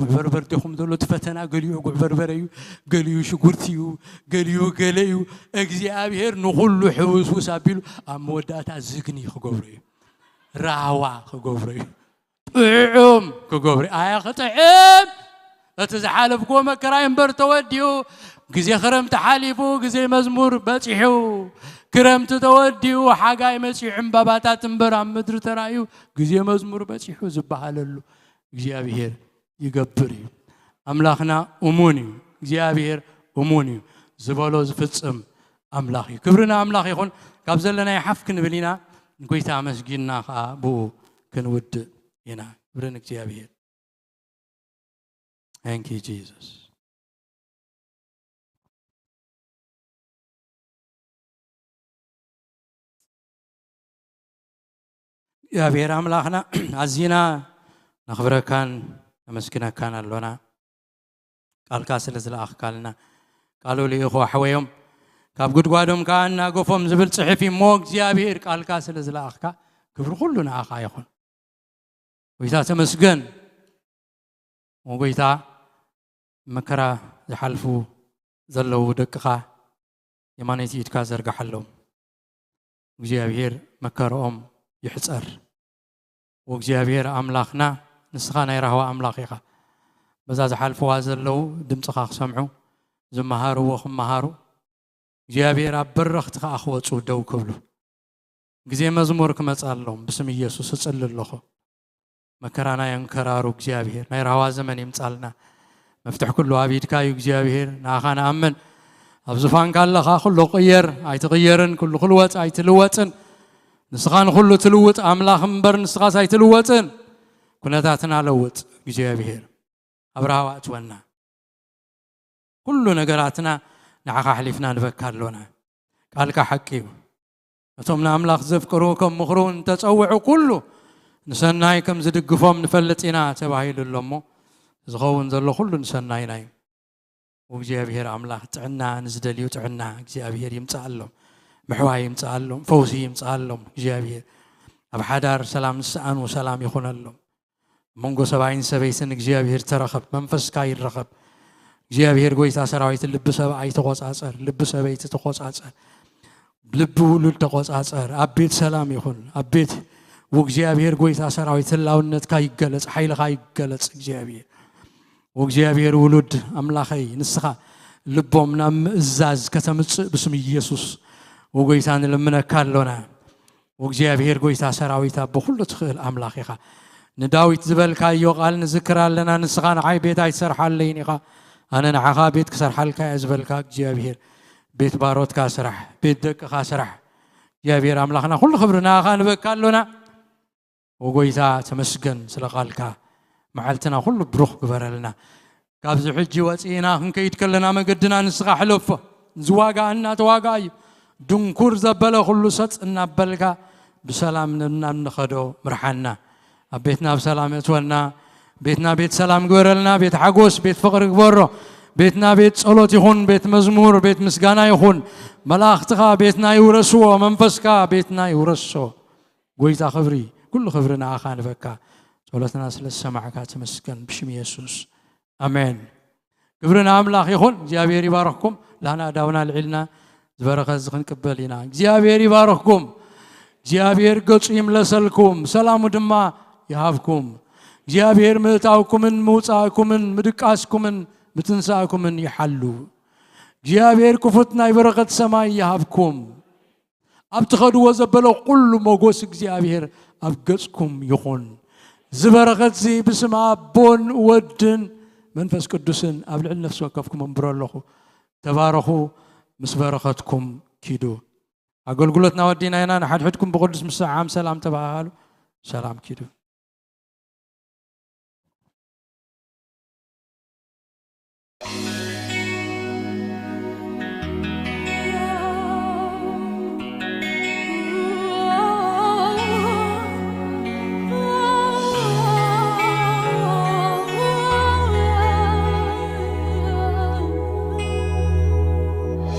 Speaker 4: غبربرتكم زلو تفتنا قليو غبربريو قليو شغورتيو قليو اغزيابير نخلو حوس وسابيلو اموداتا زغني خغبريو راوا خغبريو طعم خغبري ايا خطعم أتزحلفكم مكرايم برتوديو جزي خرمت حالفو جزي مزمور بتشحو كرمت توديو حاجة مسيح باباتات برام مدر ترايو جزي مزمور بتشحو زبحللو جزي أبيهر يقبري أملاخنا أموني جزي أبيهر أموني زبالو زفتسم أملاخي كبرنا أملاخي خون قبل لنا يحفك نبلينا نقول تامس جينا خابو كنود هنا كبرنا جزي أبيهر. Thank you, Jesus. يا بير أملاخنا عزينا نخبرك كان مسكنا كان اللونا قال كاسل زل أخ قالنا قالوا لي أخو حويهم كاب قد قادم كان ناقفهم زبل صحفي موق يا بير قال كاسل زل أخ كبر كلنا أخا يخون وإذا تمسكن وقيتا مكرا زحلفو زلو دققا يمانيتي يتكازر قحلهم وجيابير مكرهم يحصر وجيابير أملاخنا نسخانا يرهوا أملاخيقا بزا زحلفو زلو دمتقا سمعوا زمهارو وخمهارو جيابير أبرختك أخوات ودو كبلو جزي مزمورك متسألهم بسم يسوس تسأل الله مكرانا ينكرارو جيابير نيرهوا زمن يمتسألنا مفتح كله عبيد كايو جابير ناخانا أمن أبزفان قال لك كله غير أي تغيرن كله خلوت أي تلوتن نسخان كله تلوت أملاخ مبر نسخاس أي تلوتن كنا ذاتنا لوت جابير أبرها وقت ونا كله نقراتنا نعخا حلفنا نفكر لنا قال كحكيو أتمنا أملاخ زفكروكم مخرون تتسوعوا كله نسنايكم زدقفهم نفلتنا تبعيل اللمو زغون زلو كله نسناي ناي وجابير أملاخ تعنا نزدليو تعنا جابير يمتعلم محواي يمتعلم فوزي يمتعلم جابير أب حدار سلام نسأن وسلام يخون اللهم منقو 70 سنة جابير ترخب منفس كاير رخب جابير قوي تاسر عايت اللب 7 تقوص عصر لب 7 تقوص عصر بلب ولل تقوص عصر أبيت سلام يخون أبيت وجابير قوي تاسر عايت اللون كاي جلس حيل كاي جلس جابير وجابير ولد أملاخي نسخة لبهم نام الزاز كتمت باسم يسوع وقيتان لمنا كارلونا وجابير قيتا سراويتا بكل تخيل أملاخيها نداويت زبل كايو قال نذكر لنا نسخان عاي بيت عاي سرح اللينيقا أنا نعخا بيت كسر حلكا زبل كاك جابير بيت باروت كاسرح بيت دك كاسرح جابير أملاخنا كل خبرنا خان بكارلونا وقيتا تمسكن سلقالكا معلتنا كله بروح قبرلنا كابز حجي واتينا هنك يتكلنا ما قدنا نسخة حلوفة زواقا أنا تواقاي دنكور زبالة كله ست نبلكا بسلام نخدو مرحنا بيتنا بسلام يتولنا بيتنا بيت سلام قبرلنا بيت حقوس بيت فقر قبره بيتنا بيت صلوت يخون بيت مزمور بيت مسقانا يخون ملاختها بيتنا يورسو منفسكا بيتنا يورسو قويتا خبري كل خبرنا آخان فكا صلاتنا سلسة تمسكن بشم يسوس آمين كبرنا أملاخ يخون جابير يبارككم لنا داونا العلنا زبرق الزخن قبلنا جابير يبارككم جابير قصيم لسلكم سلام دما يهافكم جابير ملتاوكم من موتاكم من مدقاسكم من متنساكم من يحلو جابير كفتنا يبرقت سماي يهافكم أبتخدوا وزبلوا كل موقوس جابير أبقصكم يخون زبرقت زي بسم أبون ودن منفس قدسن أبلع النفس وقفكم انبرا له تبارخوا مسبرقتكم كيدو ኣገልግሎትና ወዲና ኢና ንሓድሕድኩም ብቅዱስ ምስዓም ሰላም ተባሃሉ ሰላም ኪዱ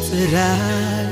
Speaker 1: ጥራይ